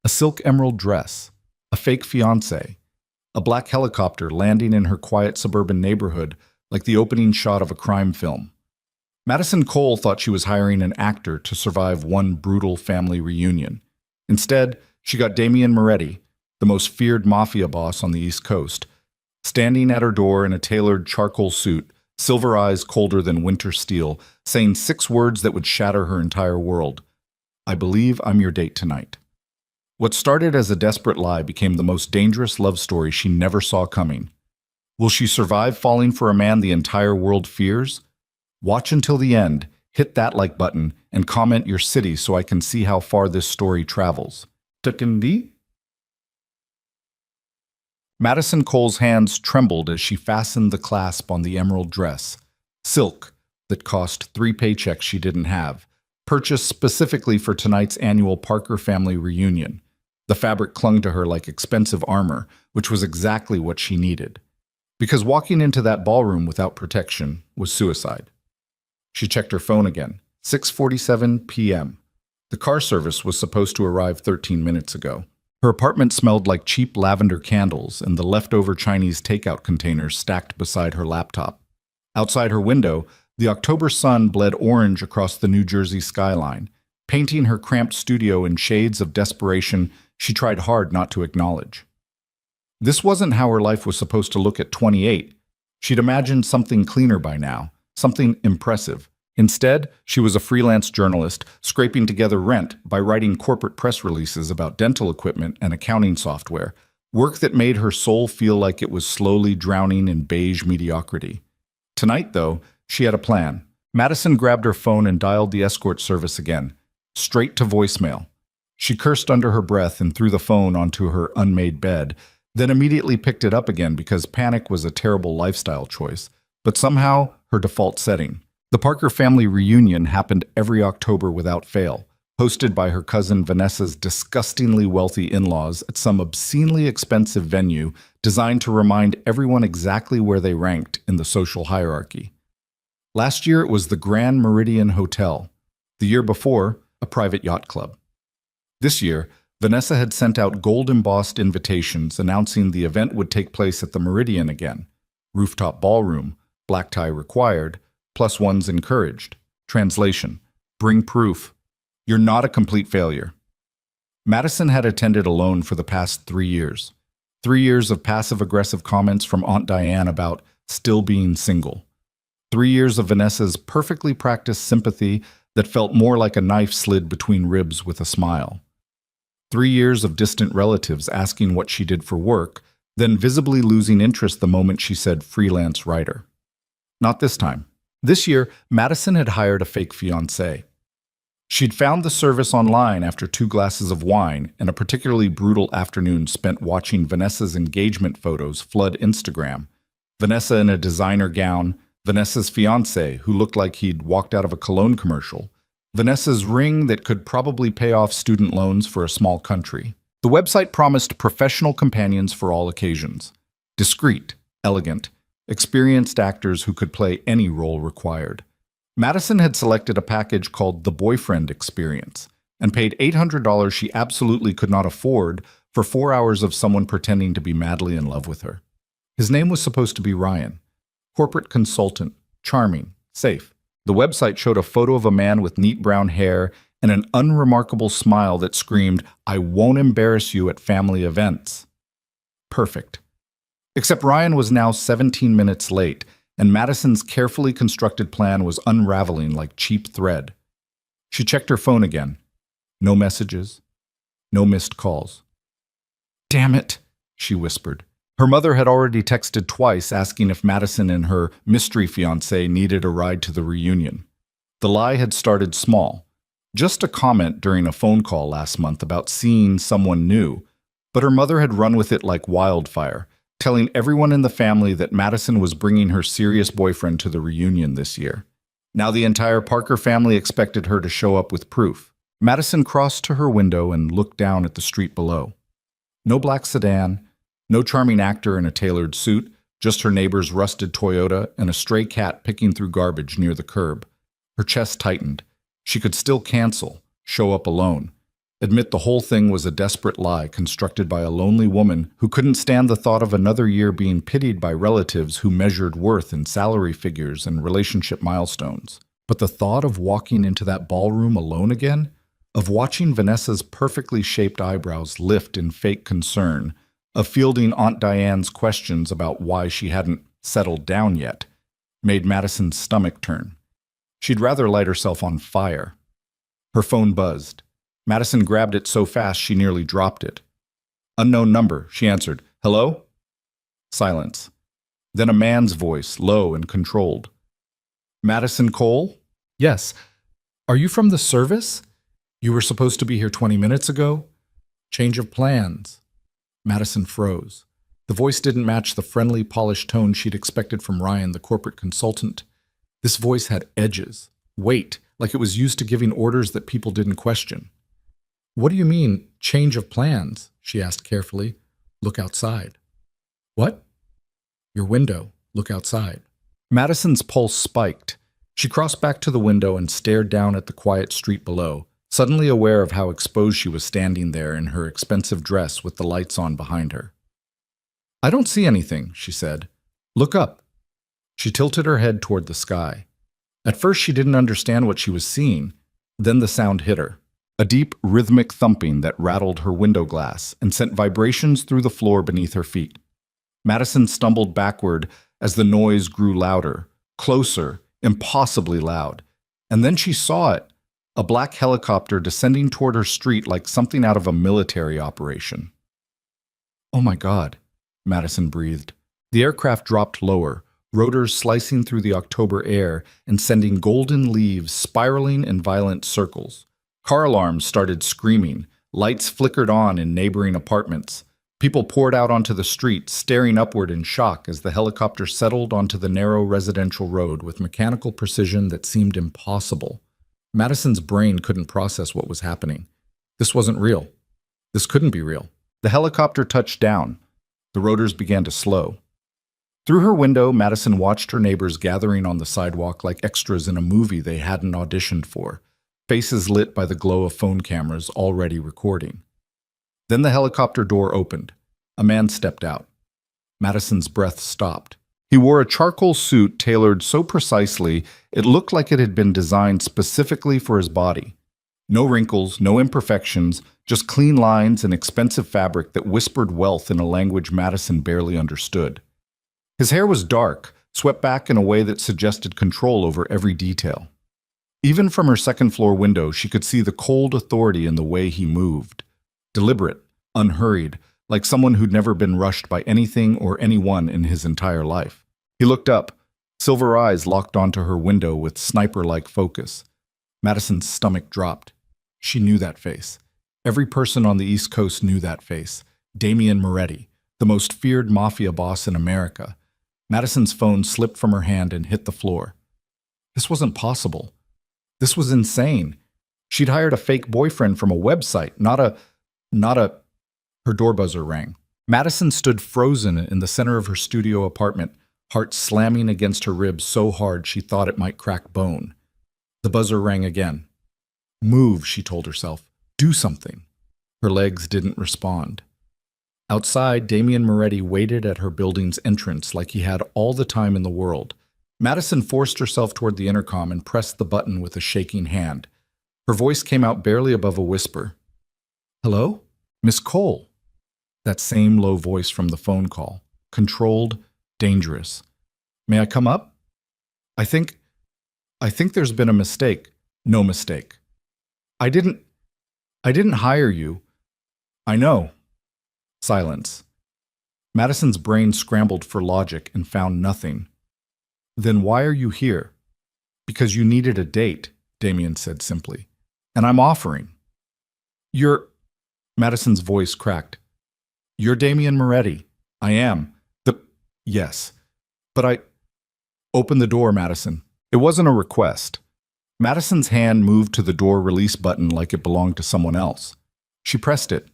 A silk emerald dress, a fake fiancé, a black helicopter landing in her quiet suburban neighborhood like the opening shot of a crime film. Madison Cole thought she was hiring an actor to survive one brutal family reunion. Instead, she got Damian Moretti, the most feared mafia boss on the East Coast, standing at her door in a tailored charcoal suit, silver eyes colder than winter steel, saying 6 words that would shatter her entire world. I believe I'm your date tonight. What started as a desperate lie became the most dangerous love story she never saw coming. Will she survive falling for a man the entire world fears? Watch until the end, hit that like button, and comment your city so I can see how far this story travels. Tuckindi? Madison Cole's hands trembled as she fastened the clasp on the emerald dress. Silk, that cost 3 paychecks she didn't have, purchased specifically for tonight's annual Parker family reunion. The fabric clung to her like expensive armor, which was exactly what she needed. Because walking into that ballroom without protection was suicide. She checked her phone again. 6:47 p.m. The car service was supposed to arrive 13 minutes ago. Her apartment smelled like cheap lavender candles and the leftover Chinese takeout containers stacked beside her laptop. Outside her window, the October sun bled orange across the New Jersey skyline, painting her cramped studio in shades of desperation she tried hard not to acknowledge. This wasn't how her life was supposed to look at 28. She'd imagined something cleaner by now, something impressive. Instead, she was a freelance journalist, scraping together rent by writing corporate press releases about dental equipment and accounting software, work that made her soul feel like it was slowly drowning in beige mediocrity. Tonight, though, she had a plan. Madison grabbed her phone and dialed the escort service again, straight to voicemail. She cursed under her breath and threw the phone onto her unmade bed, then immediately picked it up again because panic was a terrible lifestyle choice, but somehow her default setting. The Parker family reunion happened every October without fail, hosted by her cousin Vanessa's disgustingly wealthy in-laws at some obscenely expensive venue designed to remind everyone exactly where they ranked in the social hierarchy. Last year it was the Grand Meridian Hotel. The year before, a private yacht club. This year, Vanessa had sent out gold-embossed invitations announcing the event would take place at the Meridian again. Rooftop ballroom, black tie required, +1s encouraged. Translation: bring proof. You're not a complete failure. Madison had attended alone for the past 3 years. 3 years of passive-aggressive comments from Aunt Diane about still being single. 3 years of Vanessa's perfectly practiced sympathy that felt more like a knife slid between ribs with a smile. 3 years of distant relatives asking what she did for work, then visibly losing interest the moment she said freelance writer. Not this time. This year, Madison had hired a fake fiancé. She'd found the service online after 2 glasses of wine and a particularly brutal afternoon spent watching Vanessa's engagement photos flood Instagram. Vanessa in a designer gown, Vanessa's fiancé who looked like he'd walked out of a cologne commercial, Vanessa's ring that could probably pay off student loans for a small country. The website promised professional companions for all occasions. Discreet, elegant, experienced actors who could play any role required. Madison had selected a package called The Boyfriend Experience and paid $800 she absolutely could not afford for 4 hours of someone pretending to be madly in love with her. His name was supposed to be Ryan. Corporate consultant, charming, safe. The website showed a photo of a man with neat brown hair and an unremarkable smile that screamed, "I won't embarrass you at family events." Perfect. Except Ryan was now 17 minutes late, and Madison's carefully constructed plan was unraveling like cheap thread. She checked her phone again. No messages. No missed calls. "Damn it," she whispered. Her mother had already texted twice asking if Madison and her mystery fiancé needed a ride to the reunion. The lie had started small. Just a comment during a phone call last month about seeing someone new, but her mother had run with it like wildfire, telling everyone in the family that Madison was bringing her serious boyfriend to the reunion this year. Now the entire Parker family expected her to show up with proof. Madison crossed to her window and looked down at the street below. No black sedan, no charming actor in a tailored suit, just her neighbor's rusted Toyota and a stray cat picking through garbage near the curb. Her chest tightened. She could still cancel, show up alone. Admit the whole thing was a desperate lie constructed by a lonely woman who couldn't stand the thought of another year being pitied by relatives who measured worth in salary figures and relationship milestones. But the thought of walking into that ballroom alone again, of watching Vanessa's perfectly shaped eyebrows lift in fake concern, of fielding Aunt Diane's questions about why she hadn't settled down yet, made Madison's stomach turn. She'd rather light herself on fire. Her phone buzzed. Madison grabbed it so fast she nearly dropped it. Unknown number, she answered. Hello? Silence. Then a man's voice, low and controlled. Madison Cole? Yes. Are you from the service? You were supposed to be here 20 minutes ago? Change of plans. Madison froze. The voice didn't match the friendly, polished tone she'd expected from Ryan, the corporate consultant. This voice had edges, weight, like it was used to giving orders that people didn't question. What do you mean, change of plans? She asked carefully. Look outside. What? Your window. Look outside. Madison's pulse spiked. She crossed back to the window and stared down at the quiet street below, suddenly aware of how exposed she was standing there in her expensive dress with the lights on behind her. I don't see anything, she said. Look up. She tilted her head toward the sky. At first she didn't understand what she was seeing. Then the sound hit her. A deep, rhythmic thumping that rattled her window glass and sent vibrations through the floor beneath her feet. Madison stumbled backward as the noise grew louder, closer, impossibly loud. And then she saw it, a black helicopter descending toward her street like something out of a military operation. Oh my God, Madison breathed. The aircraft dropped lower, rotors slicing through the October air and sending golden leaves spiraling in violent circles. Car alarms started screaming, lights flickered on in neighboring apartments. People poured out onto the street, staring upward in shock as the helicopter settled onto the narrow residential road with mechanical precision that seemed impossible. Madison's brain couldn't process what was happening. This wasn't real. This couldn't be real. The helicopter touched down. The rotors began to slow. Through her window, Madison watched her neighbors gathering on the sidewalk like extras in a movie they hadn't auditioned for, faces lit by the glow of phone cameras already recording. Then the helicopter door opened. A man stepped out. Madison's breath stopped. He wore a charcoal suit tailored so precisely it looked like it had been designed specifically for his body. No wrinkles, no imperfections, just clean lines and expensive fabric that whispered wealth in a language Madison barely understood. His hair was dark, swept back in a way that suggested control over every detail. Even from her second-floor window, she could see the cold authority in the way he moved. Deliberate, unhurried, like someone who'd never been rushed by anything or anyone in his entire life. He looked up, silver eyes locked onto her window with sniper-like focus. Madison's stomach dropped. She knew that face. Every person on the East Coast knew that face. Damian Moretti, the most feared mafia boss in America. Madison's phone slipped from her hand and hit the floor. This wasn't possible. This was insane. She'd hired a fake boyfriend from a website, not a... Her door buzzer rang. Madison stood frozen in the center of her studio apartment, heart slamming against her ribs so hard she thought it might crack bone. The buzzer rang again. Move, she told herself. Do something. Her legs didn't respond. Outside, Damian Moretti waited at her building's entrance like he had all the time in the world. Madison forced herself toward the intercom and pressed the button with a shaking hand. Her voice came out barely above a whisper. Hello? Miss Cole. That same low voice from the phone call. Controlled, dangerous. May I come up? I think there's been a mistake. No mistake. I didn't hire you. I know. Silence. Madison's brain scrambled for logic and found nothing. Then why are you here? Because you needed a date, Damian said simply. And I'm offering. Madison's voice cracked. You're Damian Moretti. I am. Yes. But I... Open the door, Madison. It wasn't a request. Madison's hand moved to the door release button like it belonged to someone else. She pressed it.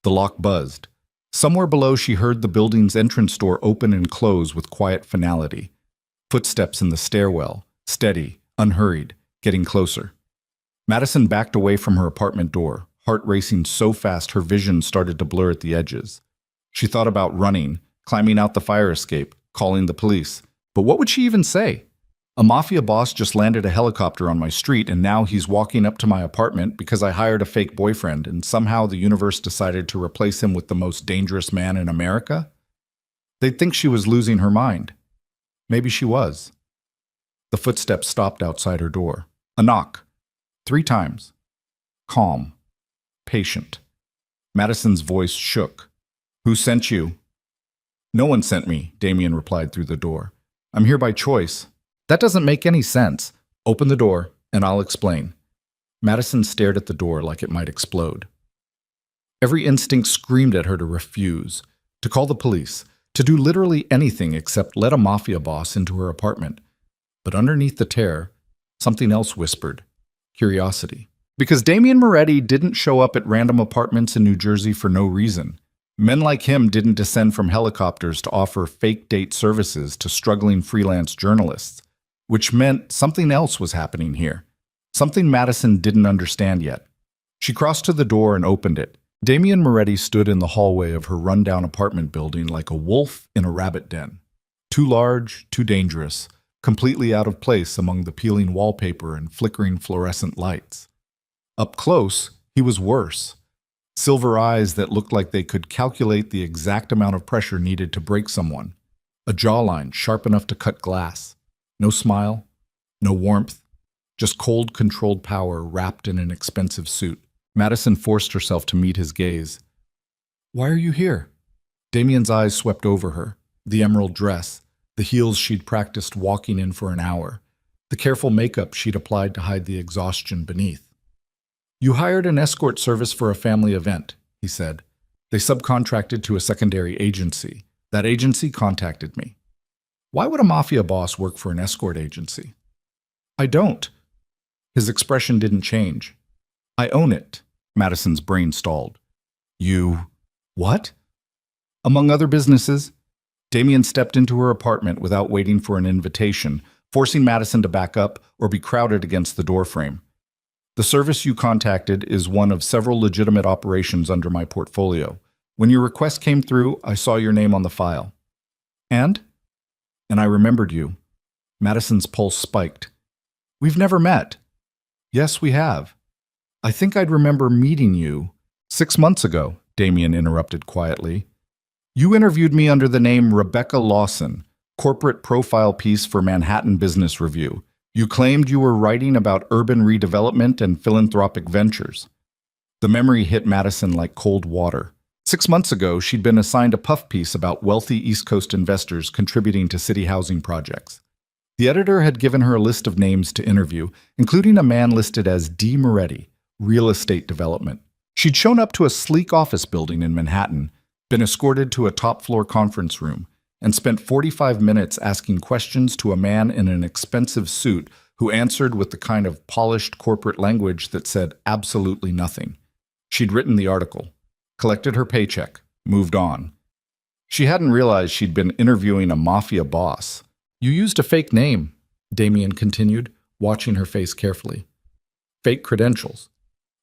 The lock buzzed. Somewhere below she heard the building's entrance door open and close with quiet finality. Footsteps in the stairwell, steady, unhurried, getting closer. Madison backed away from her apartment door, heart racing so fast her vision started to blur at the edges. She thought about running, climbing out the fire escape, calling the police. But what would she even say? A mafia boss just landed a helicopter on my street, and now he's walking up to my apartment because I hired a fake boyfriend, and somehow the universe decided to replace him with the most dangerous man in America? They'd think she was losing her mind. Maybe she was. The footsteps stopped outside her door. A knock. 3 times. Calm. Patient. Madison's voice shook. "Who sent you?" "No one sent me," Damien replied through the door. "I'm here by choice." "That doesn't make any sense. Open the door, and I'll explain." Madison stared at the door like it might explode. Every instinct screamed at her to refuse, to call the police, to do literally anything except let a mafia boss into her apartment. But underneath the terror, something else whispered. Curiosity. Because Damien Moretti didn't show up at random apartments in New Jersey for no reason. Men like him didn't descend from helicopters to offer fake date services to struggling freelance journalists, which meant something else was happening here. Something Madison didn't understand yet. She crossed to the door and opened it. Damien Moretti stood in the hallway of her rundown apartment building like a wolf in a rabbit den. Too large, too dangerous, completely out of place among the peeling wallpaper and flickering fluorescent lights. Up close, he was worse. Silver eyes that looked like they could calculate the exact amount of pressure needed to break someone. A jawline sharp enough to cut glass. No smile, no warmth, just cold, controlled power wrapped in an expensive suit. Madison forced herself to meet his gaze. "Why are you here?" Damien's eyes swept over her. The emerald dress, the heels she'd practiced walking in for an hour, the careful makeup she'd applied to hide the exhaustion beneath. "You hired an escort service for a family event," he said. "They subcontracted to a secondary agency. That agency contacted me." "Why would a mafia boss work for an escort agency?" "I don't." His expression didn't change. "I own it." Madison's brain stalled. "You... what?" Among other businesses, Damien stepped into her apartment without waiting for an invitation, forcing Madison to back up or be crowded against the doorframe. "The service you contacted is one of several legitimate operations under my portfolio. When your request came through, I saw your name on the file." And I remembered you." Madison's pulse spiked. "We've never met." "Yes, we have. I think I'd remember meeting you 6 months ago," Damien interrupted quietly. "You interviewed me under the name Rebecca Lawson, corporate profile piece for Manhattan Business Review. You claimed you were writing about urban redevelopment and philanthropic ventures." The memory hit Madison like cold water. 6 months ago, she'd been assigned a puff piece about wealthy East Coast investors contributing to city housing projects. The editor had given her a list of names to interview, including a man listed as D. Moretti, real estate development. She'd shown up to a sleek office building in Manhattan, been escorted to a top-floor conference room, and spent 45 minutes asking questions to a man in an expensive suit who answered with the kind of polished corporate language that said absolutely nothing. She'd written the article, collected her paycheck, moved on. She hadn't realized she'd been interviewing a mafia boss. "You used a fake name," Damien continued, watching her face carefully. "Fake credentials.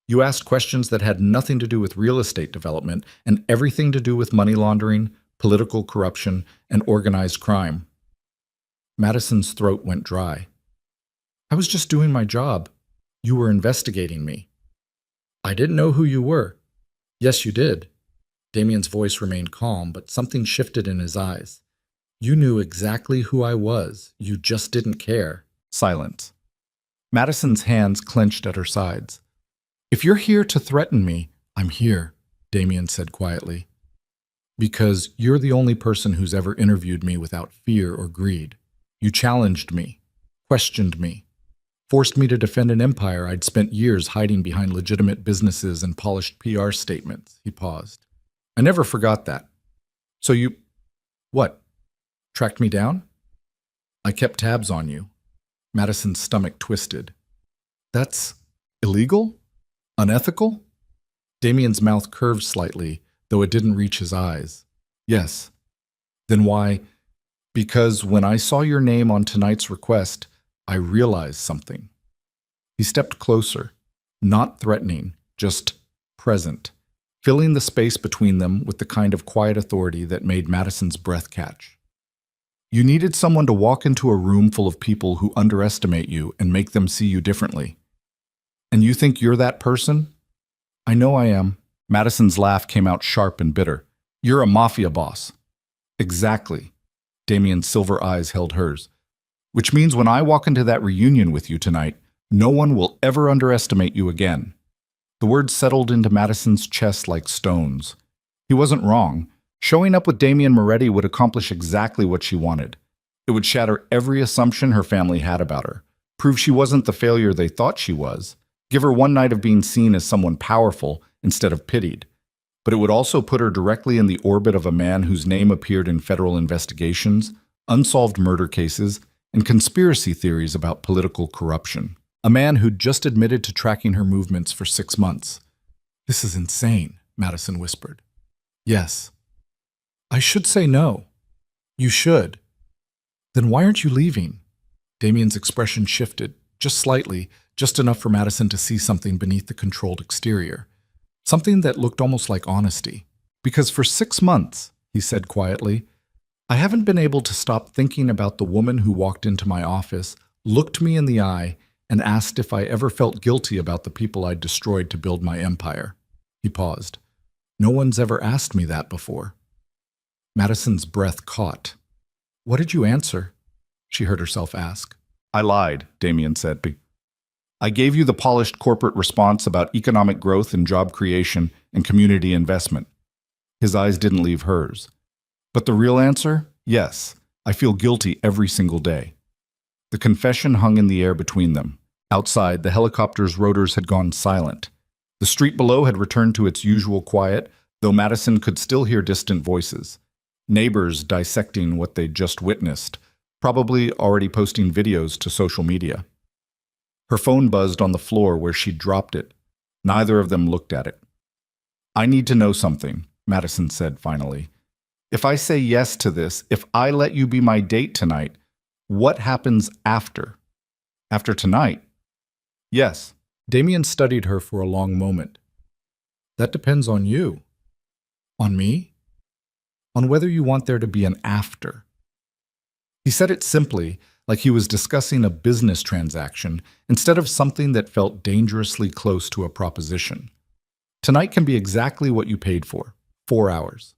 You asked questions that had nothing to do with real estate development and everything to do with money laundering, political corruption, and organized crime." Madison's throat went dry. "I was just doing my job. You were investigating me." "I didn't know who you were." "Yes, you did." Damien's voice remained calm, but something shifted in his eyes. "You knew exactly who I was. You just didn't care." Silence. Madison's hands clenched at her sides. "If you're here to threaten me, I'm here," Damien said quietly. "Because you're the only person who's ever interviewed me without fear or greed. You challenged me, questioned me, forced me to defend an empire I'd spent years hiding behind legitimate businesses and polished PR statements." He paused. "I never forgot that. So you... what? Tracked me down?" "I kept tabs on you." Madison's stomach twisted. "That's illegal? Unethical?" Damien's mouth curved slightly, though it didn't reach his eyes. "Yes." "Then why?" "Because when I saw your name on tonight's request, I realized something." He stepped closer, not threatening, just present, filling the space between them with the kind of quiet authority that made Madison's breath catch. You needed someone to walk into a room full of people who underestimate you and make them see you differently. And you think you're that person? I know I am. Madison's laugh came out sharp and bitter. You're a mafia boss. Exactly. Damien's silver eyes held hers. Which means when I walk into that reunion with you tonight, no one will ever underestimate you again. The words settled into Madison's chest like stones. He wasn't wrong. Showing up with Damien Moretti would accomplish exactly what she wanted. It would shatter every assumption her family had about her, prove she wasn't the failure they thought she was, give her one night of being seen as someone powerful instead of pitied. But it would also put her directly in the orbit of a man whose name appeared in federal investigations, unsolved murder cases, and conspiracy theories about political corruption. A man who'd just admitted to tracking her movements for 6 months. This is insane, Madison whispered. Yes. I should say no. You should. Then why aren't you leaving? Damien's expression shifted, just slightly, just enough for Madison to see something beneath the controlled exterior. Something that looked almost like honesty. Because for 6 months, he said quietly, I haven't been able to stop thinking about the woman who walked into my office, looked me in the eye, and asked if I ever felt guilty about the people I'd destroyed to build my empire. He paused. No one's ever asked me that before. Madison's breath caught. What did you answer? She heard herself ask. I lied, Damien said. I gave you the polished corporate response about economic growth and job creation and community investment. His eyes didn't leave hers. But the real answer? Yes, I feel guilty every single day. The confession hung in the air between them. Outside, the helicopter's rotors had gone silent. The street below had returned to its usual quiet, though Madison could still hear distant voices. Neighbors dissecting what they'd just witnessed, probably already posting videos to social media. Her phone buzzed on the floor where she'd dropped it. Neither of them looked at it. I need to know something, Madison said finally. If I say yes to this, if I let you be my date tonight, what happens after? After tonight? Yes. Damien studied her for a long moment. That depends on you. On me? On whether you want there to be an after. He said it simply, like he was discussing a business transaction, instead of something that felt dangerously close to a proposition. Tonight can be exactly what you paid for, 4 hours.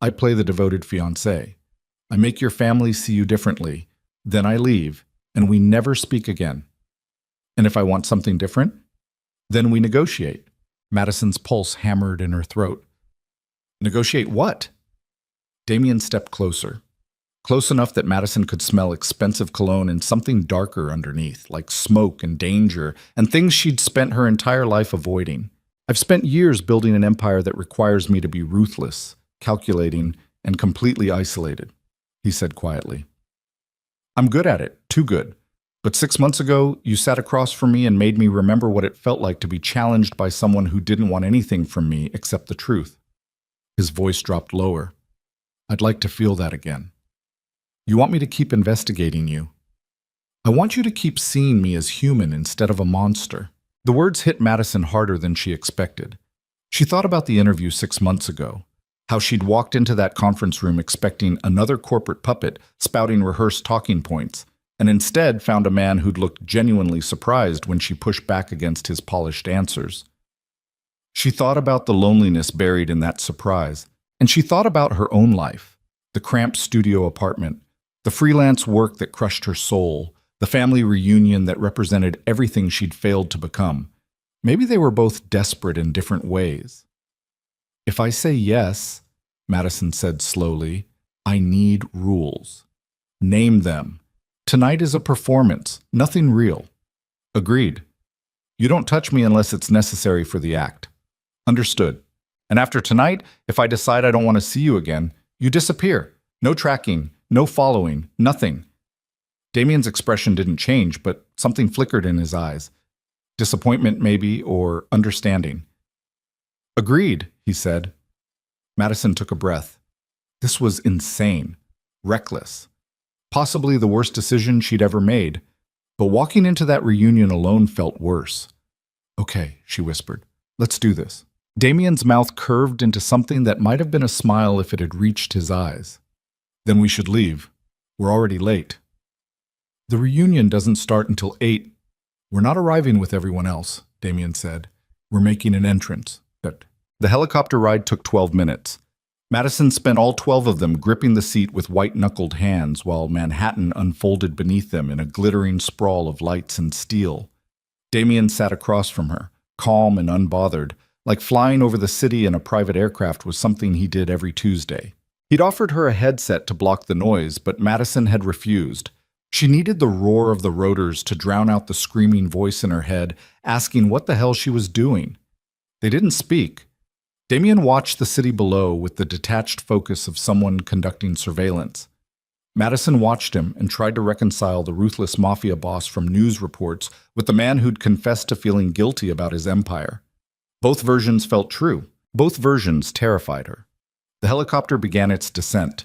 I play the devoted fiancé. I make your family see you differently. Then I leave, and we never speak again. And if I want something different, then we negotiate. Madison's pulse hammered in her throat. Negotiate what? Damien stepped closer. Close enough that Madison could smell expensive cologne and something darker underneath, like smoke and danger, and things she'd spent her entire life avoiding. I've spent years building an empire that requires me to be ruthless, calculating, and completely isolated, he said quietly. I'm good at it, too good. But 6 months ago, you sat across from me and made me remember what it felt like to be challenged by someone who didn't want anything from me except the truth. His voice dropped lower. I'd like to feel that again. You want me to keep investigating you. I want you to keep seeing me as human instead of a monster. The words hit Madison harder than she expected. She thought about the interview 6 months ago, how she'd walked into that conference room expecting another corporate puppet spouting rehearsed talking points, and instead found a man who'd looked genuinely surprised when she pushed back against his polished answers. She thought about the loneliness buried in that surprise, and she thought about her own life, the cramped studio apartment, the freelance work that crushed her soul, the family reunion that represented everything she'd failed to become. Maybe they were both desperate in different ways. If I say yes, Madison said slowly, I need rules. Name them. Tonight is a performance, nothing real. Agreed. You don't touch me unless it's necessary for the act. Understood. And after tonight, if I decide I don't want to see you again, you disappear. No tracking, no following, nothing. Damien's expression didn't change, but something flickered in his eyes. Disappointment, maybe, or understanding. Agreed, he said. Madison took a breath. This was insane, reckless. Possibly the worst decision she'd ever made, but walking into that reunion alone felt worse. Okay, she whispered. Let's do this. Damien's mouth curved into something that might have been a smile if it had reached his eyes. Then we should leave. We're already late. The reunion doesn't start until 8. We're not arriving with everyone else, Damien said. We're making an entrance. Good. The helicopter ride took 12 minutes. Madison spent all 12 of them gripping the seat with white-knuckled hands while Manhattan unfolded beneath them in a glittering sprawl of lights and steel. Damien sat across from her, calm and unbothered, like flying over the city in a private aircraft was something he did every Tuesday. He'd offered her a headset to block the noise, but Madison had refused. She needed the roar of the rotors to drown out the screaming voice in her head, asking what the hell she was doing. They didn't speak. Damien watched the city below with the detached focus of someone conducting surveillance. Madison watched him and tried to reconcile the ruthless Mafia boss from news reports with the man who'd confessed to feeling guilty about his empire. Both versions felt true. Both versions terrified her. The helicopter began its descent.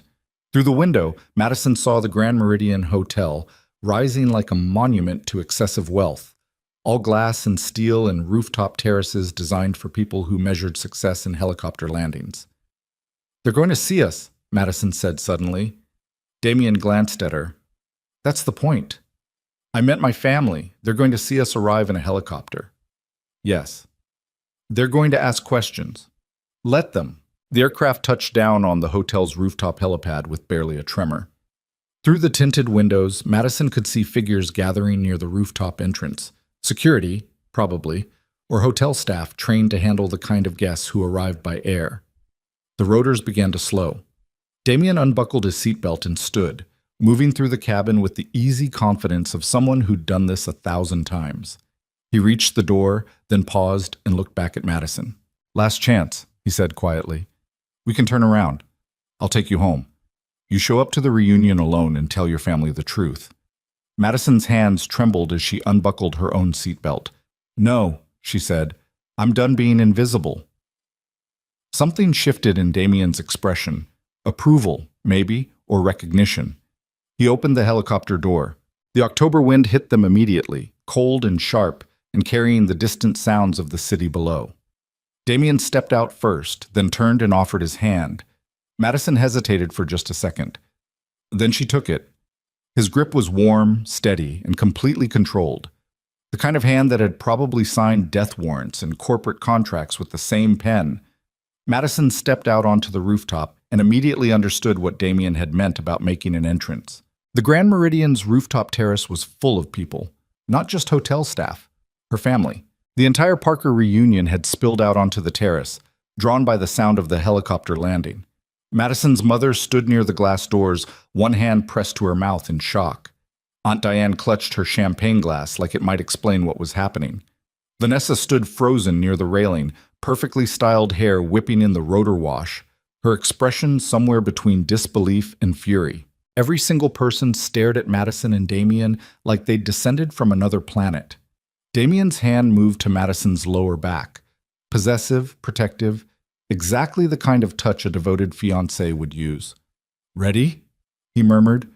Through the window, Madison saw the Grand Meridian Hotel, rising like a monument to excessive wealth. All glass and steel and rooftop terraces designed for people who measured success in helicopter landings. They're going to see us, Madison said suddenly. Damien glanced at her. That's the point. I meant my family. They're going to see us arrive in a helicopter. Yes. They're going to ask questions. Let them. The aircraft touched down on the hotel's rooftop helipad with barely a tremor. Through the tinted windows, Madison could see figures gathering near the rooftop entrance. Security, probably, or hotel staff trained to handle the kind of guests who arrived by air. The rotors began to slow. Damien unbuckled his seatbelt and stood, moving through the cabin with the easy confidence of someone who'd done this 1,000 times. He reached the door, then paused and looked back at Madison. Last chance, he said quietly. We can turn around. I'll take you home. You show up to the reunion alone and tell your family the truth. Madison's hands trembled as she unbuckled her own seatbelt. No, she said. I'm done being invisible. Something shifted in Damien's expression. Approval, maybe, or recognition. He opened the helicopter door. The October wind hit them immediately, cold and sharp, and carrying the distant sounds of the city below. Damien stepped out first, then turned and offered his hand. Madison hesitated for just a second. Then she took it. His grip was warm, steady, and completely controlled. The kind of hand that had probably signed death warrants and corporate contracts with the same pen. Madison stepped out onto the rooftop and immediately understood what Damien had meant about making an entrance. The Grand Meridian's rooftop terrace was full of people, not just hotel staff, her family. The entire Parker reunion had spilled out onto the terrace, drawn by the sound of the helicopter landing. Madison's mother stood near the glass doors, one hand pressed to her mouth in shock. Aunt Diane clutched her champagne glass like it might explain what was happening. Vanessa stood frozen near the railing, perfectly styled hair whipping in the rotor wash, her expression somewhere between disbelief and fury. Every single person stared at Madison and Damien like they'd descended from another planet. Damien's hand moved to Madison's lower back, possessive, protective, exactly the kind of touch a devoted fiancé would use. Ready? He murmured.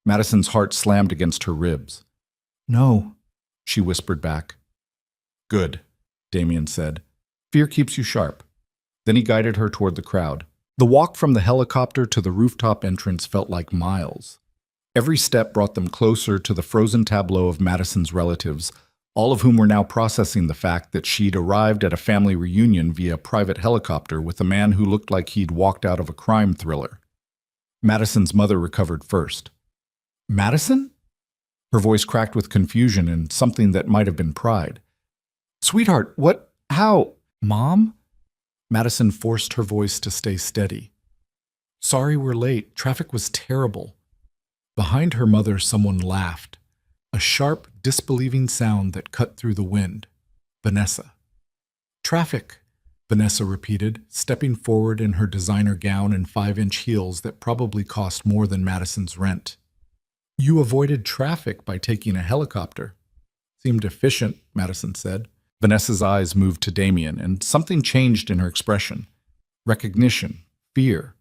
Madison's heart slammed against her ribs. No, she whispered back. Good, Damien said. Fear keeps you sharp. Then he guided her toward the crowd. The walk from the helicopter to the rooftop entrance felt like miles. Every step brought them closer to the frozen tableau of Madison's relatives, all of whom were now processing the fact that she'd arrived at a family reunion via private helicopter with a man who looked like he'd walked out of a crime thriller. Madison's mother recovered first. Madison? Her voice cracked with confusion and something that might have been pride. Sweetheart, what? How? Mom? Madison forced her voice to stay steady. Sorry we're late. Traffic was terrible. Behind her mother, someone laughed. A sharp, disbelieving sound that cut through the wind. Vanessa. Traffic, Vanessa repeated, stepping forward in her designer gown and 5-inch heels that probably cost more than Madison's rent. You avoided traffic by taking a helicopter. Seemed efficient, Madison said. Vanessa's eyes moved to Damien, and something changed in her expression. Recognition, fear.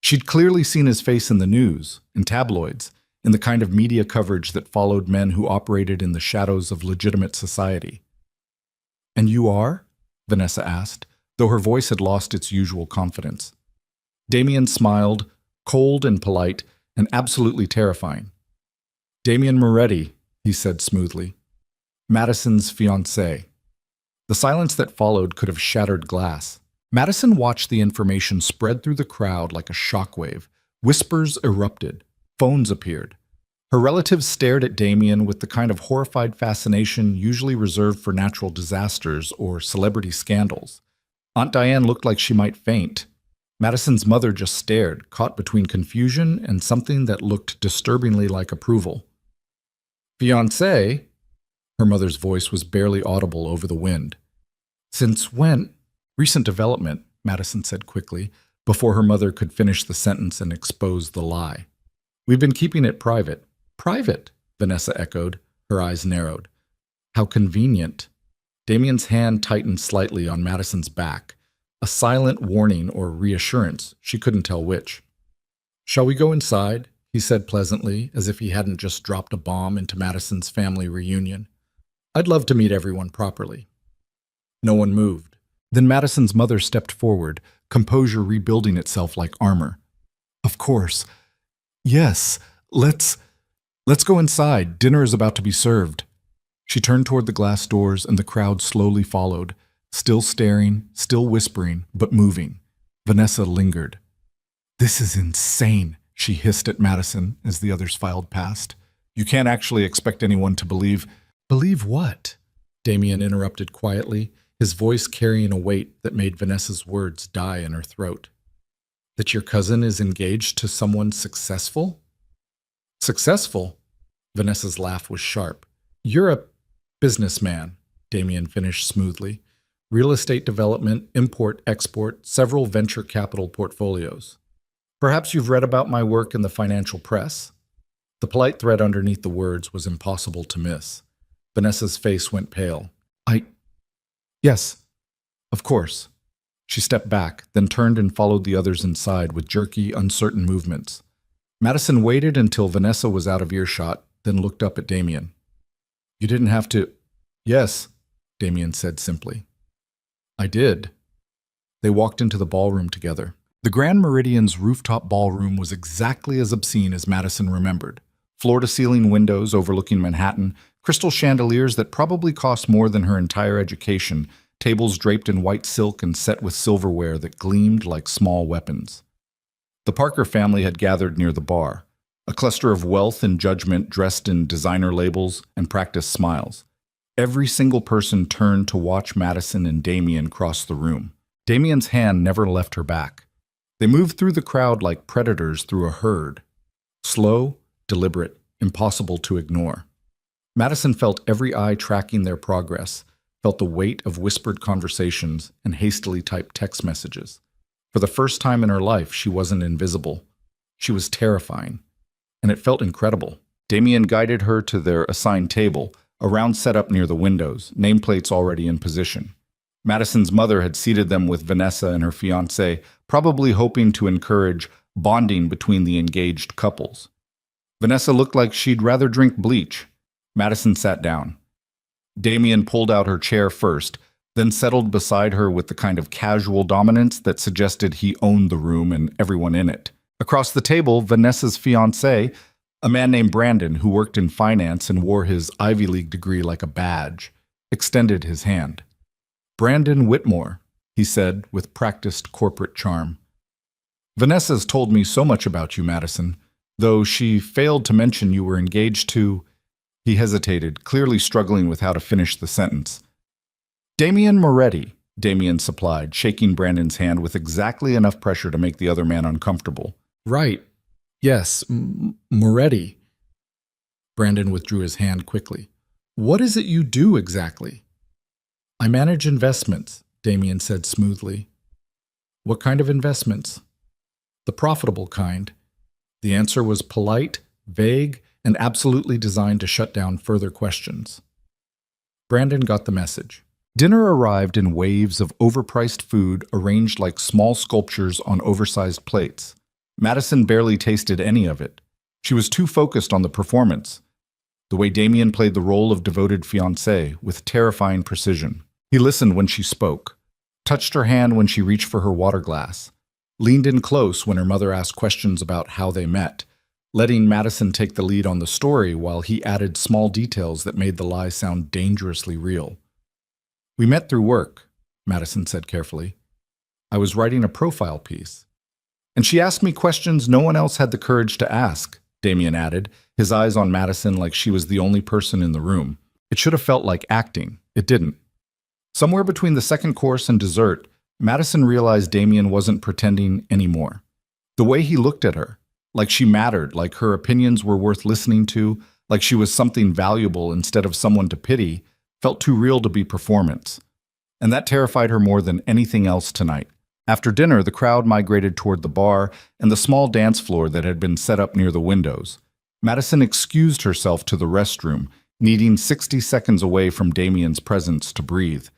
She'd clearly seen his face in the news, in tabloids, in the kind of media coverage that followed men who operated in the shadows of legitimate society. And you are? Vanessa asked, though her voice had lost its usual confidence. Damien smiled, cold and polite, and absolutely terrifying. "Damien Moretti," he said smoothly. "Madison's fiancé." The silence that followed could have shattered glass. Madison watched the information spread through the crowd like a shockwave. Whispers erupted. Phones appeared. Her relatives stared at Damien with the kind of horrified fascination usually reserved for natural disasters or celebrity scandals. Aunt Diane looked like she might faint. Madison's mother just stared, caught between confusion and something that looked disturbingly like approval. "Fiancé?" Her mother's voice was barely audible over the wind. "Since when?" "Recent development," Madison said quickly, before her mother could finish the sentence and expose the lie. "We've been keeping it private." "Private?" Vanessa echoed, her eyes narrowed. "How convenient." Damien's hand tightened slightly on Madison's back, a silent warning or reassurance, she couldn't tell which. "Shall we go inside?" he said pleasantly, as if he hadn't just dropped a bomb into Madison's family reunion. "I'd love to meet everyone properly." No one moved. Then Madison's mother stepped forward, composure rebuilding itself like armor. "Of course. Yes, let's go inside. Dinner is about to be served." She turned toward the glass doors and the crowd slowly followed, still staring, still whispering, but moving. Vanessa lingered. "This is insane," she hissed at Madison as the others filed past. "You can't actually expect anyone to believe—" "Believe what?" Damien interrupted quietly, his voice carrying a weight that made Vanessa's words die in her throat. "That your cousin is engaged to someone successful?" "Successful?" Vanessa's laugh was sharp. "You're a businessman," Damien finished smoothly. "Real estate development, import-export, several venture capital portfolios. Perhaps you've read about my work in the financial press?" The polite thread underneath the words was impossible to miss. Vanessa's face went pale. Yes, of course." She stepped back, then turned and followed the others inside with jerky, uncertain movements. Madison waited until Vanessa was out of earshot, then looked up at Damien. "You didn't have to—" "Yes," Damien said simply. "I did." They walked into the ballroom together. The Grand Meridian's rooftop ballroom was exactly as obscene as Madison remembered. Floor-to-ceiling windows overlooking Manhattan, crystal chandeliers that probably cost more than her entire education, tables draped in white silk and set with silverware that gleamed like small weapons. The Parker family had gathered near the bar, a cluster of wealth and judgment dressed in designer labels and practiced smiles. Every single person turned to watch Madison and Damien cross the room. Damien's hand never left her back. They moved through the crowd like predators through a herd. Slow, deliberate, impossible to ignore. Madison felt every eye tracking their progress, felt the weight of whispered conversations and hastily typed text messages. For the first time in her life, she wasn't invisible. She was terrifying. And it felt incredible. Damien guided her to their assigned table, a round setup near the windows, nameplates already in position. Madison's mother had seated them with Vanessa and her fiancé, probably hoping to encourage bonding between the engaged couples. Vanessa looked like she'd rather drink bleach. Madison sat down. Damien pulled out her chair first, then settled beside her with the kind of casual dominance that suggested he owned the room and everyone in it. Across the table, Vanessa's fiancé, a man named Brandon who worked in finance and wore his Ivy League degree like a badge, extended his hand. "Brandon Whitmore," he said with practiced corporate charm. "Vanessa's told me so much about you, Madison, though she failed to mention you were engaged to—" He hesitated, clearly struggling with how to finish the sentence. "Damien Moretti," Damien supplied, shaking Brandon's hand with exactly enough pressure to make the other man uncomfortable. "Right. Yes, Moretti." Brandon withdrew his hand quickly. "What is it you do exactly?" "I manage investments," Damien said smoothly. "What kind of investments?" "The profitable kind." The answer was polite, vague, and absolutely designed to shut down further questions. Brandon got the message. Dinner arrived in waves of overpriced food arranged like small sculptures on oversized plates. Madison barely tasted any of it. She was too focused on the performance, the way Damien played the role of devoted fiancé with terrifying precision. He listened when she spoke, touched her hand when she reached for her water glass, leaned in close when her mother asked questions about how they met, letting Madison take the lead on the story while he added small details that made the lie sound dangerously real. "We met through work," Madison said carefully. "I was writing a profile piece. And she asked me questions no one else had the courage to ask," Damien added, his eyes on Madison like she was the only person in the room. It should have felt like acting. It didn't. Somewhere between the second course and dessert, Madison realized Damien wasn't pretending anymore. The way he looked at her, like she mattered, like her opinions were worth listening to, like she was something valuable instead of someone to pity, felt too real to be performance. And that terrified her more than anything else tonight. After dinner, the crowd migrated toward the bar and the small dance floor that had been set up near the windows. Madison excused herself to the restroom, needing 60 seconds away from Damien's presence to breathe.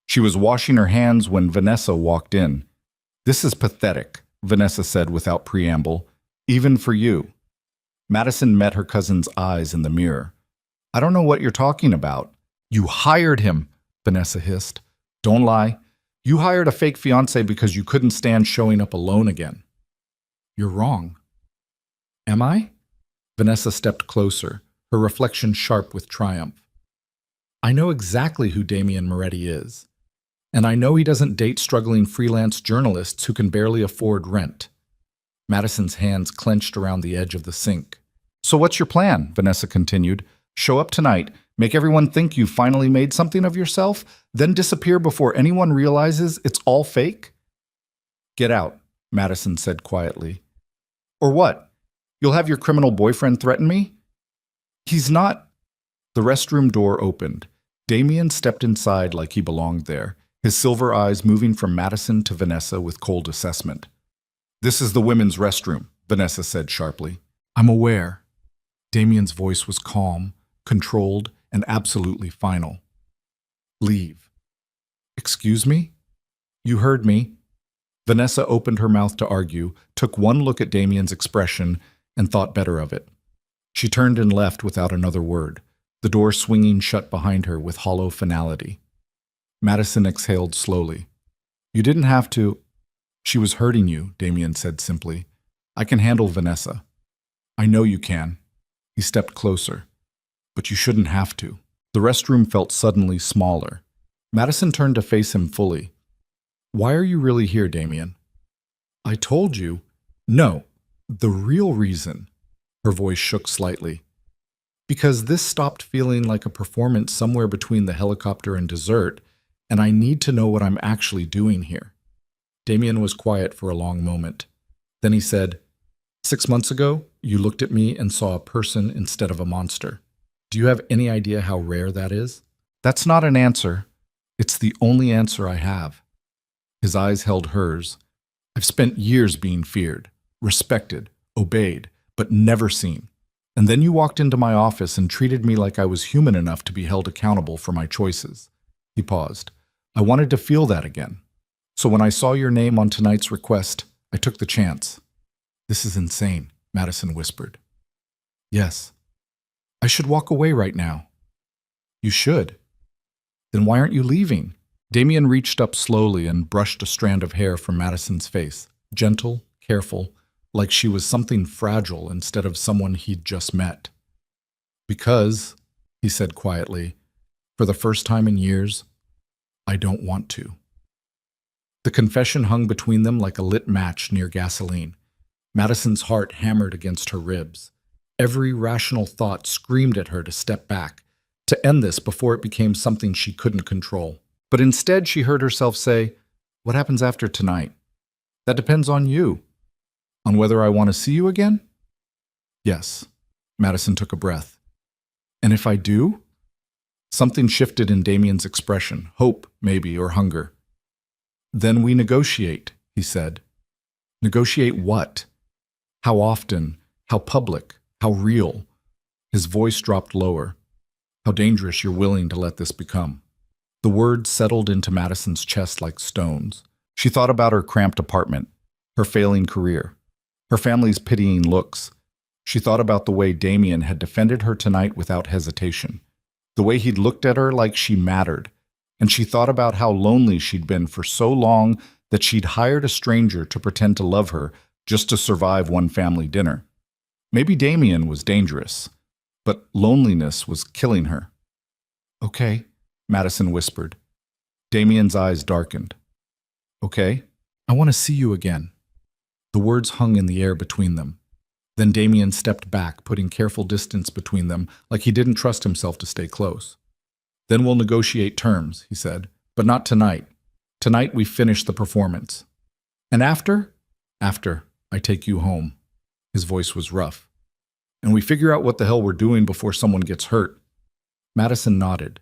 She was washing her hands when Vanessa walked in. "This is pathetic," Vanessa said without preamble. "Even for you." Madison met her cousin's eyes in the mirror. "I don't know what you're talking about." "You hired him," Vanessa hissed. "Don't lie. You hired a fake fiancé because you couldn't stand showing up alone again." "You're wrong." "Am I?" Vanessa stepped closer, her reflection sharp with triumph. "I know exactly who Damien Moretti is. And I know he doesn't date struggling freelance journalists who can barely afford rent." Madison's hands clenched around the edge of the sink. "So what's your plan?" Vanessa continued. "Show up tonight, make everyone think you finally made something of yourself, then disappear before anyone realizes it's all fake?" "Get out," Madison said quietly. "Or what? You'll have your criminal boyfriend threaten me?" "He's not—" The restroom door opened. Damien stepped inside like he belonged there, his silver eyes moving from Madison to Vanessa with cold assessment. "This is the women's restroom," Vanessa said sharply. "I'm aware." Damien's voice was calm, controlled, and absolutely final. "Leave." "Excuse me?" "You heard me." Vanessa opened her mouth to argue, took one look at Damien's expression, and thought better of it. She turned and left without another word, the door swinging shut behind her with hollow finality. Madison exhaled slowly. "You didn't have to—" "She was hurting you," Damien said simply. "I can handle Vanessa." "I know you can." He stepped closer. "But you shouldn't have to." The restroom felt suddenly smaller. Madison turned to face him fully. "Why are you really here, Damien?" "I told you." "No, the real reason." Her voice shook slightly. "Because this stopped feeling like a performance somewhere between the helicopter and dessert, and I need to know what I'm actually doing here." Damien was quiet for a long moment. Then he said, 6 months ago, you looked at me and saw a person instead of a monster. Do you have any idea how rare that is?" "That's not an answer. It's the only answer I have." His eyes held hers. "I've spent years being feared, respected, obeyed, but never seen. And then you walked into my office and treated me like I was human enough to be held accountable for my choices." He paused. "I wanted to feel that again. So when I saw your name on tonight's request, I took the chance." "This is insane," Madison whispered. "Yes. I should walk away right now." "You should." "Then why aren't you leaving?" Damien reached up slowly and brushed a strand of hair from Madison's face, gentle, careful, like she was something fragile instead of someone he'd just met. "Because," he said quietly, "for the first time in years, I don't want to." The confession hung between them like a lit match near gasoline. Madison's heart hammered against her ribs. Every rational thought screamed at her to step back, to end this before it became something she couldn't control. But instead she heard herself say, "What happens after tonight? That depends on you. On whether I want to see you again?" "Yes." Madison took a breath. "And if I do?" Something shifted in Damien's expression, hope, maybe, or hunger. "Then we negotiate," he said. "Negotiate what? How often? How public? How real?" His voice dropped lower. "How dangerous you're willing to let this become." The words settled into Madison's chest like stones. She thought about her cramped apartment, her failing career, her family's pitying looks. She thought about the way Damien had defended her tonight without hesitation, the way he'd looked at her like she mattered, And she thought about how lonely she'd been for so long that she'd hired a stranger to pretend to love her just to survive one family dinner. Maybe Damien was dangerous, but loneliness was killing her. Okay, Madison whispered. Damien's eyes darkened. Okay, I want to see you again. The words hung in the air between them. Then Damien stepped back, putting careful distance between them, like he didn't trust himself to stay close. Then we'll negotiate terms, he said, but not tonight. Tonight we finish the performance. And after? After, I take you home. His voice was rough. And we figure out what the hell we're doing before someone gets hurt. Madison nodded.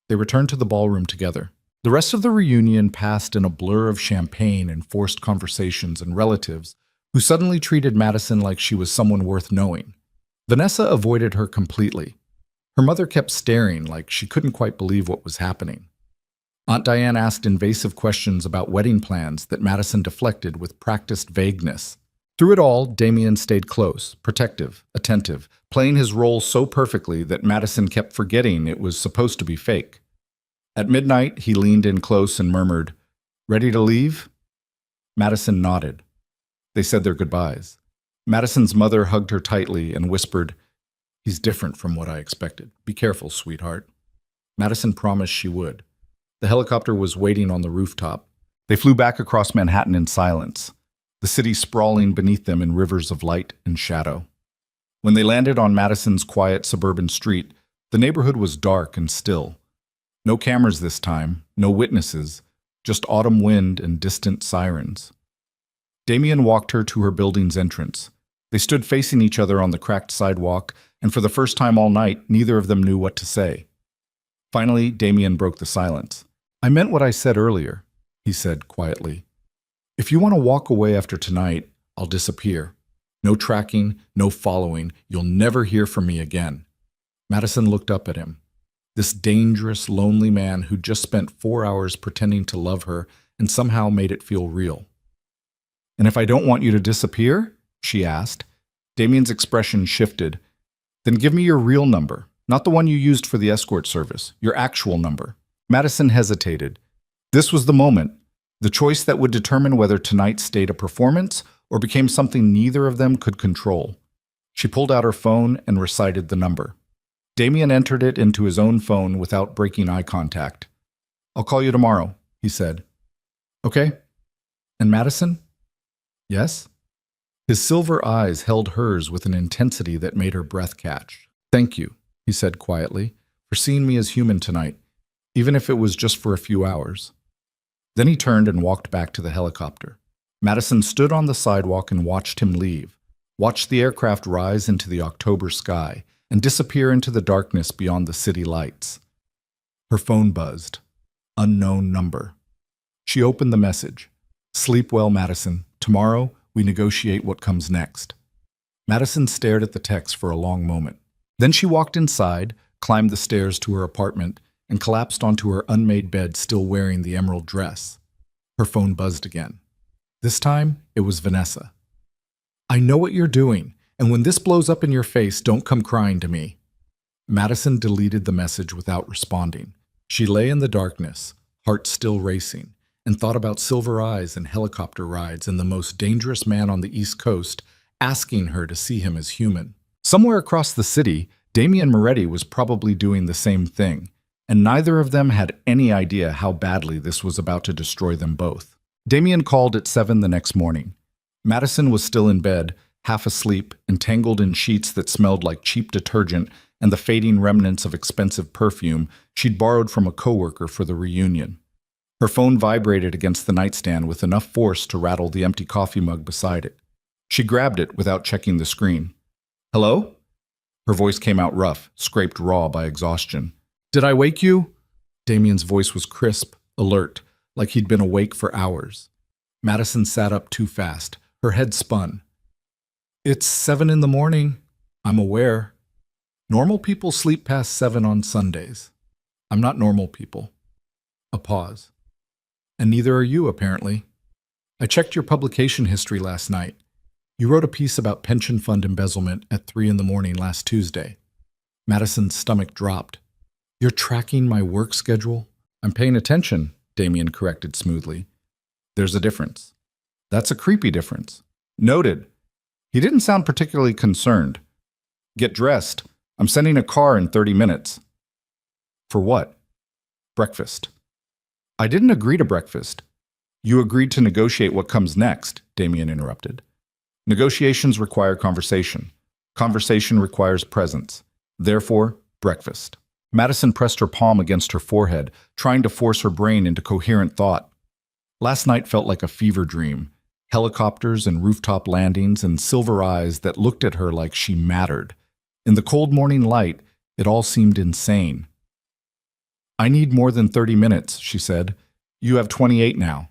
They returned to the ballroom together. The rest of the reunion passed in a blur of champagne and forced conversations and relatives who suddenly treated Madison like she was someone worth knowing. Vanessa avoided her completely. Her mother kept staring like she couldn't quite believe what was happening. Aunt Diane asked invasive questions about wedding plans that Madison deflected with practiced vagueness. Through it all, Damien stayed close, protective, attentive, playing his role so perfectly that Madison kept forgetting it was supposed to be fake. At midnight, he leaned in close and murmured, "Ready to leave?" Madison nodded. They said their goodbyes. Madison's mother hugged her tightly and whispered, "He's different from what I expected. Be careful, sweetheart." Madison promised she would. The helicopter was waiting on the rooftop. They flew back across Manhattan in silence, the city sprawling beneath them in rivers of light and shadow. When they landed on Madison's quiet suburban street, the neighborhood was dark and still. No cameras this time, no witnesses, just autumn wind and distant sirens. Damien walked her to her building's entrance. They stood facing each other on the cracked sidewalk, and for the first time all night, neither of them knew what to say. Finally, Damien broke the silence. "I meant what I said earlier," he said quietly. "If you want to walk away after tonight, I'll disappear. No tracking, no following. You'll never hear from me again." Madison looked up at him. This dangerous, lonely man who'd just spent 4 hours pretending to love her and somehow made it feel real. "And if I don't want you to disappear?" she asked. Damien's expression shifted. "Then give me your real number, not the one you used for the escort service, your actual number." Madison hesitated. This was the moment, the choice that would determine whether tonight stayed a performance or became something neither of them could control. She pulled out her phone and recited the number. Damien entered it into his own phone without breaking eye contact. "I'll call you tomorrow," he said. "Okay. And Madison?" "Yes?" His silver eyes held hers with an intensity that made her breath catch. "Thank you," he said quietly, "for seeing me as human tonight, even if it was just for a few hours." Then he turned and walked back to the helicopter. Madison stood on the sidewalk and watched him leave, watched the aircraft rise into the October sky and disappear into the darkness beyond the city lights. Her phone buzzed. Unknown number. She opened the message. "Sleep well, Madison. Tomorrow, we negotiate what comes next." Madison stared at the text for a long moment. Then she walked inside, climbed the stairs to her apartment, and collapsed onto her unmade bed, still wearing the emerald dress. Her phone buzzed again. This time, it was Vanessa. "I know what you're doing, and when this blows up in your face, don't come crying to me." Madison deleted the message without responding. She lay in the darkness, heart still racing, and thought about silver eyes and helicopter rides and the most dangerous man on the East Coast asking her to see him as human. Somewhere across the city, Damien Moretti was probably doing the same thing, and neither of them had any idea how badly this was about to destroy them both. Damien called at 7 the next morning. Madison was still in bed, half asleep, entangled in sheets that smelled like cheap detergent and the fading remnants of expensive perfume she'd borrowed from a coworker for the reunion. Her phone vibrated against the nightstand with enough force to rattle the empty coffee mug beside it. She grabbed it without checking the screen. "Hello?" Her voice came out rough, scraped raw by exhaustion. "Did I wake you?" Damien's voice was crisp, alert, like he'd been awake for hours. Madison sat up too fast. Her head spun. "It's 7 in the morning. I'm aware. Normal people sleep past 7 on Sundays. I'm not normal people." A pause. "And neither are you, apparently. I checked your publication history last night. You wrote a piece about pension fund embezzlement at 3 in the morning last Tuesday." Madison's stomach dropped. "You're tracking my work schedule?" I'm paying attention, Damien corrected smoothly. There's a difference. That's a creepy difference. Noted. He didn't sound particularly concerned. Get dressed. I'm sending a car in 30 minutes. For what? Breakfast. I didn't agree to breakfast. You agreed to negotiate what comes next, Damien interrupted. Negotiations require conversation. Conversation requires presence. Therefore, breakfast. Madison pressed her palm against her forehead, trying to force her brain into coherent thought. Last night felt like a fever dream. Helicopters and rooftop landings and silver eyes that looked at her like she mattered. In the cold morning light, it all seemed insane. I need more than 30 minutes, she said. You have 28 now.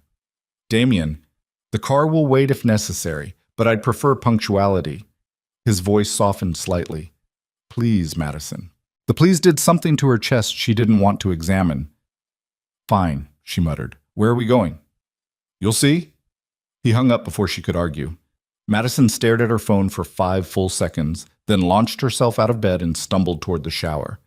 Damien, the car will wait if necessary, but I'd prefer punctuality. His voice softened slightly. Please, Madison. The please did something to her chest she didn't want to examine. Fine, she muttered. Where are we going? You'll see. He hung up before she could argue. Madison stared at her phone for 5 full seconds, then launched herself out of bed and stumbled toward the shower.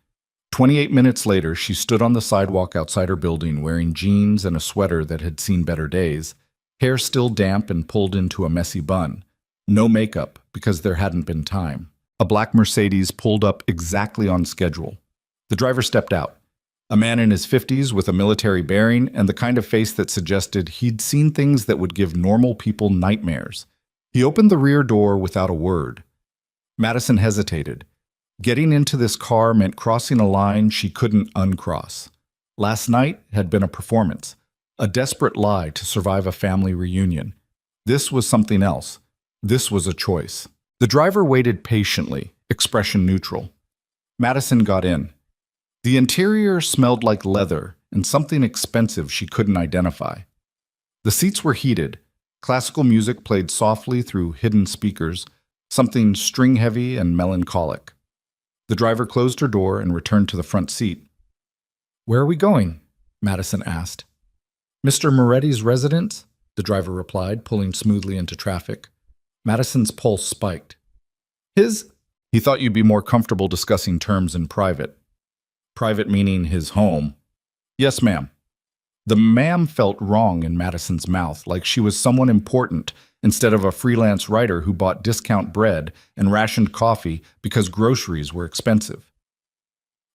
28 minutes later, she stood on the sidewalk outside her building wearing jeans and a sweater that had seen better days, hair still damp and pulled into a messy bun. No makeup, because there hadn't been time. A black Mercedes pulled up exactly on schedule. The driver stepped out. A man in his 50s with a military bearing and the kind of face that suggested he'd seen things that would give normal people nightmares. He opened the rear door without a word. Madison hesitated. Getting into this car meant crossing a line she couldn't uncross. Last night had been a performance, a desperate lie to survive a family reunion. This was something else. This was a choice. The driver waited patiently, expression neutral. Madison got in. The interior smelled like leather and something expensive she couldn't identify. The seats were heated. Classical music played softly through hidden speakers, something string-heavy and melancholic. The driver closed her door and returned to the front seat. Where are we going? Madison asked. Mr. Moretti's residence? The driver replied, pulling smoothly into traffic. Madison's pulse spiked. His? He thought you'd be more comfortable discussing terms in private. Private meaning his home. Yes, ma'am. The ma'am felt wrong in Madison's mouth, like she was someone important instead of a freelance writer who bought discount bread and rationed coffee because groceries were expensive.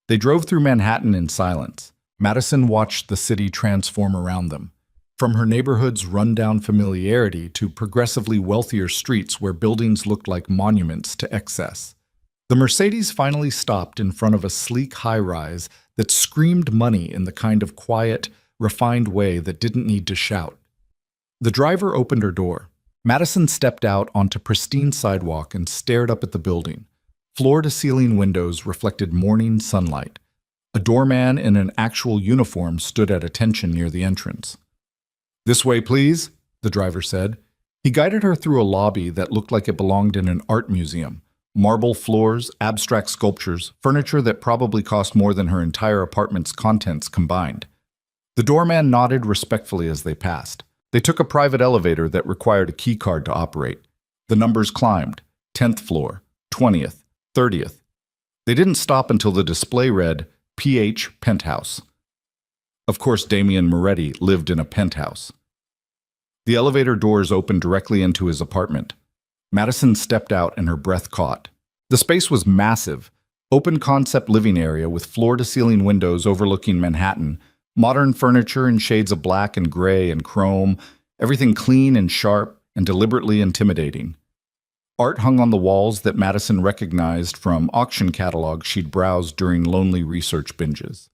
They drove through Manhattan in silence. Madison watched the city transform around them, from her neighborhood's rundown familiarity to progressively wealthier streets where buildings looked like monuments to excess. The Mercedes finally stopped in front of a sleek high-rise that screamed money in the kind of quiet, refined way that didn't need to shout. The driver opened her door. Madison stepped out onto pristine sidewalk and stared up at the building. Floor-to-ceiling windows reflected morning sunlight. A doorman in an actual uniform stood at attention near the entrance. This way, please, the driver said. He guided her through a lobby that looked like it belonged in an art museum. Marble floors, abstract sculptures, furniture that probably cost more than her entire apartment's contents combined. The doorman nodded respectfully as they passed. They took a private elevator that required a key card to operate. The numbers climbed. 10th floor, 20th, 30th. They didn't stop until the display read, PH Penthouse. Of course, Damien Moretti lived in a penthouse. The elevator doors opened directly into his apartment. Madison stepped out and her breath caught. The space was massive, open-concept living area with floor-to-ceiling windows overlooking Manhattan, modern furniture in shades of black and gray and chrome, everything clean and sharp and deliberately intimidating. Art hung on the walls that Madison recognized from auction catalogs she'd browsed during lonely research binges.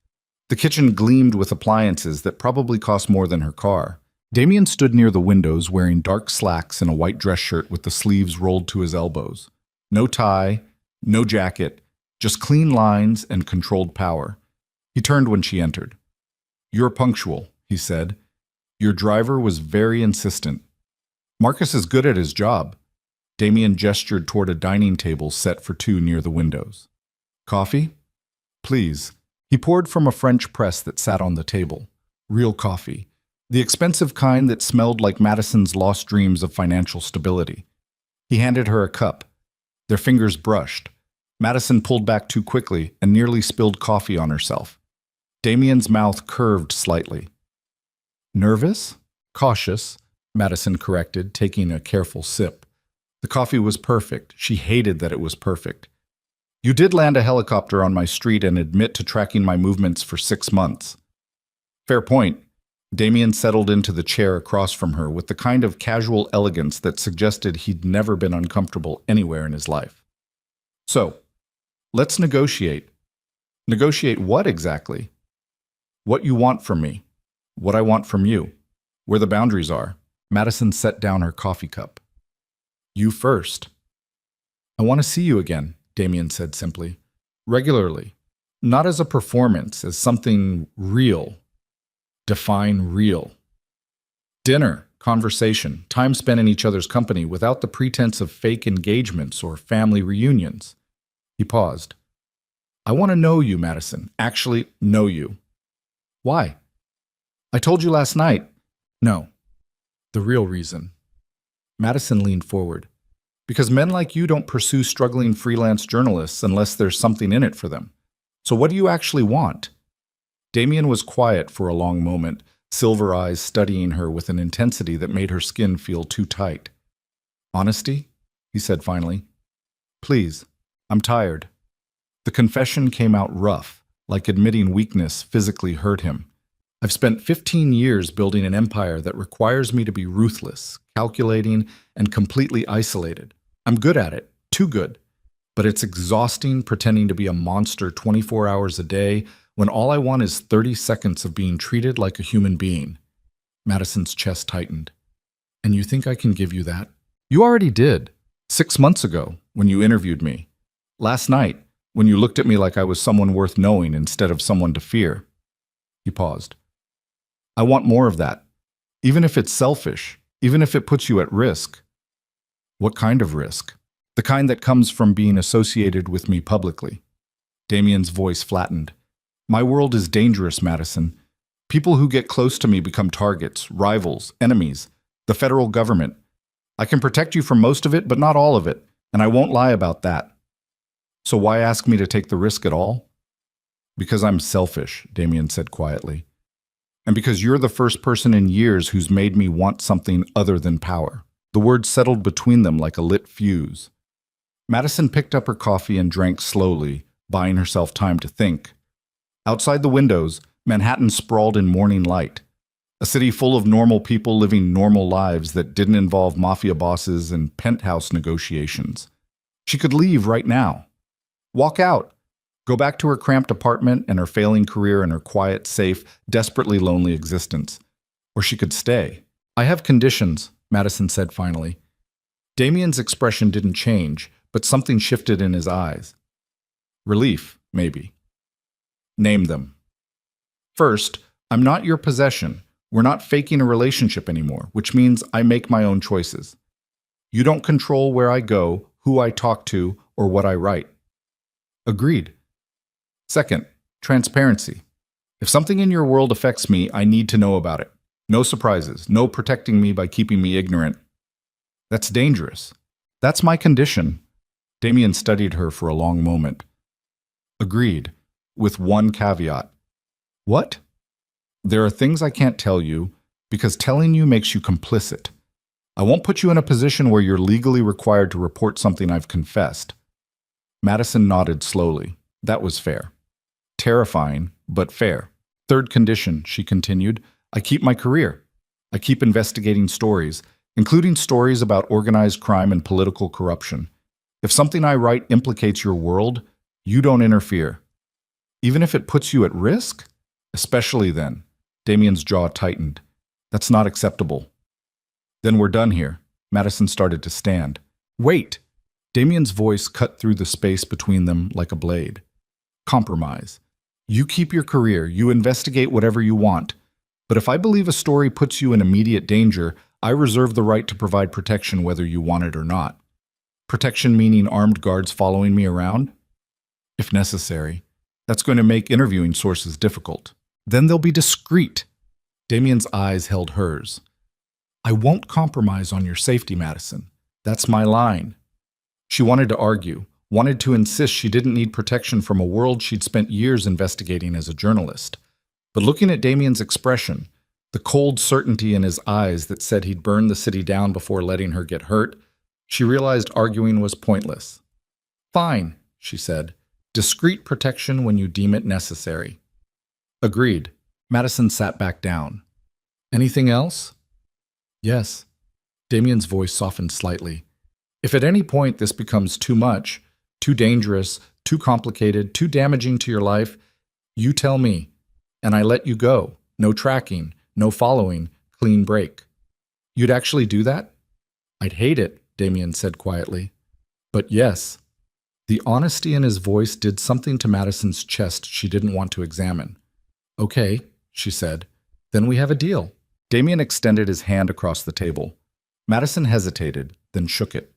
The kitchen gleamed with appliances that probably cost more than her car. Damien stood near the windows wearing dark slacks and a white dress shirt with the sleeves rolled to his elbows. No tie, no jacket, just clean lines and controlled power. He turned when she entered. You're punctual, he said. Your driver was very insistent. Marcus is good at his job. Damien gestured toward a dining table set for two near the windows. Coffee? Please. He poured from a French press that sat on the table. Real coffee. The expensive kind that smelled like Madison's lost dreams of financial stability. He handed her a cup. Their fingers brushed. Madison pulled back too quickly and nearly spilled coffee on herself. Damien's mouth curved slightly. Nervous? Cautious, Madison corrected, taking a careful sip. The coffee was perfect. She hated that it was perfect. You did land a helicopter on my street and admit to tracking my movements for 6 months. Fair point. Damien settled into the chair across from her with the kind of casual elegance that suggested he'd never been uncomfortable anywhere in his life. So, let's negotiate. Negotiate what exactly? What you want from me. What I want from you. Where the boundaries are. Madison set down her coffee cup. You first. I want to see you again, Damien said simply. Regularly. Not as a performance, as something real. Define real. Dinner, conversation, time spent in each other's company without the pretense of fake engagements or family reunions. He paused. I want to know you, Madison. Actually know you. Why? I told you last night. No. The real reason. Madison leaned forward. Because men like you don't pursue struggling freelance journalists unless there's something in it for them. So what do you actually want? Damien was quiet for a long moment, silver eyes studying her with an intensity that made her skin feel too tight. Honesty? He said finally. Please, I'm tired. The confession came out rough, like admitting weakness physically hurt him. I've spent 15 years building an empire that requires me to be ruthless, calculating, and completely isolated. I'm good at it, too good. But it's exhausting pretending to be a monster 24 hours a day when all I want is 30 seconds of being treated like a human being. Madison's chest tightened. And you think I can give you that? You already did. 6 months ago, when you interviewed me. Last night, when you looked at me like I was someone worth knowing instead of someone to fear. He paused. I want more of that. Even if it's selfish, even if it puts you at risk. What kind of risk? The kind that comes from being associated with me publicly. Damien's voice flattened. My world is dangerous, Madison. People who get close to me become targets, rivals, enemies, the federal government. I can protect you from most of it, but not all of it, and I won't lie about that. So why ask me to take the risk at all? Because I'm selfish, Damien said quietly. And because you're the first person in years who's made me want something other than power. The words settled between them like a lit fuse. Madison picked up her coffee and drank slowly, buying herself time to think. Outside the windows, Manhattan sprawled in morning light. A city full of normal people living normal lives that didn't involve mafia bosses and penthouse negotiations. She could leave right now. Walk out. Go back to her cramped apartment and her failing career and her quiet, safe, desperately lonely existence. Or she could stay. I have conditions, Madison said finally. Damien's expression didn't change, but something shifted in his eyes. Relief, maybe. Name them. First, I'm not your possession. We're not faking a relationship anymore, which means I make my own choices. You don't control where I go, who I talk to, or what I write. Agreed. Second, transparency. If something in your world affects me, I need to know about it. No surprises, no protecting me by keeping me ignorant. That's dangerous. That's my condition. Damien studied her for a long moment. Agreed, with one caveat. What? There are things I can't tell you because telling you makes you complicit. I won't put you in a position where you're legally required to report something I've confessed. Madison nodded slowly. That was fair. Terrifying, but fair. Third condition, she continued, I keep my career. I keep investigating stories, including stories about organized crime and political corruption. If something I write implicates your world, you don't interfere. Even if it puts you at risk? Especially then. Damien's jaw tightened. That's not acceptable. Then we're done here. Madison started to stand. Wait! Damien's voice cut through the space between them like a blade. Compromise. You keep your career, you investigate whatever you want. But if I believe a story puts you in immediate danger, I reserve the right to provide protection whether you want it or not. Protection meaning armed guards following me around? If necessary. That's going to make interviewing sources difficult. Then they'll be discreet. Damien's eyes held hers. I won't compromise on your safety, Madison. That's my line. She wanted to argue, wanted to insist she didn't need protection from a world she'd spent years investigating as a journalist. But looking at Damien's expression, the cold certainty in his eyes that said he'd burn the city down before letting her get hurt, she realized arguing was pointless. "Fine," she said. "Discreet protection when you deem it necessary." Agreed. Madison sat back down. "Anything else?" "Yes." Damien's voice softened slightly. "If at any point this becomes too much, too dangerous, too complicated, too damaging to your life, you tell me, and I let you go. No tracking, no following, clean break." "You'd actually do that?" "I'd hate it," Damien said quietly. "But yes." The honesty in his voice did something to Madison's chest she didn't want to examine. "Okay," she said. "Then we have a deal." Damien extended his hand across the table. Madison hesitated, then shook it.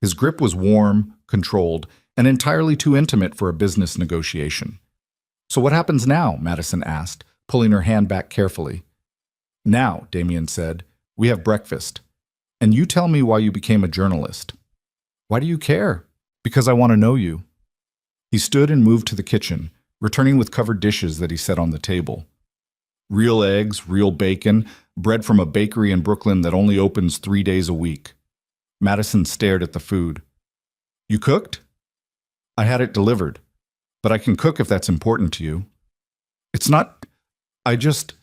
His grip was warm, controlled, and entirely too intimate for a business negotiation. "So what happens now?" Madison asked, pulling her hand back carefully. "Now," Damien said, "we have breakfast. And you tell me why you became a journalist." "Why do you care?" "Because I want to know you." He stood and moved to the kitchen, returning with covered dishes that he set on the table. Real eggs, real bacon, bread from a bakery in Brooklyn that only opens 3 days a week. Madison stared at the food. "You cooked?" "I had it delivered. But I can cook if that's important to you." "It's not... I just..."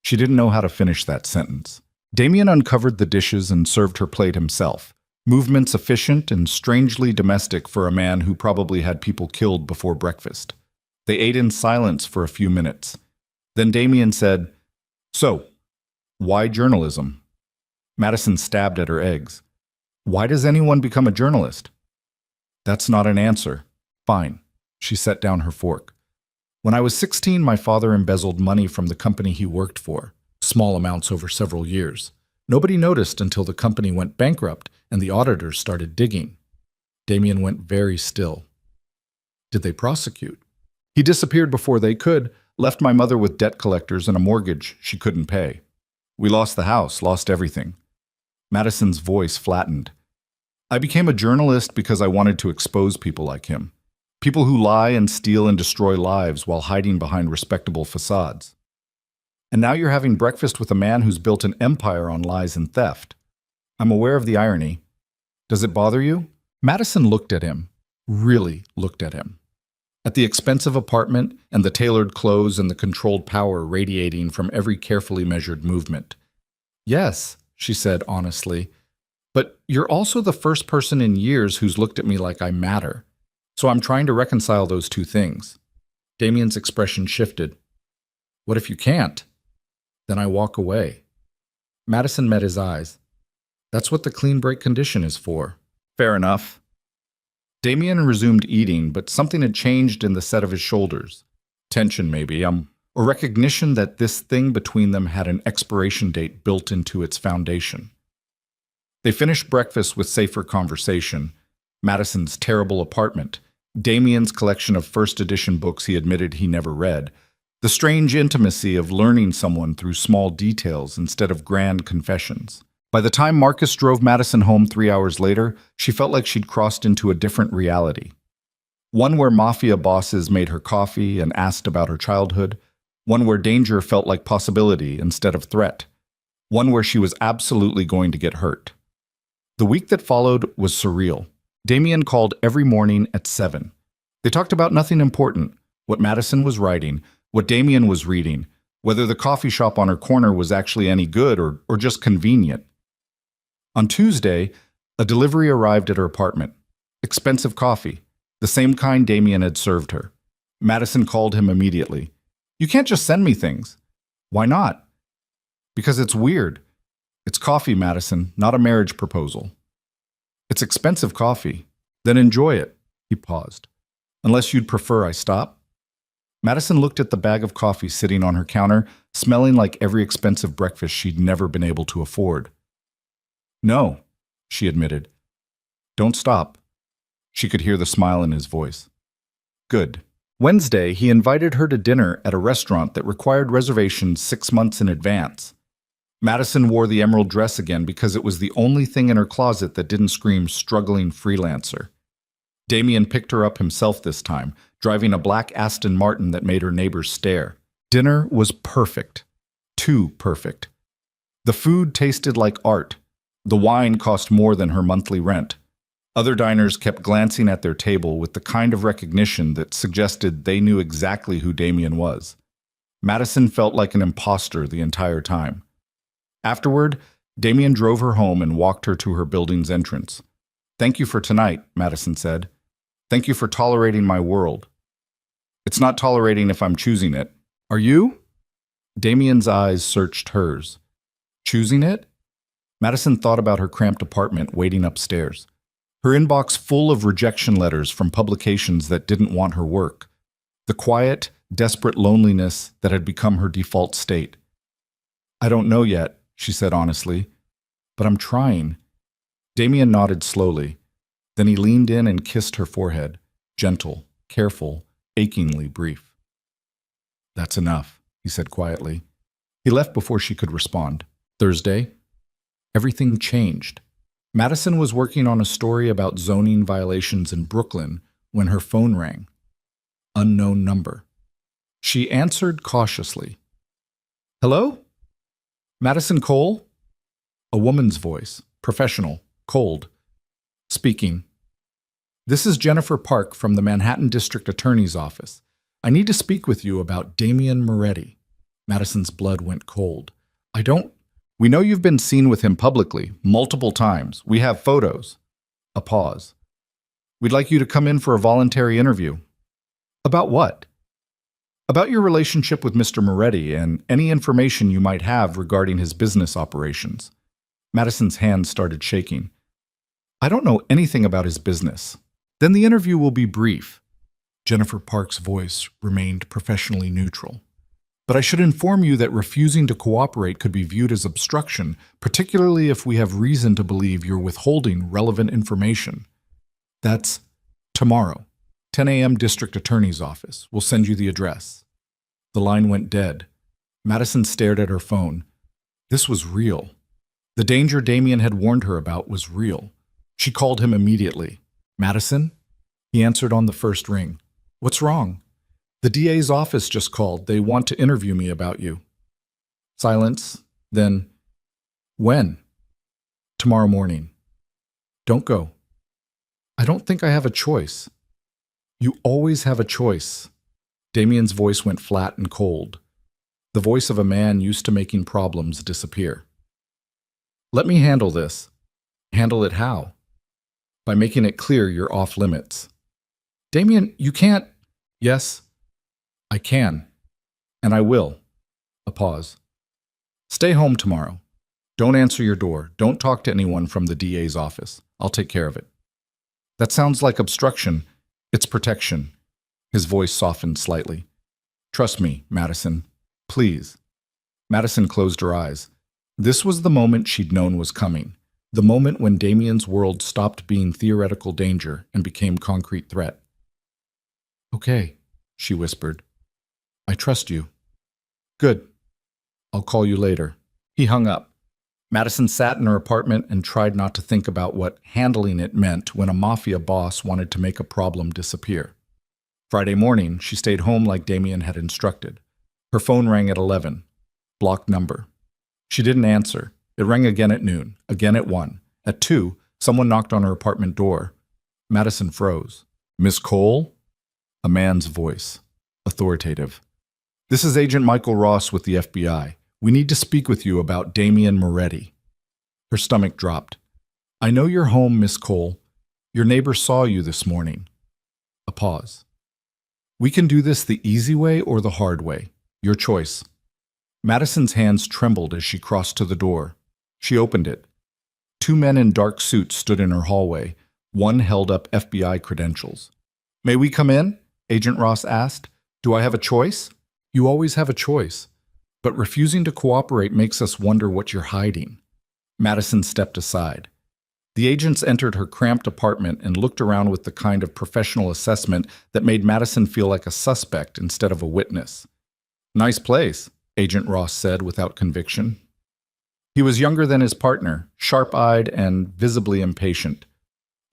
She didn't know how to finish that sentence. Damien uncovered the dishes and served her plate himself, movements efficient and strangely domestic for a man who probably had people killed before breakfast. They ate in silence for a few minutes. Then Damien said, "So, why journalism?" Madison stabbed at her eggs. "Why does anyone become a journalist?" "That's not an answer." "Fine." She set down her fork. "When I was 16, my father embezzled money from the company he worked for, small amounts over several years. Nobody noticed until the company went bankrupt and the auditors started digging." Damien went very still. "Did they prosecute?" "He disappeared before they could, left my mother with debt collectors and a mortgage she couldn't pay. We lost the house, lost everything." Madison's voice flattened. "I became a journalist because I wanted to expose people like him. People who lie and steal and destroy lives while hiding behind respectable facades. And now you're having breakfast with a man who's built an empire on lies and theft. I'm aware of the irony. Does it bother you?" Madison looked at him, really looked at him. At the expensive apartment and the tailored clothes and the controlled power radiating from every carefully measured movement. "Yes," she said honestly, "but you're also the first person in years who's looked at me like I matter. So I'm trying to reconcile those two things." Damien's expression shifted. "What if you can't?" "Then I walk away." Madison met his eyes. "That's what the clean break condition is for." "Fair enough." Damien resumed eating, but something had changed in the set of his shoulders. Tension, maybe, or recognition that this thing between them had an expiration date built into its foundation. They finished breakfast with safer conversation. Madison's terrible apartment, Damien's collection of first edition books he admitted he never read, the strange intimacy of learning someone through small details instead of grand confessions. By the time Marcus drove Madison home 3 hours later, she felt like she'd crossed into a different reality. One where Mafia bosses made her coffee and asked about her childhood. One where danger felt like possibility instead of threat. One where she was absolutely going to get hurt. The week that followed was surreal. Damien called every morning at 7. They talked about nothing important, what Madison was writing, what Damien was reading, whether the coffee shop on her corner was actually any good or just convenient. On Tuesday, a delivery arrived at her apartment. Expensive coffee, the same kind Damien had served her. Madison called him immediately. "You can't just send me things." "Why not?" "Because it's weird. It's coffee, Madison, not a marriage proposal." "It's expensive coffee." "Then enjoy it." He paused. "Unless you'd prefer I stop?" Madison looked at the bag of coffee sitting on her counter, smelling like every expensive breakfast she'd never been able to afford. "No," she admitted. "Don't stop." She could hear the smile in his voice. "Good." Wednesday, he invited her to dinner at a restaurant that required reservations 6 months in advance. Madison wore the emerald dress again because it was the only thing in her closet that didn't scream struggling freelancer. Damien picked her up himself this time, driving a black Aston Martin that made her neighbors stare. Dinner was perfect. Too perfect. The food tasted like art. The wine cost more than her monthly rent. Other diners kept glancing at their table with the kind of recognition that suggested they knew exactly who Damien was. Madison felt like an imposter the entire time. Afterward, Damien drove her home and walked her to her building's entrance. "Thank you for tonight," Madison said. "Thank you for tolerating my world." "It's not tolerating if I'm choosing it. Are you?" Damien's eyes searched hers. Choosing it? Madison thought about her cramped apartment waiting upstairs. Her inbox full of rejection letters from publications that didn't want her work. The quiet, desperate loneliness that had become her default state. "I don't know yet," she said honestly, "but I'm trying." Damien nodded slowly. Then he leaned in and kissed her forehead, gentle, careful, achingly brief. "That's enough," he said quietly. He left before she could respond. Thursday, everything changed. Madison was working on a story about zoning violations in Brooklyn when her phone rang. Unknown number. She answered cautiously. "Hello? Madison Cole?" A woman's voice, professional, cold. "Speaking. This is Jennifer Park from the Manhattan District Attorney's Office. I need to speak with you about Damien Moretti." Madison's blood went cold. "We know you've been seen with him publicly, multiple times. We have photos." A pause. "We'd like you to come in for a voluntary interview." "About what?" "About your relationship with Mr. Moretti and any information you might have regarding his business operations." Madison's hands started shaking. "I don't know anything about his business." "Then the interview will be brief." Jennifer Park's voice remained professionally neutral. "But I should inform you that refusing to cooperate could be viewed as obstruction, particularly if we have reason to believe you're withholding relevant information." "That's tomorrow. 10 a.m. District Attorney's Office. We'll send you the address." The line went dead. Madison stared at her phone. This was real. The danger Damien had warned her about was real. She called him immediately. "Madison?" He answered on the first ring. "What's wrong?" "The DA's office just called. They want to interview me about you." Silence. Then, "When?" "Tomorrow morning." "Don't go." "I don't think I have a choice." "You always have a choice." Damien's voice went flat and cold. The voice of a man used to making problems disappear. "Let me handle this." "Handle it how?" "By making it clear you're off limits." "Damien, you can't." "Yes, I can. And I will." A pause. "Stay home tomorrow. Don't answer your door. Don't talk to anyone from the DA's office. I'll take care of it." "That sounds like obstruction." "It's protection." His voice softened slightly. "Trust me, Madison. Please." Madison closed her eyes. This was the moment she'd known was coming. The moment when Damien's world stopped being theoretical danger and became concrete threat. "Okay," she whispered. "I trust you." "Good. I'll call you later." He hung up. Madison sat in her apartment and tried not to think about what handling it meant when a Mafia boss wanted to make a problem disappear. Friday morning, she stayed home like Damien had instructed. Her phone rang at 11. Blocked number. She didn't answer. It rang again at noon, again at 1. At 2, someone knocked on her apartment door. Madison froze. "Miss Cole?" A man's voice. Authoritative. "This is Agent Michael Ross with the FBI. We need to speak with you about Damien Moretti." Her stomach dropped. "I know you're home, Miss Cole. Your neighbor saw you this morning." A pause. "We can do this the easy way or the hard way. Your choice." Madison's hands trembled as she crossed to the door. She opened it. 2 men in dark suits stood in her hallway. One held up FBI credentials. "May we come in?" Agent Ross asked. "Do I have a choice?" "You always have a choice. But refusing to cooperate makes us wonder what you're hiding." Madison stepped aside. The agents entered her cramped apartment and looked around with the kind of professional assessment that made Madison feel like a suspect instead of a witness. "Nice place," Agent Ross said without conviction. He was younger than his partner, sharp-eyed and visibly impatient.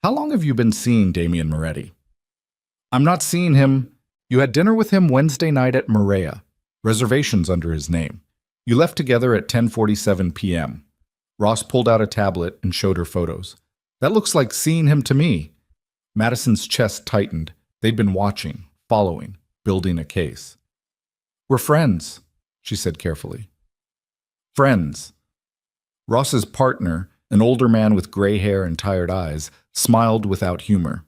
"How long have you been seeing Damien Moretti?" "I'm not seeing him. You had dinner with him Wednesday night at Maria." reservations under his name. You left together at 10:47 p.m. Ross pulled out a tablet and showed her photos. That looks like seeing him to me. Madison's chest tightened. They'd been watching, following, building a case. We're friends, she said carefully. Friends. Ross's partner, an older man with gray hair and tired eyes, smiled without humor.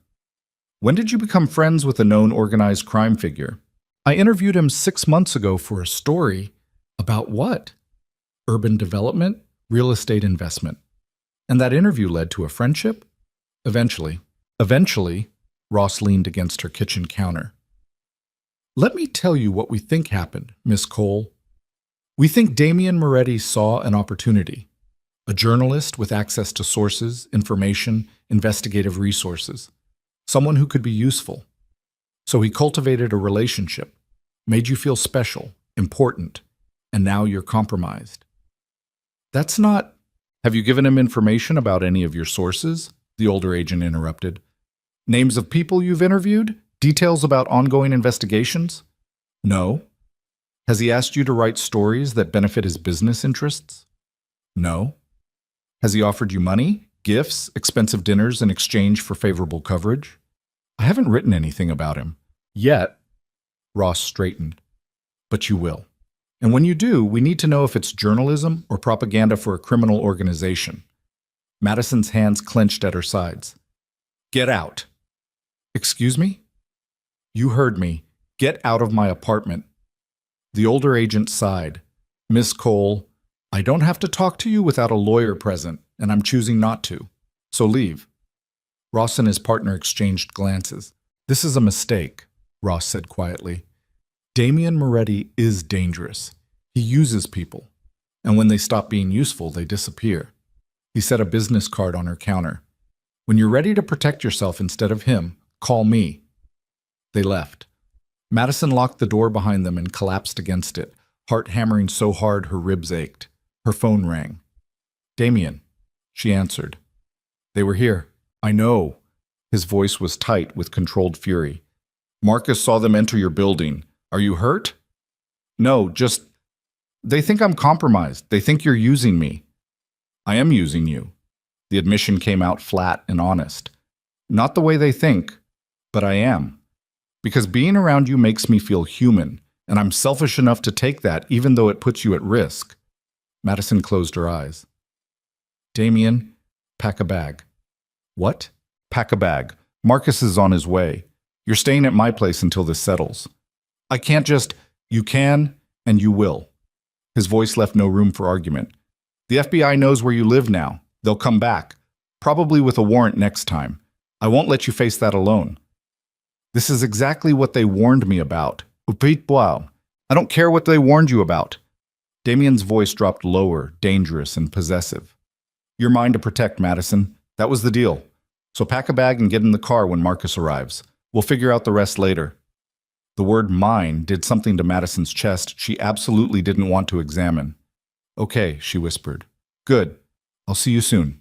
When did you become friends with a known organized crime figure? I interviewed him 6 months ago for a story. About what? Urban development, real estate investment. And that interview led to a friendship? Eventually, Ross leaned against her kitchen counter. Let me tell you what we think happened, Miss Cole. We think Damian Moretti saw an opportunity. A journalist with access to sources, information, investigative resources. Someone who could be useful. So he cultivated a relationship, made you feel special, important, and now you're compromised. That's not... Have you given him information about any of your sources? The older agent interrupted. Names of people you've interviewed? Details about ongoing investigations? No. Has he asked you to write stories that benefit his business interests? No. Has he offered you money, gifts, expensive dinners in exchange for favorable coverage? I haven't written anything about him. Yet. Ross straightened. But you will. And when you do, we need to know if it's journalism or propaganda for a criminal organization. Madison's hands clenched at her sides. Get out. Excuse me? You heard me. Get out of my apartment. The older agent sighed. Miss Cole, I don't have to talk to you without a lawyer present, and I'm choosing not to. So leave. Ross and his partner exchanged glances. This is a mistake, Ross said quietly. Damian Moretti is dangerous. He uses people. And when they stop being useful, they disappear. He set a business card on her counter. When you're ready to protect yourself instead of him, call me. They left. Madison locked the door behind them and collapsed against it, heart hammering so hard her ribs ached. Her phone rang. Damian, she answered. They were here. I know. His voice was tight with controlled fury. Marcus saw them enter your building. Are you hurt? No, just... They think I'm compromised. They think you're using me. I am using you. The admission came out flat and honest. Not the way they think, but I am. Because being around you makes me feel human, and I'm selfish enough to take that even though it puts you at risk. Madison closed her eyes. Damian, pack a bag. What? Pack a bag. Marcus is on his way. You're staying at my place until this settles. I can't just... You can, and you will. His voice left no room for argument. The FBI knows where you live now. They'll come back. Probably with a warrant next time. I won't let you face that alone. This is exactly what they warned me about. I don't care what they warned you about. Damian's voice dropped lower, dangerous, and possessive. You're mine to protect, Madison. That was the deal. So pack a bag and get in the car when Marcus arrives. We'll figure out the rest later. The word mine did something to Madison's chest she absolutely didn't want to examine. Okay, she whispered. Good. I'll see you soon.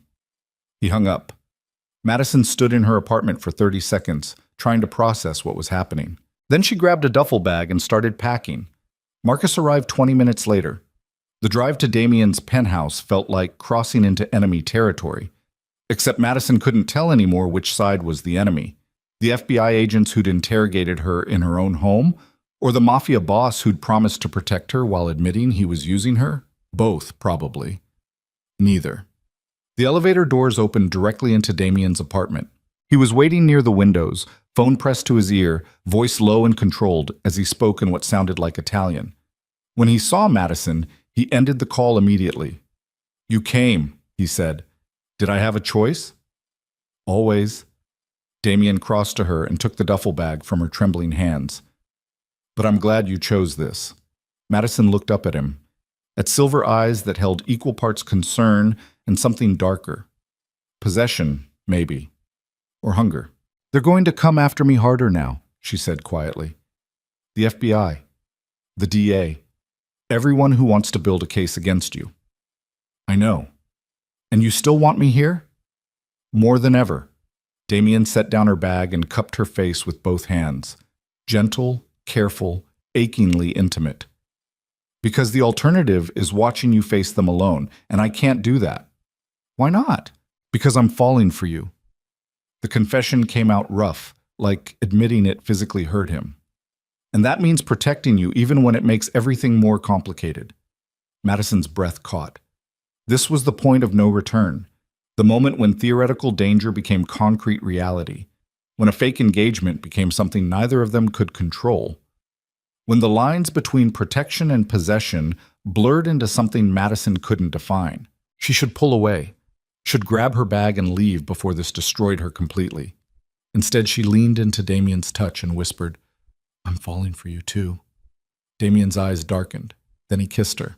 He hung up. Madison stood in her apartment for 30 seconds, trying to process what was happening. Then she grabbed a duffel bag and started packing. Marcus arrived 20 minutes later. The drive to Damian's penthouse felt like crossing into enemy territory. Except Madison couldn't tell anymore which side was the enemy. The FBI agents who'd interrogated her in her own home, or the Mafia boss who'd promised to protect her while admitting he was using her? Both, probably. Neither. The elevator doors opened directly into Damian's apartment. He was waiting near the windows, phone pressed to his ear, voice low and controlled as he spoke in what sounded like Italian. When he saw Madison, he ended the call immediately. You came, he said. Did I have a choice? Always. Damian crossed to her and took the duffel bag from her trembling hands. But I'm glad you chose this. Madison looked up at him, at silver eyes that held equal parts concern and something darker. Possession, maybe. Or hunger. They're going to come after me harder now, she said quietly. The FBI. The DA. Everyone who wants to build a case against you. I know. And you still want me here? More than ever. Damian set down her bag and cupped her face with both hands. Gentle, careful, achingly intimate. Because the alternative is watching you face them alone, and I can't do that. Why not? Because I'm falling for you. The confession came out rough, like admitting it physically hurt him. And that means protecting you even when it makes everything more complicated. Madison's breath caught. This was the point of no return, the moment when theoretical danger became concrete reality, when a fake engagement became something neither of them could control, when the lines between protection and possession blurred into something Madison couldn't define. She should pull away, should grab her bag and leave before this destroyed her completely. Instead, she leaned into Damien's touch and whispered, "I'm falling for you too." Damien's eyes darkened. Then he kissed her.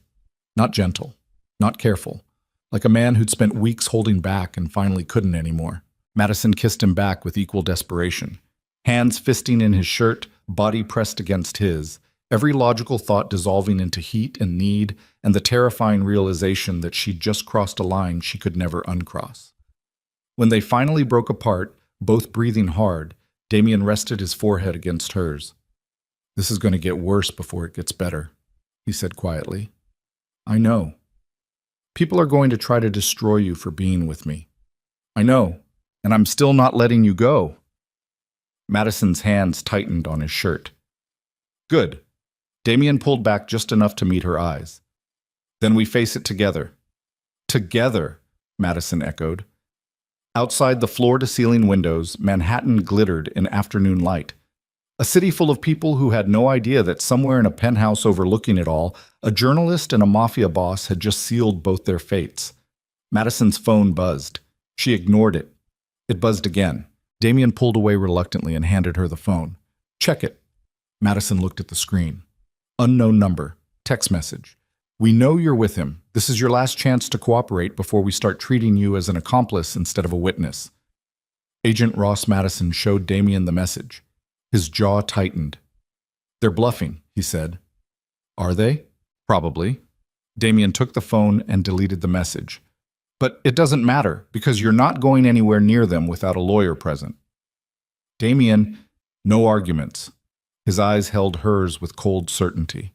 Not gentle, not careful, like a man who'd spent weeks holding back and finally couldn't anymore. Madison kissed him back with equal desperation, hands fisting in his shirt, body pressed against his, every logical thought dissolving into heat and need and the terrifying realization that she'd just crossed a line she could never uncross. When they finally broke apart, both breathing hard, Damien rested his forehead against hers. "This is going to get worse before it gets better," he said quietly. "I know. People are going to try to destroy you for being with me. I know, and I'm still not letting you go." Madison's hands tightened on his shirt. "Good." Damien pulled back just enough to meet her eyes. "Then we face it together." "Together," Madison echoed. Outside the floor-to-ceiling windows, Manhattan glittered in afternoon light. A city full of people who had no idea that somewhere in a penthouse overlooking it all, a journalist and a mafia boss had just sealed both their fates. Madison's phone buzzed. She ignored it. It buzzed again. Damien pulled away reluctantly and handed her the phone. "Check it." Madison looked at the screen. "Unknown number. Text message. We know you're with him. This is your last chance to cooperate before we start treating you as an accomplice instead of a witness." Agent Ross Madison showed Damien the message. His jaw tightened. "They're bluffing," he said. "Are they?" "Probably." Damien took the phone and deleted the message. "But it doesn't matter, because you're not going anywhere near them without a lawyer present." Damien, no arguments. His eyes held hers with cold certainty.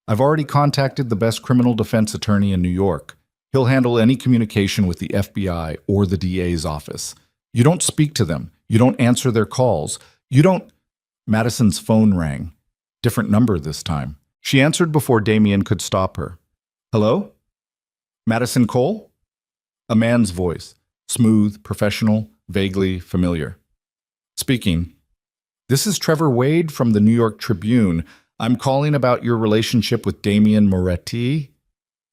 "I've already contacted the best criminal defense attorney in New York. He'll handle any communication with the FBI or the DA's office. You don't speak to them. You don't answer their calls. You don't—" Madison's phone rang. Different number this time. She answered before Damien could stop her. "Hello? Madison Cole?" A man's voice, smooth, professional, vaguely familiar. "Speaking. This is Trevor Wade from the New York Tribune. I'm calling about your relationship with Damien Moretti."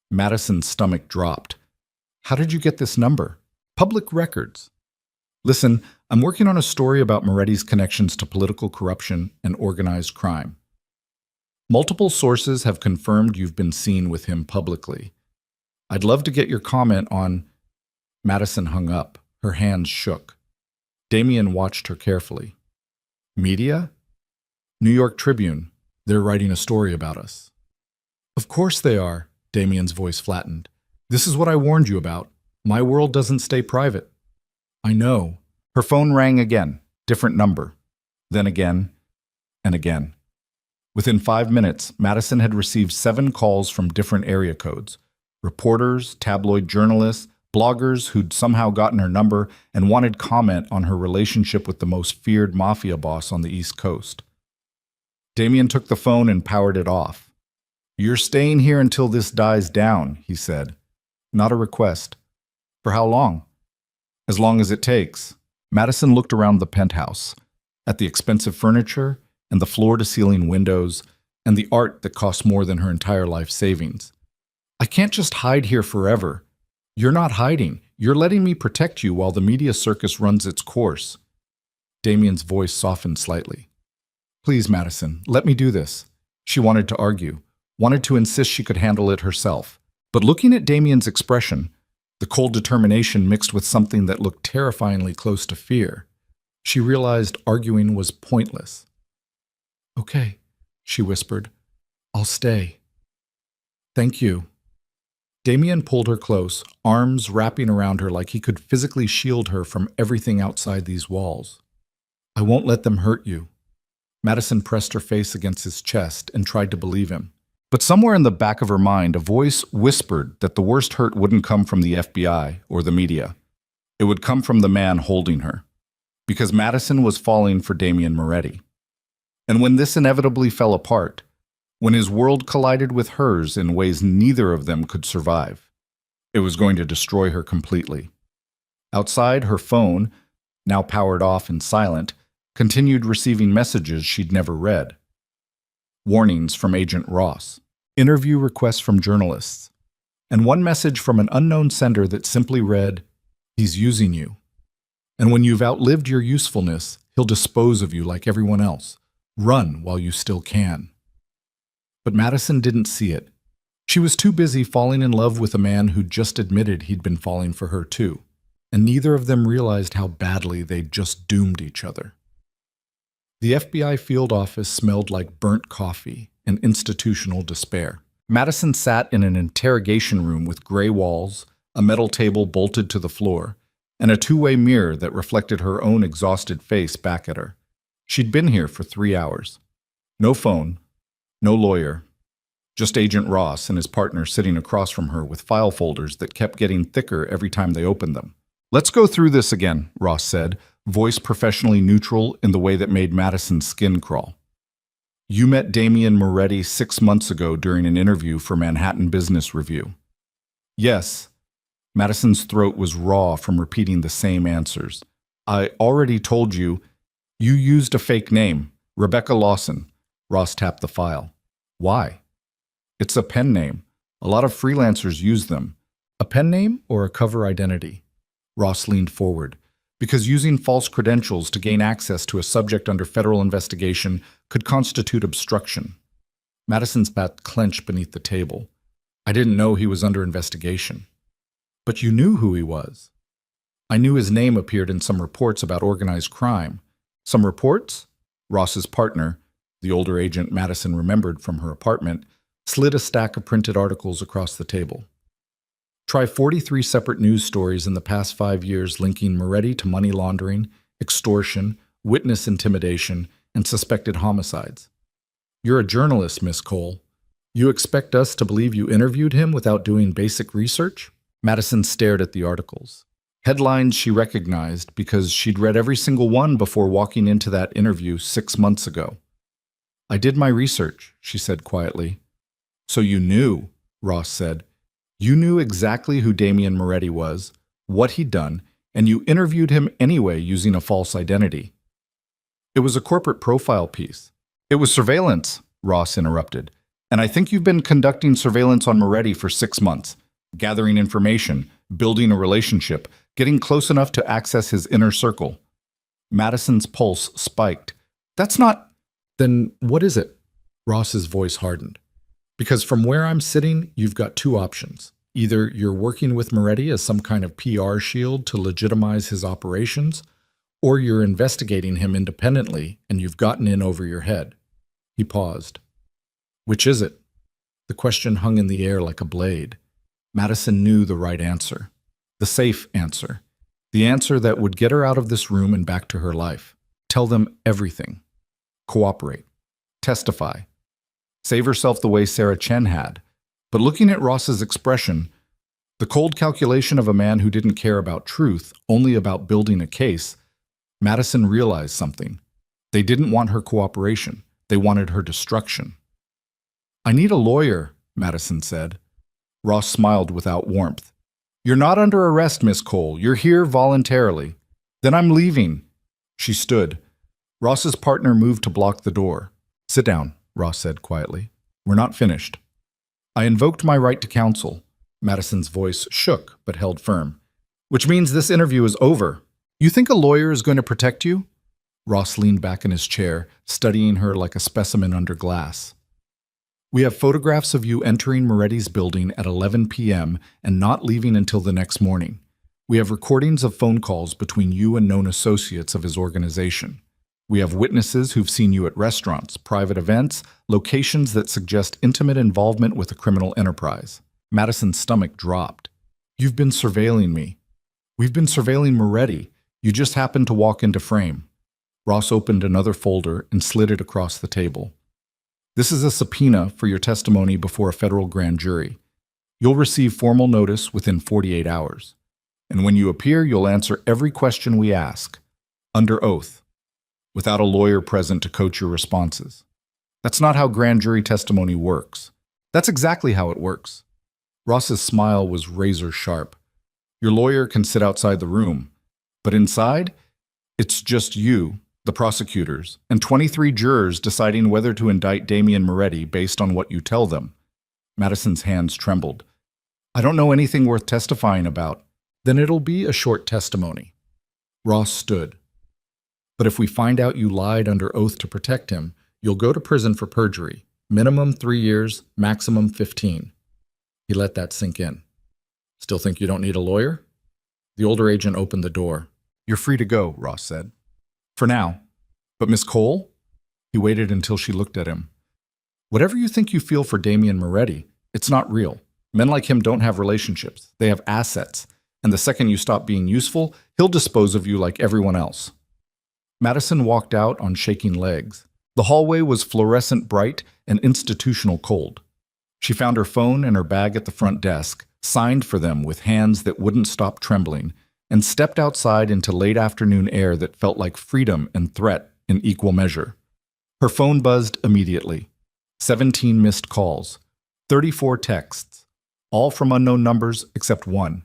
Madison's stomach dropped. "How did you get this number?" "Public records." "Listen, I'm working on a story about Moretti's connections to political corruption and organized crime. Multiple sources have confirmed you've been seen with him publicly. I'd love to get your comment on—" Madison hung up. Her hands shook. Damien watched her carefully. "Media?" "New York Tribune. They're writing a story about us." "Of course they are," Damien's voice flattened. "This is what I warned you about. My world doesn't stay private." "I know." Her phone rang again, different number. Then again, and again. Within 5 minutes, Madison had received 7 calls from different area codes. Reporters, tabloid journalists, bloggers who'd somehow gotten her number and wanted comment on her relationship with the most feared mafia boss on the East Coast. Damien took the phone and powered it off. "You're staying here until this dies down," he said. "Not a request." "For how long?" "As long as it takes." Madison looked around the penthouse, at the expensive furniture and the floor-to-ceiling windows and the art that cost more than her entire life savings. "I can't just hide here forever." "You're not hiding. You're letting me protect you while the media circus runs its course." Damien's voice softened slightly. "Please, Madison, let me do this." She wanted to argue, wanted to insist she could handle it herself. But looking at Damien's expression, the cold determination mixed with something that looked terrifyingly close to fear, she realized arguing was pointless. "Okay," she whispered. "I'll stay." "Thank you." Damien pulled her close, arms wrapping around her like he could physically shield her from everything outside these walls. "I won't let them hurt you." Madison pressed her face against his chest and tried to believe him. But somewhere in the back of her mind, a voice whispered that the worst hurt wouldn't come from the FBI or the media. It would come from the man holding her. Because Madison was falling for Damian Moretti. And when this inevitably fell apart, when his world collided with hers in ways neither of them could survive, it was going to destroy her completely. Outside, her phone, now powered off and silent, continued receiving messages she'd never read. Warnings from Agent Ross, interview requests from journalists, and one message from an unknown sender that simply read, "He's using you. And when you've outlived your usefulness, he'll dispose of you like everyone else. Run while you still can." But Madison didn't see it. She was too busy falling in love with a man who'd just admitted he'd been falling for her too, and neither of them realized how badly they'd just doomed each other. The FBI field office smelled like burnt coffee and institutional despair. Madison sat in an interrogation room with gray walls, a metal table bolted to the floor, and a two-way mirror that reflected her own exhausted face back at her. She'd been here for 3 hours. No phone, no lawyer, just Agent Ross and his partner sitting across from her with file folders that kept getting thicker every time they opened them. "Let's go through this again," Ross said, voice professionally neutral in the way that made Madison's skin crawl. "You met Damian Moretti 6 months ago during an interview for Manhattan Business Review." "Yes." Madison's throat was raw from repeating the same answers. "I already told you. You used a fake name, Rebecca Lawson." Ross tapped the file. "Why?" "It's a pen name. A lot of freelancers use them." "A pen name or a cover identity?" Ross leaned forward. "Because using false credentials to gain access to a subject under federal investigation could constitute obstruction." Madison's bat clenched beneath the table. "I didn't know he was under investigation." "But you knew who he was." "I knew his name appeared in some reports about organized crime." "Some reports?" Ross's partner, the older agent Madison remembered from her apartment, slid a stack of printed articles across the table. "Try 43 separate news stories in the past 5 years linking Moretti to money laundering, extortion, witness intimidation, and suspected homicides." "You're a journalist, Miss Cole. You expect us to believe you interviewed him without doing basic research?" Madison stared at the articles. Headlines she recognized because she'd read every single one before walking into that interview 6 months ago. "I did my research," she said quietly. "So you knew," Ross said. "You knew exactly who Damian Moretti was, what he'd done, and you interviewed him anyway using a false identity." "It was a corporate profile piece." "It was surveillance," Ross interrupted. "And I think you've been conducting surveillance on Moretti for 6 months, gathering information, building a relationship, getting close enough to access his inner circle." Madison's pulse spiked. "That's not—" "Then what is it?" Ross's voice hardened. "Because from where I'm sitting, you've got 2 options. Either you're working with Moretti as some kind of PR shield to legitimize his operations, or you're investigating him independently and you've gotten in over your head." He paused. "Which is it?" The question hung in the air like a blade. Madison knew the right answer. The safe answer. The answer that would get her out of this room and back to her life. Tell them everything. Cooperate. Testify. Save herself the way Sarah Chen had. But looking at Ross's expression, the cold calculation of a man who didn't care about truth, only about building a case, Madison realized something. They didn't want her cooperation. They wanted her destruction. "I need a lawyer," Madison said. Ross smiled without warmth. "You're not under arrest, Miss Cole. You're here voluntarily." "Then I'm leaving." She stood. Ross's partner moved to block the door. "Sit down," Ross said quietly. "We're not finished." "I invoked my right to counsel." Madison's voice shook but held firm. "Which means this interview is over. You think a lawyer is going to protect you?" Ross leaned back in his chair, studying her like a specimen under glass. "We have photographs of you entering Moretti's building at 11 p.m. and not leaving until the next morning. We have recordings of phone calls between you and known associates of his organization. We have witnesses who've seen you at restaurants, private events, locations that suggest intimate involvement with a criminal enterprise." Madison's stomach dropped. "You've been surveilling me." "We've been surveilling Moretti. You just happened to walk into frame." Ross opened another folder and slid it across the table. This is a subpoena for your testimony before a federal grand jury. You'll receive formal notice within 48 hours. And when you appear, you'll answer every question we ask, under oath, without a lawyer present to coach your responses. That's not how grand jury testimony works. That's exactly how it works. Ross's smile was razor sharp. Your lawyer can sit outside the room, but inside, it's just you, the prosecutors, and 23 jurors deciding whether to indict Damian Moretti based on what you tell them. Madison's hands trembled. I don't know anything worth testifying about. Then it'll be a short testimony. Ross stood. But if we find out you lied under oath to protect him, you'll go to prison for perjury. Minimum 3 years, maximum 15. He let that sink in. Still think you don't need a lawyer? The older agent opened the door. You're free to go, Ross said. For now. But Miss Cole? He waited until she looked at him. Whatever you think you feel for Damian Moretti, it's not real. Men like him don't have relationships. They have assets. And the second you stop being useful, he'll dispose of you like everyone else. Madison walked out on shaking legs. The hallway was fluorescent bright and institutional cold. She found her phone and her bag at the front desk, signed for them with hands that wouldn't stop trembling, and stepped outside into late afternoon air that felt like freedom and threat in equal measure. Her phone buzzed immediately. 17 missed calls, 34 texts, all from unknown numbers except one.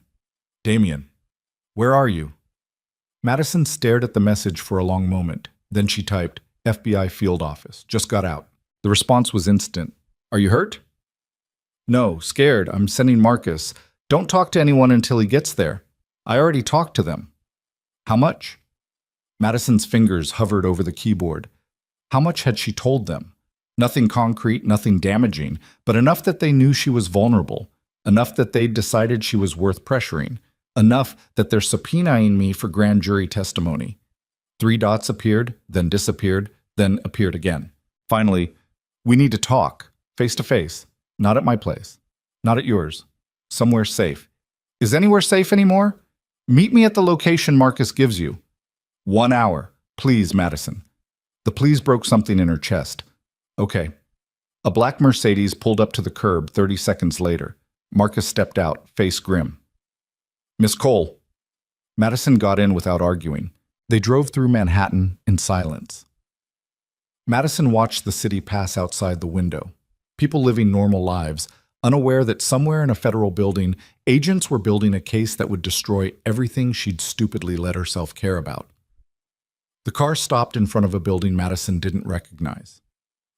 Damian, where are you? Madison stared at the message for a long moment. Then she typed, FBI field office, just got out. The response was instant. Are you hurt? No, scared. I'm sending Marcus. Don't talk to anyone until he gets there. I already talked to them. How much? Madison's fingers hovered over the keyboard. How much had she told them? Nothing concrete, nothing damaging, but enough that they knew she was vulnerable, enough that they'd decided she was worth pressuring, enough that they're subpoenaing me for grand jury testimony. 3 dots appeared, then disappeared, then appeared again. Finally, we need to talk, face to face, not at my place, not at yours, somewhere safe. Is anywhere safe anymore? Meet me at the location Marcus gives you. 1 hour, please, Madison. The please broke something in her chest. Okay. A black Mercedes pulled up to the curb 30 seconds later. Marcus stepped out, face grim. Miss Cole. Madison got in without arguing. They drove through Manhattan in silence. Madison watched the city pass outside the window. People living normal lives, unaware that somewhere in a federal building, agents were building a case that would destroy everything she'd stupidly let herself care about. The car stopped in front of a building Madison didn't recognize.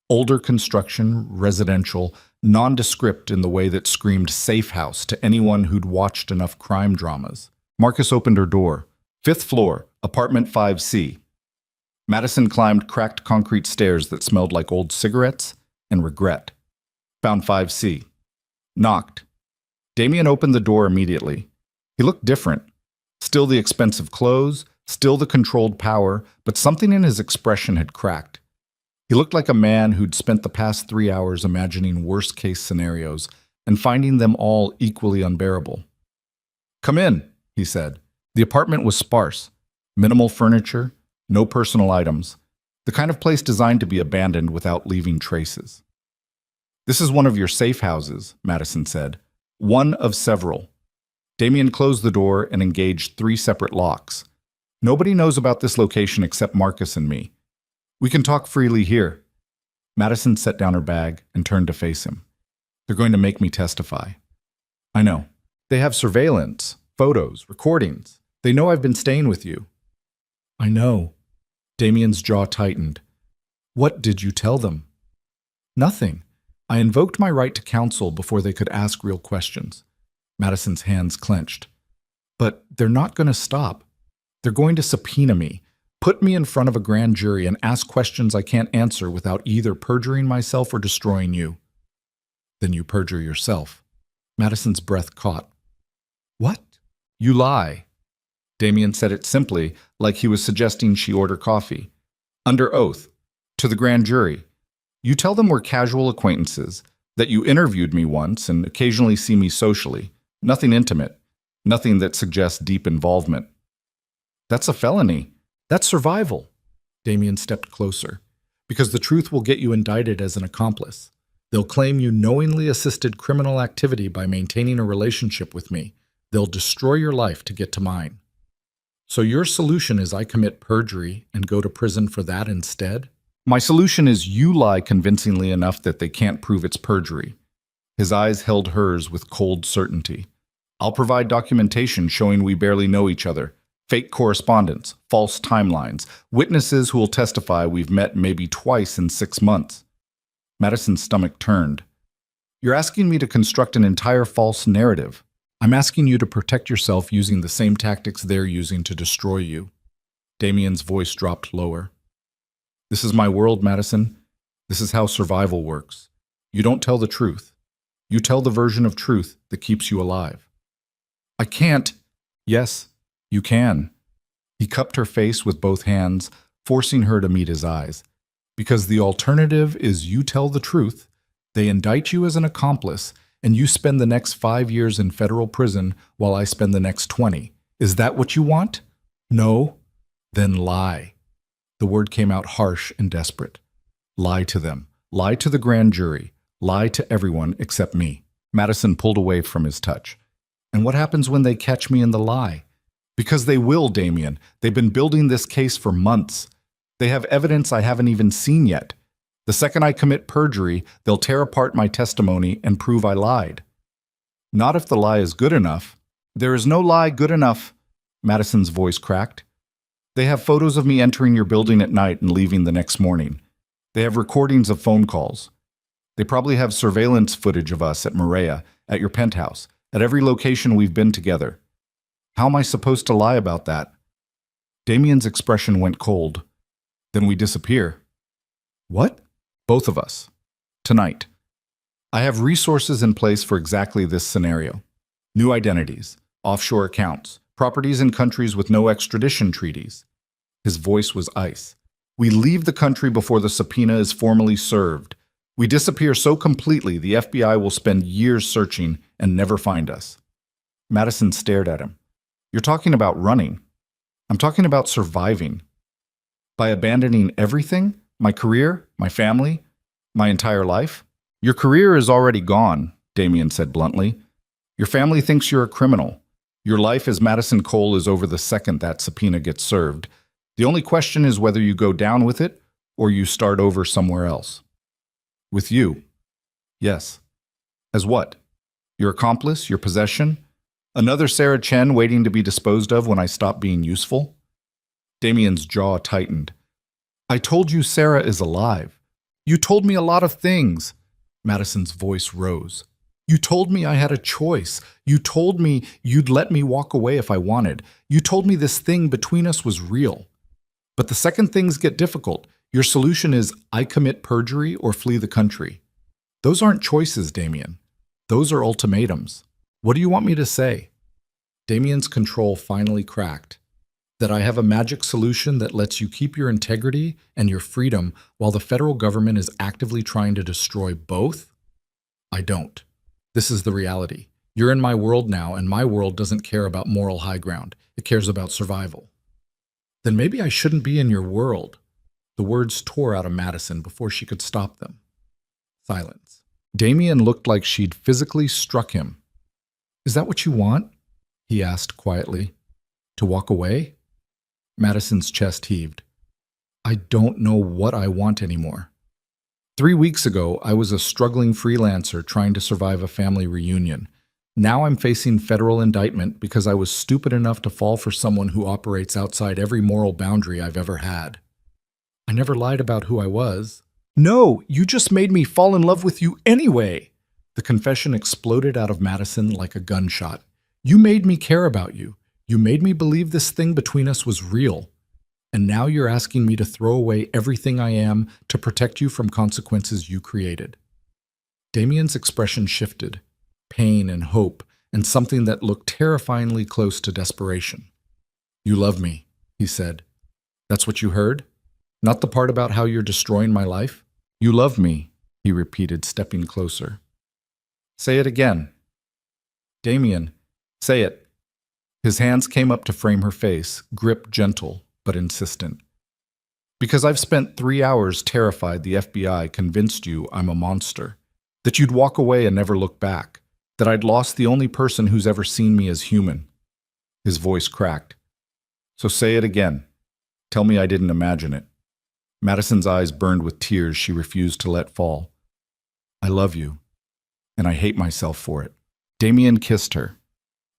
Older construction, residential, nondescript in the way that screamed safe house to anyone who'd watched enough crime dramas. Marcus opened her door. 5th floor, apartment 5C. Madison climbed cracked concrete stairs that smelled like old cigarettes and regret. Found 5C. Knocked. Damian opened the door immediately. He looked different. Still the expensive clothes, still the controlled power, but something in his expression had cracked. He looked like a man who'd spent the past 3 hours imagining worst-case scenarios and finding them all equally unbearable. Come in, he said. The apartment was sparse. Minimal furniture, no personal items. The kind of place designed to be abandoned without leaving traces. This is one of your safe houses, Madison said. One of several. Damian closed the door and engaged 3 separate locks. Nobody knows about this location except Marcus and me. We can talk freely here. Madison set down her bag and turned to face him. They're going to make me testify. I know. They have surveillance, photos, recordings. They know I've been staying with you. I know. Damian's jaw tightened. What did you tell them? Nothing. I invoked my right to counsel before they could ask real questions. Madison's hands clenched. But they're not going to stop. They're going to subpoena me, put me in front of a grand jury and ask questions I can't answer without either perjuring myself or destroying you. Then you perjure yourself. Madison's breath caught. What? You lie. Damian said it simply, like he was suggesting she order coffee. Under oath. To the grand jury. You tell them we're casual acquaintances, that you interviewed me once and occasionally see me socially. Nothing intimate. Nothing that suggests deep involvement. That's a felony. That's survival. Damian stepped closer. because the truth will get you indicted as an accomplice. They'll claim you knowingly assisted criminal activity by maintaining a relationship with me. They'll destroy your life to get to mine. So your solution is I commit perjury and go to prison for that instead? My solution is you lie convincingly enough that they can't prove it's perjury. His eyes held hers with cold certainty. I'll provide documentation showing we barely know each other. Fake correspondence, false timelines, witnesses who will testify we've met maybe twice in 6 months. Madison's stomach turned. You're asking me to construct an entire false narrative. I'm asking you to protect yourself using the same tactics they're using to destroy you. Damien's voice dropped lower. This is my world, Madison. This is how survival works. You don't tell the truth. You tell the version of truth that keeps you alive. I can't. Yes, you can. He cupped her face with both hands, forcing her to meet his eyes. Because the alternative is you tell the truth, they indict you as an accomplice, and you spend the next 5 years in federal prison while I spend the next 20. Is that what you want? No? Then lie. The word came out harsh and desperate. Lie to them. Lie to the grand jury. Lie to everyone except me. Madison pulled away from his touch. And what happens when they catch me in the lie? Because they will, Damien. They've been building this case for months. They have evidence I haven't even seen yet. The second I commit perjury, they'll tear apart my testimony and prove I lied. Not if the lie is good enough. There is no lie good enough, Madison's voice cracked. They have photos of me entering your building at night and leaving the next morning. They have recordings of phone calls. They probably have surveillance footage of us at Maria, at your penthouse, at every location we've been together. How am I supposed to lie about that? Damien's expression went cold. Then we disappear. What? Both of us. Tonight. I have resources in place for exactly this scenario. New identities, offshore accounts, properties in countries with no extradition treaties. His voice was ice. We leave the country before the subpoena is formally served. We disappear so completely the FBI will spend years searching and never find us. Madison stared at him. You're talking about running. I'm talking about surviving. By abandoning everything? My career? My family? My entire life? Your career is already gone, Damien said bluntly. Your family thinks you're a criminal. Your life as Madison Cole is over the second that subpoena gets served. The only question is whether you go down with it or you start over somewhere else. With you. Yes. As what? Your accomplice? Your possession? Another Sarah Chen waiting to be disposed of when I stop being useful? Damien's jaw tightened. I told you Sarah is alive. You told me a lot of things. Madison's voice rose. You told me I had a choice. You told me you'd let me walk away if I wanted. You told me this thing between us was real. But the second things get difficult, your solution is I commit perjury or flee the country. Those aren't choices, Damien. Those are ultimatums. What do you want me to say? Damien's control finally cracked. That I have a magic solution that lets you keep your integrity and your freedom while the federal government is actively trying to destroy both? I don't. This is the reality. You're in my world now, and my world doesn't care about moral high ground. It cares about survival. Then maybe I shouldn't be in your world. The words tore out of Madison before she could stop them. Silence. Damien looked like she'd physically struck him. Is that what you want? He asked quietly. To walk away? Madison's chest heaved. I don't know what I want anymore. 3 weeks ago, I was a struggling freelancer trying to survive a family reunion. Now I'm facing federal indictment because I was stupid enough to fall for someone who operates outside every moral boundary I've ever had. I never lied about who I was. No, you just made me fall in love with you anyway. The confession exploded out of Madison like a gunshot. You made me care about you. You made me believe this thing between us was real. And now you're asking me to throw away everything I am to protect you from consequences you created. Damien's expression shifted. Pain and hope, and something that looked terrifyingly close to desperation. You love me, he said. That's what you heard? Not the part about how you're destroying my life? You love me, he repeated, stepping closer. Say it again. Damien, say it. His hands came up to frame her face, grip gentle but insistent. Because I've spent 3 hours terrified the FBI convinced you I'm a monster, that you'd walk away and never look back, that I'd lost the only person who's ever seen me as human. His voice cracked. So say it again. Tell me I didn't imagine it. Madison's eyes burned with tears she refused to let fall. I love you, and I hate myself for it. Damien kissed her,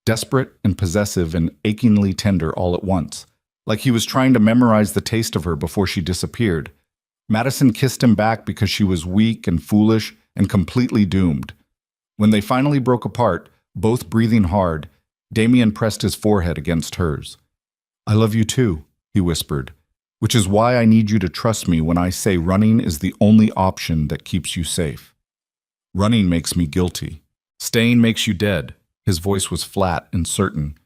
desperate and possessive and achingly tender all at once, like he was trying to memorize the taste of her before she disappeared. Madison kissed him back because she was weak and foolish and completely doomed. When they finally broke apart, both breathing hard, Damien pressed his forehead against hers. I love you too, he whispered, which is why I need you to trust me when I say running is the only option that keeps you safe. Running makes me guilty. Staying makes you dead. His voice was flat and certain.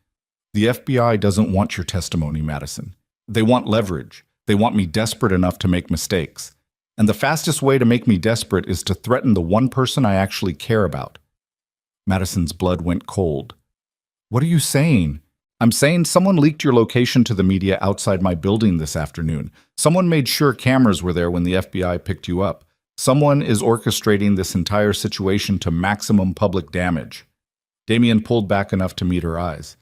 The FBI doesn't want your testimony, Madison. They want leverage. They want me desperate enough to make mistakes. And the fastest way to make me desperate is to threaten the one person I actually care about. Madison's blood went cold. What are you saying? I'm saying someone leaked your location to the media outside my building this afternoon. Someone made sure cameras were there when the FBI picked you up. Someone is orchestrating this entire situation to maximum public damage. Damien pulled back enough to meet her eyes.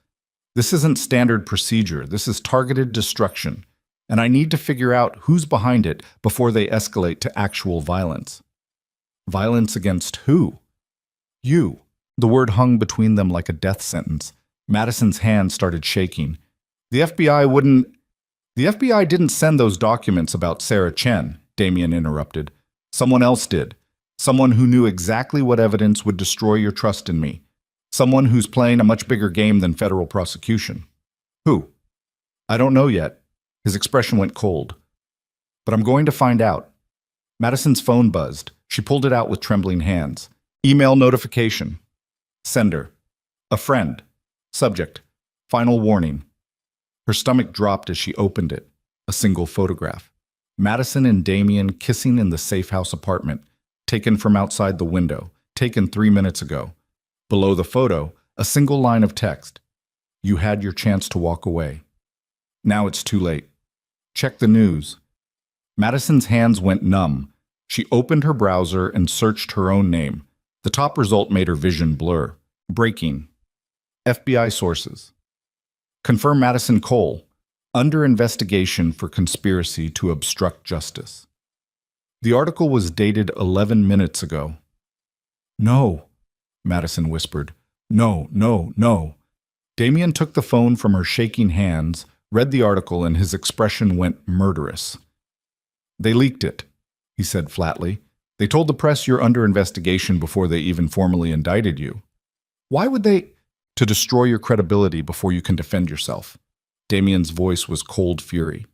This isn't standard procedure. This is targeted destruction. And I need to figure out who's behind it before they escalate to actual violence. Violence against who? You. The word hung between them like a death sentence. Madison's hand started shaking. The FBI didn't send those documents about Sarah Chen, Damien interrupted. Someone else did. Someone who knew exactly what evidence would destroy your trust in me. Someone who's playing a much bigger game than federal prosecution. Who? I don't know yet. His expression went cold. But I'm going to find out. Madison's phone buzzed. She pulled it out with trembling hands. Email notification. Sender. A friend. Subject. Final warning. Her stomach dropped as she opened it. A single photograph. Madison and Damien kissing in the safe house apartment, taken from outside the window, taken 3 minutes ago. Below the photo, a single line of text. You had your chance to walk away. Now it's too late. Check the news. Madison's hands went numb. She opened her browser and searched her own name. The top result made her vision blur. Breaking. FBI sources. Confirm Madison Cole. Under investigation for conspiracy to obstruct justice. The article was dated 11 minutes ago. No, Madison whispered. No, no, no. Damien took the phone from her shaking hands, read the article, and his expression went murderous. They leaked it, he said flatly. They told the press you're under investigation before they even formally indicted you. Why would they? To destroy your credibility before you can defend yourself. Damien's voice was cold fury.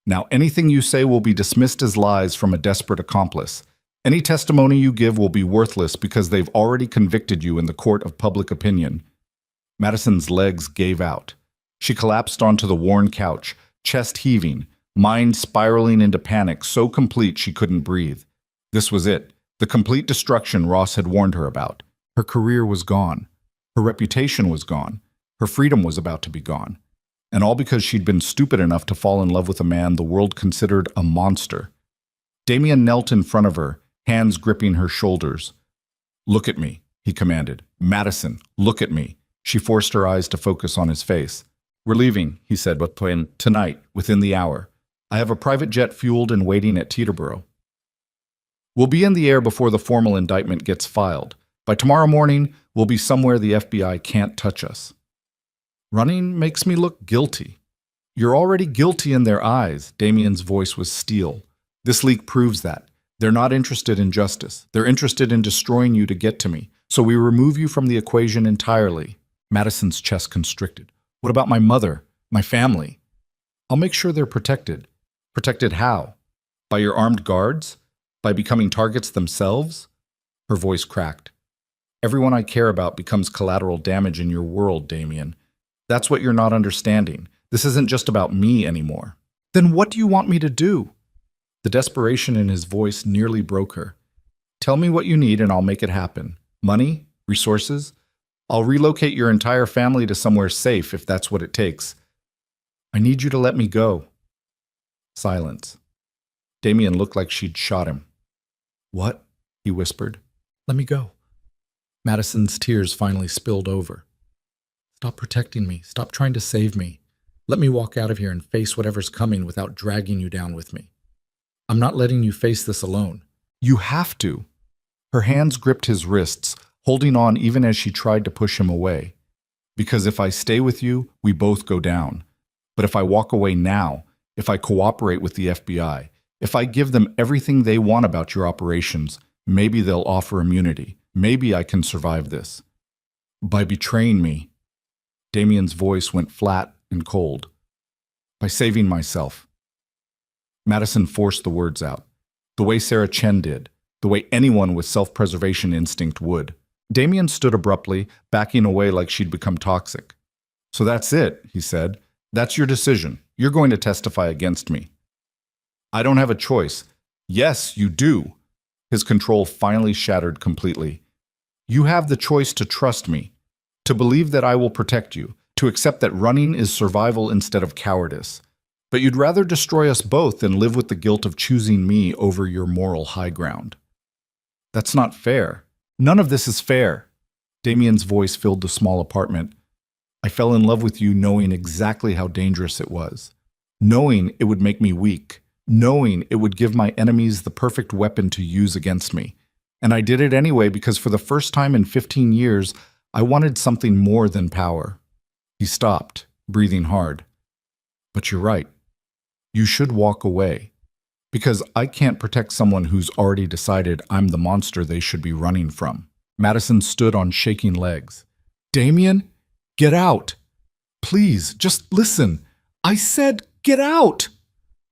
Now anything you say will be dismissed as lies from a desperate accomplice. Any testimony you give will be worthless because they've already convicted you in the court of public opinion. Madison's legs gave out. She collapsed onto the worn couch, chest heaving, mind spiraling into panic so complete she couldn't breathe. This was it, the complete destruction Ross had warned her about. Her career was gone. Her reputation was gone. Her freedom was about to be gone. And all because she'd been stupid enough to fall in love with a man the world considered a monster. Damien knelt in front of her, hands gripping her shoulders. Look at me, he commanded. Madison, look at me. She forced her eyes to focus on his face. We're leaving, he said, but tonight, within the hour. I have a private jet fueled and waiting at Teterboro. We'll be in the air before the formal indictment gets filed. By tomorrow morning, we'll be somewhere the FBI can't touch us. Running makes me look guilty. You're already guilty in their eyes, Damien's voice was steel. This leak proves that. They're not interested in justice. They're interested in destroying you to get to me. So we remove you from the equation entirely. Madison's chest constricted. What about my mother? My family? I'll make sure they're protected. Protected how? By your armed guards? By becoming targets themselves? Her voice cracked. Everyone I care about becomes collateral damage in your world, Damien. That's what you're not understanding. This isn't just about me anymore. Then what do you want me to do? The desperation in his voice nearly broke her. Tell me what you need and I'll make it happen. Money? Resources? I'll relocate your entire family to somewhere safe if that's what it takes. I need you to let me go. Silence. Damien looked like she'd shot him. "What?" he whispered. "Let me go." Madison's tears finally spilled over. "Stop protecting me. Stop trying to save me. Let me walk out of here and face whatever's coming without dragging you down with me. I'm not letting you face this alone. You have to." Her hands gripped his wrists, holding on even as she tried to push him away. "Because if I stay with you, we both go down. But if I walk away now, if I cooperate with the FBI, if I give them everything they want about your operations, maybe they'll offer immunity. Maybe I can survive this." "By betraying me." Damien's voice went flat and cold. "By saving myself." Madison forced the words out, the way Sarah Chen did, the way anyone with self-preservation instinct would. Damien stood abruptly, backing away like she'd become toxic. "So that's it," he said. "That's your decision. You're going to testify against me." "I don't have a choice." "Yes, you do." His control finally shattered completely. "You have the choice to trust me, to believe that I will protect you, to accept that running is survival instead of cowardice. But you'd rather destroy us both than live with the guilt of choosing me over your moral high ground. That's not fair. None of this is fair." Damien's voice filled the small apartment. "I fell in love with you knowing exactly how dangerous it was, knowing it would make me weak, knowing it would give my enemies the perfect weapon to use against me. And I did it anyway because for the first time in 15 years, I wanted something more than power." He stopped, breathing hard. "But you're right. You should walk away. Because I can't protect someone who's already decided I'm the monster they should be running from." Madison stood on shaking legs. "Damien, get out. Please, just listen. I said get out."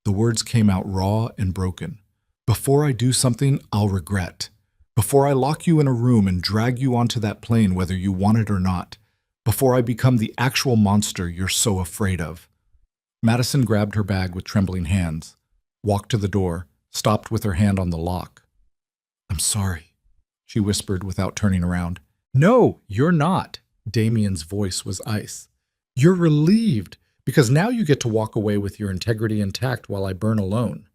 The words came out raw and broken. "Before I do something I'll regret. Before I lock you in a room and drag you onto that plane whether you want it or not. Before I become the actual monster you're so afraid of." Madison grabbed her bag with trembling hands, walked to the door, stopped with her hand on the lock. "I'm sorry," she whispered without turning around. "No, you're not." Damien's voice was ice. "You're relieved, because now you get to walk away with your integrity intact while I burn alone."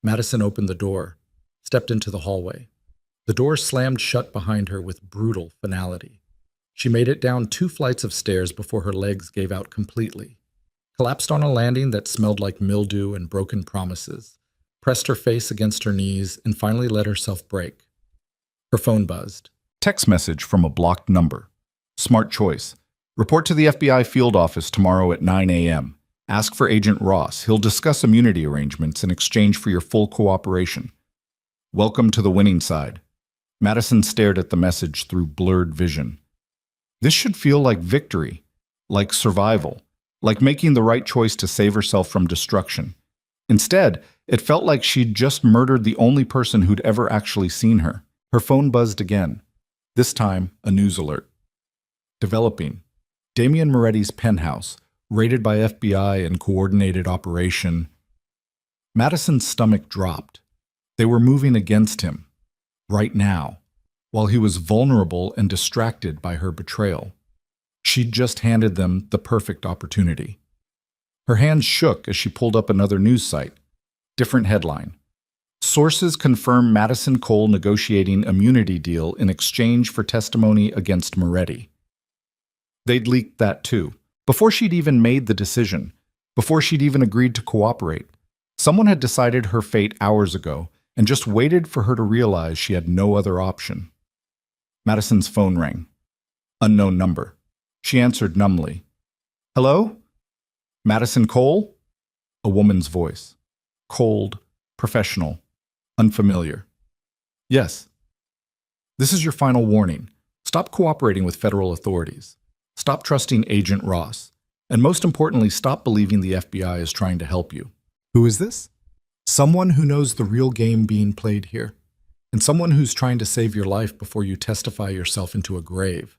Madison opened the door, stepped into the hallway. The door slammed shut behind her with brutal finality. She made it down 2 flights of stairs before her legs gave out completely, collapsed on a landing that smelled like mildew and broken promises, pressed her face against her knees, and finally let herself break. Her phone buzzed. Text message from a blocked number. "Smart choice. Report to the FBI field office tomorrow at 9 a.m. Ask for Agent Ross. He'll discuss immunity arrangements in exchange for your full cooperation. Welcome to the winning side." Madison stared at the message through blurred vision. This should feel like victory, like survival, like making the right choice to save herself from destruction. Instead, it felt like she'd just murdered the only person who'd ever actually seen her. Her phone buzzed again. This time, a news alert. Developing. Damien Moretti's penthouse, raided by FBI and coordinated operation. Madison's stomach dropped. They were moving against him, right now, while he was vulnerable and distracted by her betrayal. She'd just handed them the perfect opportunity. Her hands shook as she pulled up another news site. Different headline. Sources confirm Madison Cole negotiating immunity deal in exchange for testimony against Moretti. They'd leaked that too, before she'd even made the decision, before she'd even agreed to cooperate. Someone had decided her fate hours ago and just waited for her to realize she had no other option. Madison's phone rang. Unknown number. She answered numbly. "Hello? Madison Cole?" A woman's voice. Cold, professional, unfamiliar. "Yes. This is your final warning. Stop cooperating with federal authorities. Stop trusting Agent Ross. And most importantly, stop believing the FBI is trying to help you." Who is this? Someone who knows the real game being played here, and someone who's trying to save your life before you testify yourself into a grave.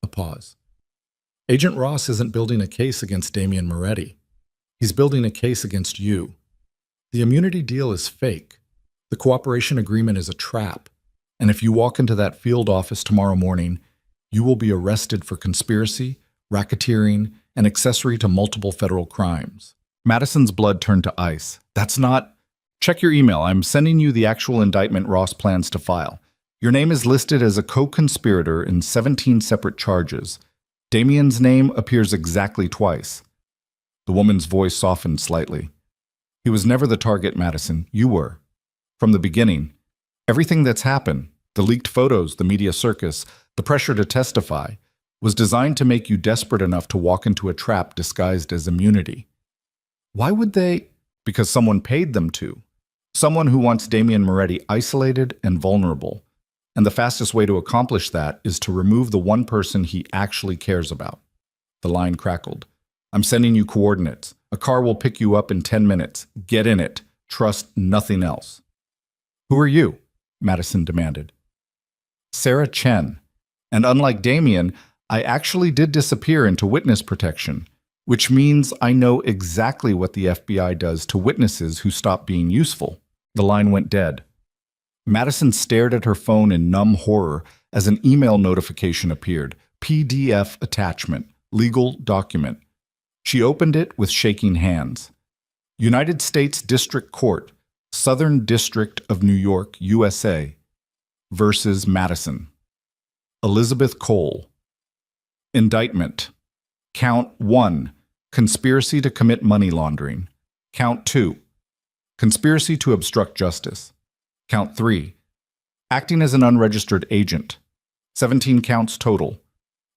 A pause. Agent Ross isn't building a case against Damien Moretti. He's building a case against you. The immunity deal is fake. The cooperation agreement is a trap. And if you walk into that field office tomorrow morning, you will be arrested for conspiracy, racketeering, and accessory to multiple federal crimes. Madison's blood turned to ice. That's not... Check your email. I'm sending you the actual indictment Ross plans to file. Your name is listed as a co-conspirator in 17 separate charges. Damien's name appears exactly twice. The woman's voice softened slightly. He was never the target, Madison. You were. From the beginning. Everything that's happened, the leaked photos, the media circus, the pressure to testify, was designed to make you desperate enough to walk into a trap disguised as immunity. Why would they? Because someone paid them to. Someone who wants Damien Moretti isolated and vulnerable. And the fastest way to accomplish that is to remove the one person he actually cares about. The line crackled. I'm sending you coordinates. A car will pick you up in 10 minutes. Get in it. Trust nothing else. Who are you? Madison demanded. Sarah Chen. And unlike Damien, I actually did disappear into witness protection, which means I know exactly what the FBI does to witnesses who stop being useful. The line went dead. Madison stared at her phone in numb horror as an email notification appeared. PDF attachment. Legal document. She opened it with shaking hands. United States District Court, Southern District of New York, USA, versus Madison. Elizabeth Cole. Indictment. Count 1. Conspiracy to commit money laundering. Count 2. Conspiracy to obstruct justice. Count 3. Acting as an unregistered agent. 17 counts total,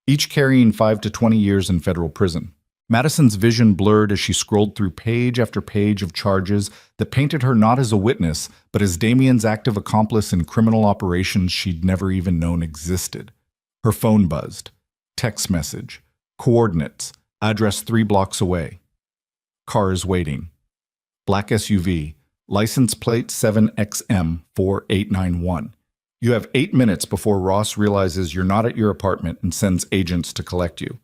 each carrying 5 to 20 years in federal prison. Madison's vision blurred as she scrolled through page after page of charges that painted her not as a witness, but as Damien's active accomplice in criminal operations she'd never even known existed. Her phone buzzed. Text message. Coordinates. Address 3 blocks away. Car is waiting. Black SUV. License plate 7XM4891. You have 8 minutes before Ross realizes you're not at your apartment and sends agents to collect you.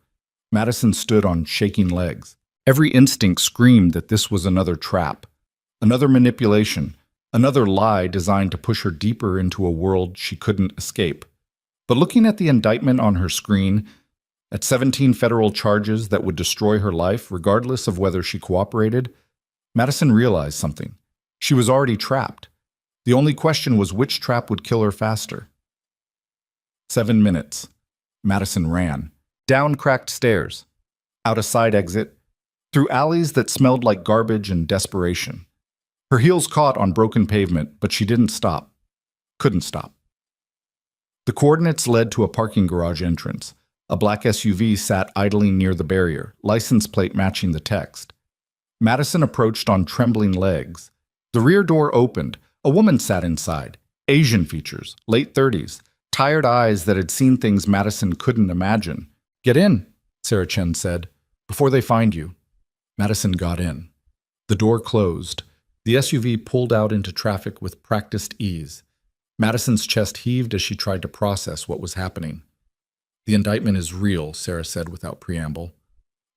Madison stood on shaking legs. Every instinct screamed that this was another trap, another manipulation, another lie designed to push her deeper into a world she couldn't escape. But looking at the indictment on her screen, at 17 federal charges that would destroy her life regardless of whether she cooperated, Madison realized something. She was already trapped. The only question was which trap would kill her faster. 7 minutes. Madison ran. Down cracked stairs, out a side exit, through alleys that smelled like garbage and desperation. Her heels caught on broken pavement, but she didn't stop. Couldn't stop. The coordinates led to a parking garage entrance. A black SUV sat idling near the barrier, license plate matching the text. Madison approached on trembling legs. The rear door opened. A woman sat inside. Asian features, late 30s, tired eyes that had seen things Madison couldn't imagine. Get in, Sarah Chen said, before they find you. Madison got in. The door closed. The SUV pulled out into traffic with practiced ease. Madison's chest heaved as she tried to process what was happening. The indictment is real, Sarah said without preamble.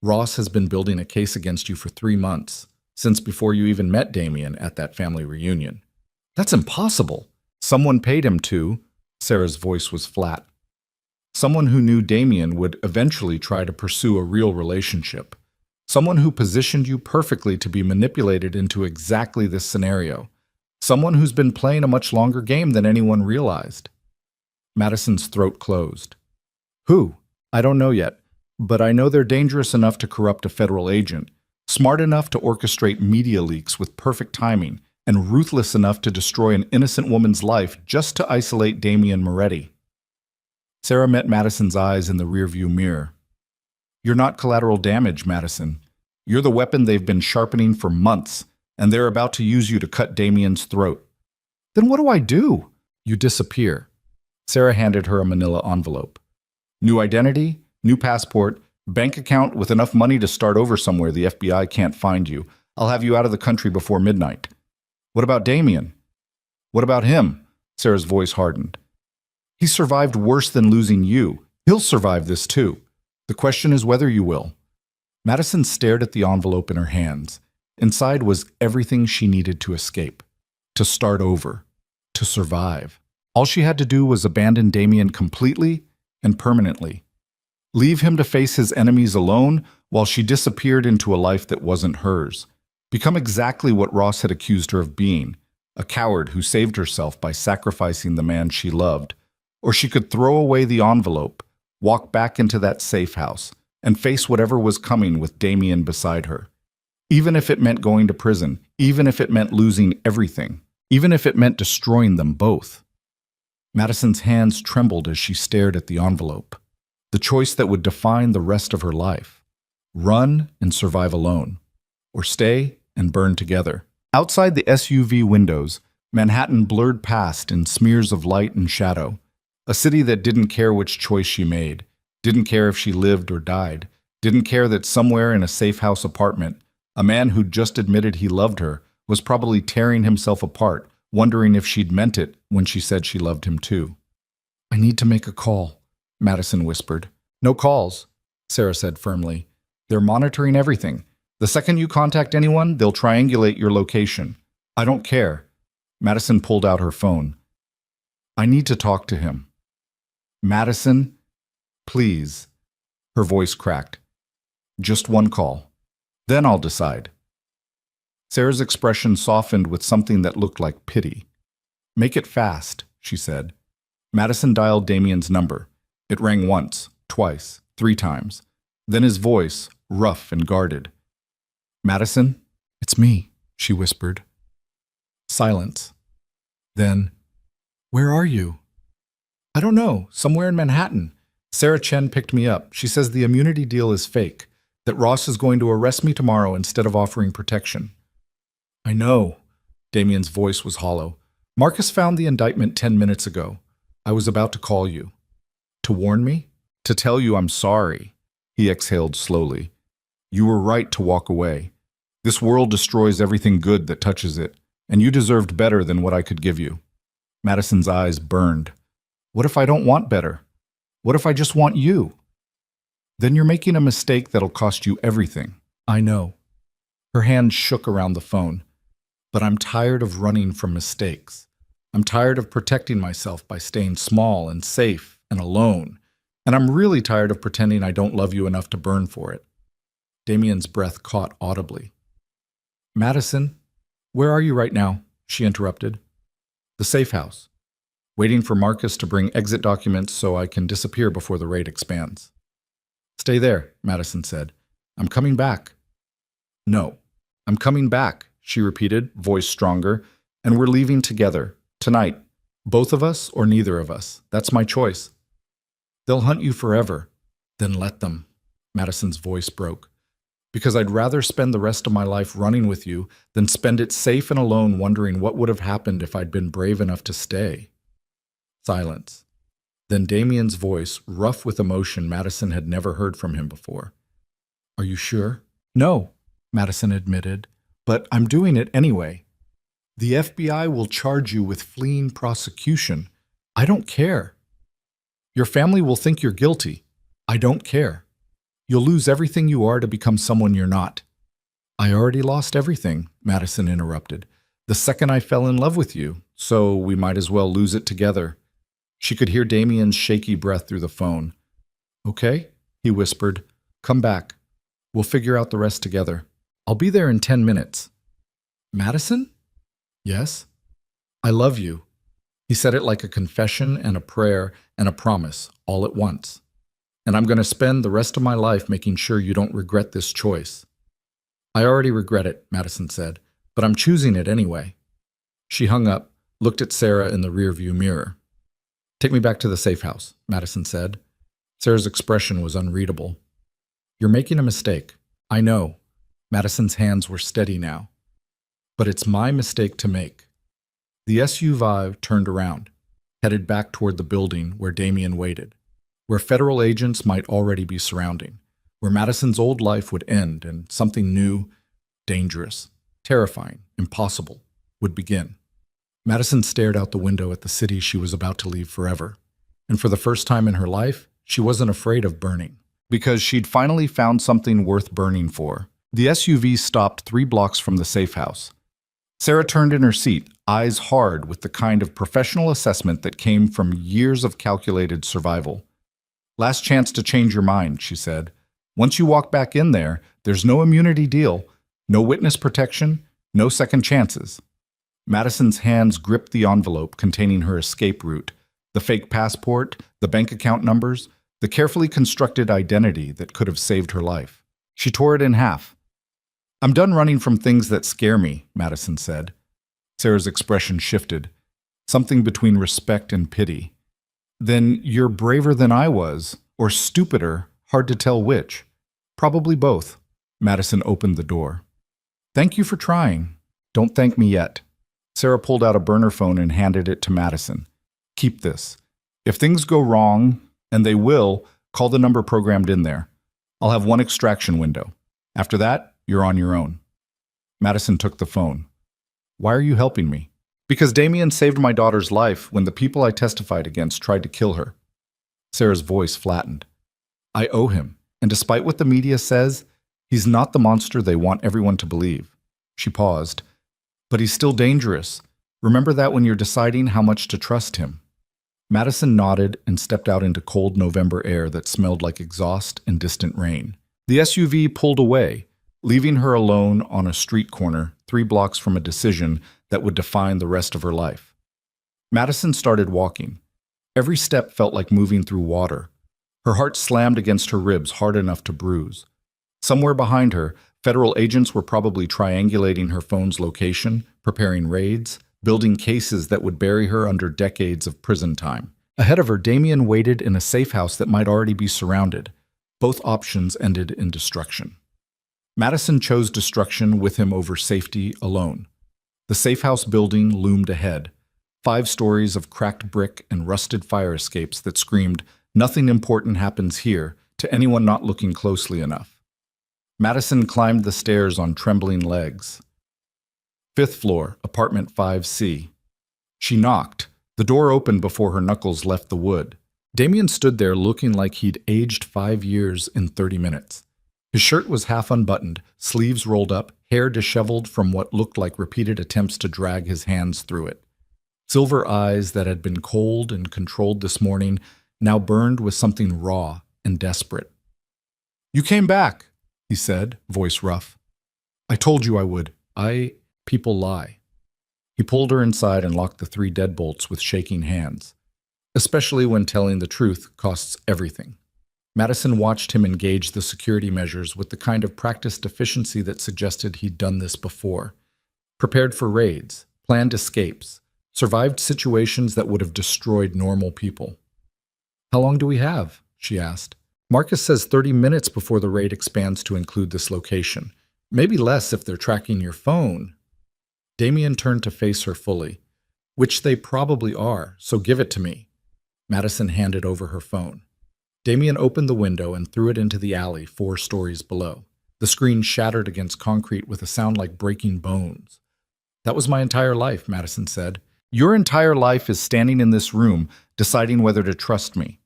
Ross has been building a case against you for 3 months, since before you even met Damien at that family reunion. That's impossible. Someone paid him to. Sarah's voice was flat. Someone who knew Damien would eventually try to pursue a real relationship. Someone who positioned you perfectly to be manipulated into exactly this scenario. Someone who's been playing a much longer game than anyone realized. Madison's throat closed. Who? I don't know yet, but I know they're dangerous enough to corrupt a federal agent, smart enough to orchestrate media leaks with perfect timing, and ruthless enough to destroy an innocent woman's life just to isolate Damien Moretti. Sarah met Madison's eyes in the rearview mirror. You're not collateral damage, Madison. You're the weapon they've been sharpening for months, and they're about to use you to cut Damien's throat. Then what do I do? You disappear. Sarah handed her a manila envelope. New identity, new passport, bank account with enough money to start over somewhere the FBI can't find you. I'll have you out of the country before midnight. What about Damien? What about him? Sarah's voice hardened. He survived worse than losing you. He'll survive this too. The question is whether you will. Madison stared at the envelope in her hands. Inside was everything she needed to escape, to start over, to survive. All she had to do was abandon Damien completely and permanently. Leave him to face his enemies alone, while she disappeared into a life that wasn't hers, become exactly what Ross had accused her of being, a coward who saved herself by sacrificing the man she loved. Or she could throw away the envelope, walk back into that safe house, and face whatever was coming with Damien beside her. Even if it meant going to prison, even if it meant losing everything, even if it meant destroying them both. Madison's hands trembled as she stared at the envelope, the choice that would define the rest of her life. Run and survive alone, or stay and burn together. Outside the SUV windows, Manhattan blurred past in smears of light and shadow, a city that didn't care which choice she made, didn't care if she lived or died, didn't care that somewhere in a safe house apartment, a man who'd just admitted he loved her was probably tearing himself apart, wondering if she'd meant it when she said she loved him too. "I need to make a call," Madison whispered. "No calls," Sarah said firmly. "They're monitoring everything. The second you contact anyone, they'll triangulate your location. I don't care." Madison pulled out her phone. "I need to talk to him." "Madison, please." Her voice cracked. "Just one call. Then I'll decide." Sarah's expression softened with something that looked like pity. "Make it fast," she said. Madison dialed Damien's number. It rang once, twice, 3 times. Then his voice, rough and guarded. "Madison, it's me," she whispered. Silence. Then, "Where are you?" "I don't know. Somewhere in Manhattan. Sarah Chen picked me up. She says the immunity deal is fake, that Ross is going to arrest me tomorrow instead of offering protection." "I know." Damien's voice was hollow. "Marcus found the indictment 10 minutes ago. I was about to call you." "To warn me?" "To tell you I'm sorry." He exhaled slowly. "You were right to walk away. This world destroys everything good that touches it, and you deserved better than what I could give you." Madison's eyes burned. "What if I don't want better? What if I just want you?" "Then you're making a mistake that'll cost you everything." "I know." Her hand shook around the phone. "But I'm tired of running from mistakes. I'm tired of protecting myself by staying small and safe and alone. And I'm really tired of pretending I don't love you enough to burn for it." Damien's breath caught audibly. "Madison, where are you right now?" she interrupted. "The safe house. Waiting for Marcus to bring exit documents so I can disappear before the raid expands." "Stay there," Madison said. "I'm coming back." "No, I'm coming back," she repeated, voice stronger. "And we're leaving together, tonight. Both of us or neither of us. That's my choice." "They'll hunt you forever." "Then let them." Madison's voice broke. "Because I'd rather spend the rest of my life running with you than spend it safe and alone wondering what would have happened if I'd been brave enough to stay." Silence. Then Damien's voice, rough with emotion Madison had never heard from him before. "Are you sure?" "No," Madison admitted, "but I'm doing it anyway. The FBI will charge you with fleeing prosecution. I don't care. Your family will think you're guilty. I don't care. You'll lose everything you are to become someone you're not." "I already lost everything," Madison interrupted, "the second I fell in love with you, so we might as well lose it together." She could hear Damien's shaky breath through the phone. "Okay," he whispered. "Come back. We'll figure out the rest together. I'll be there in 10 minutes. "Madison?" "Yes?" "I love you." He said it like a confession and a prayer and a promise, all at once. "And I'm going to spend the rest of my life making sure you don't regret this choice." "I already regret it," Madison said, "but I'm choosing it anyway." She hung up, looked at Sarah in the rearview mirror. "Take me back to the safe house," Madison said. Sarah's expression was unreadable. "You're making a mistake. I know." Madison's hands were steady now. "But it's my mistake to make." The SUV turned around, headed back toward the building where Damien waited, where federal agents might already be surrounding, where Madison's old life would end and something new, dangerous, terrifying, impossible, would begin. Madison stared out the window at the city she was about to leave forever, and for the first time in her life, she wasn't afraid of burning, because she'd finally found something worth burning for. The SUV stopped 3 blocks from the safe house. Sarah turned in her seat, eyes hard with the kind of professional assessment that came from years of calculated survival. "Last chance to change your mind," she said. Once you walk back in there, there's no immunity deal, no witness protection, no second chances. Madison's hands gripped the envelope containing her escape route, the fake passport, the bank account numbers, the carefully constructed identity that could have saved her life. She tore it in half. "I'm done running from things that scare me," Madison said. Sarah's expression shifted, something between respect and pity. "Then you're braver than I was, or stupider, hard to tell which. Probably both." Madison opened the door. "Thank you for trying. Don't thank me yet." Sarah pulled out a burner phone and handed it to Madison. "Keep this. If things go wrong, and they will, call the number programmed in there. I'll have one extraction window. After that, you're on your own." Madison took the phone. "Why are you helping me?" "Because Damien saved my daughter's life when the people I testified against tried to kill her." Sarah's voice flattened. "I owe him, and despite what the media says, he's not the monster they want everyone to believe." She paused. "But he's still dangerous. Remember that when you're deciding how much to trust him." Madison nodded and stepped out into cold November air that smelled like exhaust and distant rain. The SUV pulled away, leaving her alone on a street corner 3 blocks from a decision that would define the rest of her life. Madison started walking. Every step felt like moving through water. Her heart slammed against her ribs hard enough to bruise. Somewhere behind her, federal agents were probably triangulating her phone's location, preparing raids, building cases that would bury her under decades of prison time. Ahead of her, Damien waited in a safe house that might already be surrounded. Both options ended in destruction. Madison chose destruction with him over safety alone. The safe house building loomed ahead, 5 stories of cracked brick and rusted fire escapes that screamed, "Nothing important happens here," to anyone not looking closely enough. Madison climbed the stairs on trembling legs. 5th floor, apartment 5C. She knocked. The door opened before her knuckles left the wood. Damien stood there looking like he'd aged 5 years in 30 minutes. His shirt was half unbuttoned, sleeves rolled up, hair disheveled from what looked like repeated attempts to drag his hands through it. Silver eyes that had been cold and controlled this morning now burned with something raw and desperate. "You came back," he said, voice rough. "I told you I would. People lie." He pulled her inside and locked the 3 deadbolts with shaking hands. Especially when telling the truth costs everything. Madison watched him engage the security measures with the kind of practiced efficiency that suggested he'd done this before. Prepared for raids, planned escapes, survived situations that would have destroyed normal people. "How long do we have?" she asked. "Marcus says 30 minutes before the raid expands to include this location. Maybe less if they're tracking your phone." Damien turned to face her fully. "Which they probably are, so give it to me." Madison handed over her phone. Damien opened the window and threw it into the alley 4 stories below. The screen shattered against concrete with a sound like breaking bones. "That was my entire life," Madison said. "Your entire life is standing in this room, deciding whether to trust me."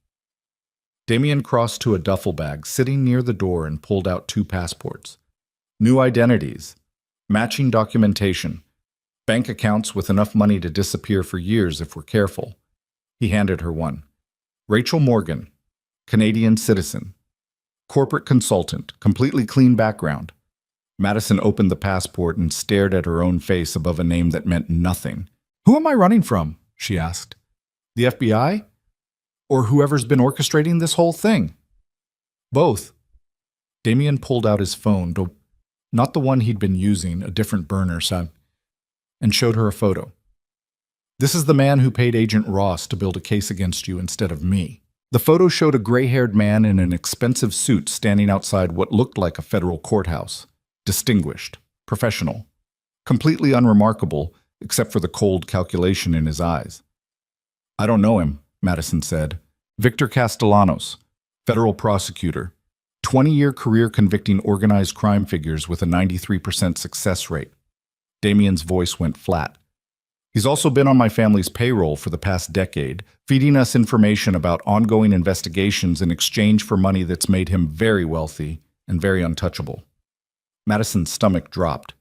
Damien crossed to a duffel bag sitting near the door and pulled out 2 passports. New identities, matching documentation, bank accounts with enough money to disappear for years if we're careful. He handed her one. "Rachel Morgan, Canadian citizen. Corporate consultant, completely clean background." Madison opened the passport and stared at her own face above a name that meant nothing. "Who am I running from?" she asked. "The FBI? Or whoever's been orchestrating this whole thing?" "Both." Damien pulled out his phone, not the one he'd been using, a different burner, and showed her a photo. "This is the man who paid Agent Ross to build a case against you instead of me." The photo showed a gray-haired man in an expensive suit standing outside what looked like a federal courthouse. Distinguished, professional, completely unremarkable, except for the cold calculation in his eyes. "I don't know him," Madison said. "Victor Castellanos, federal prosecutor. 20-year career convicting organized crime figures with a 93% success rate." Damien's voice went flat. "He's also been on my family's payroll for the past decade, feeding us information about ongoing investigations in exchange for money that's made him very wealthy and very untouchable." Madison's stomach dropped.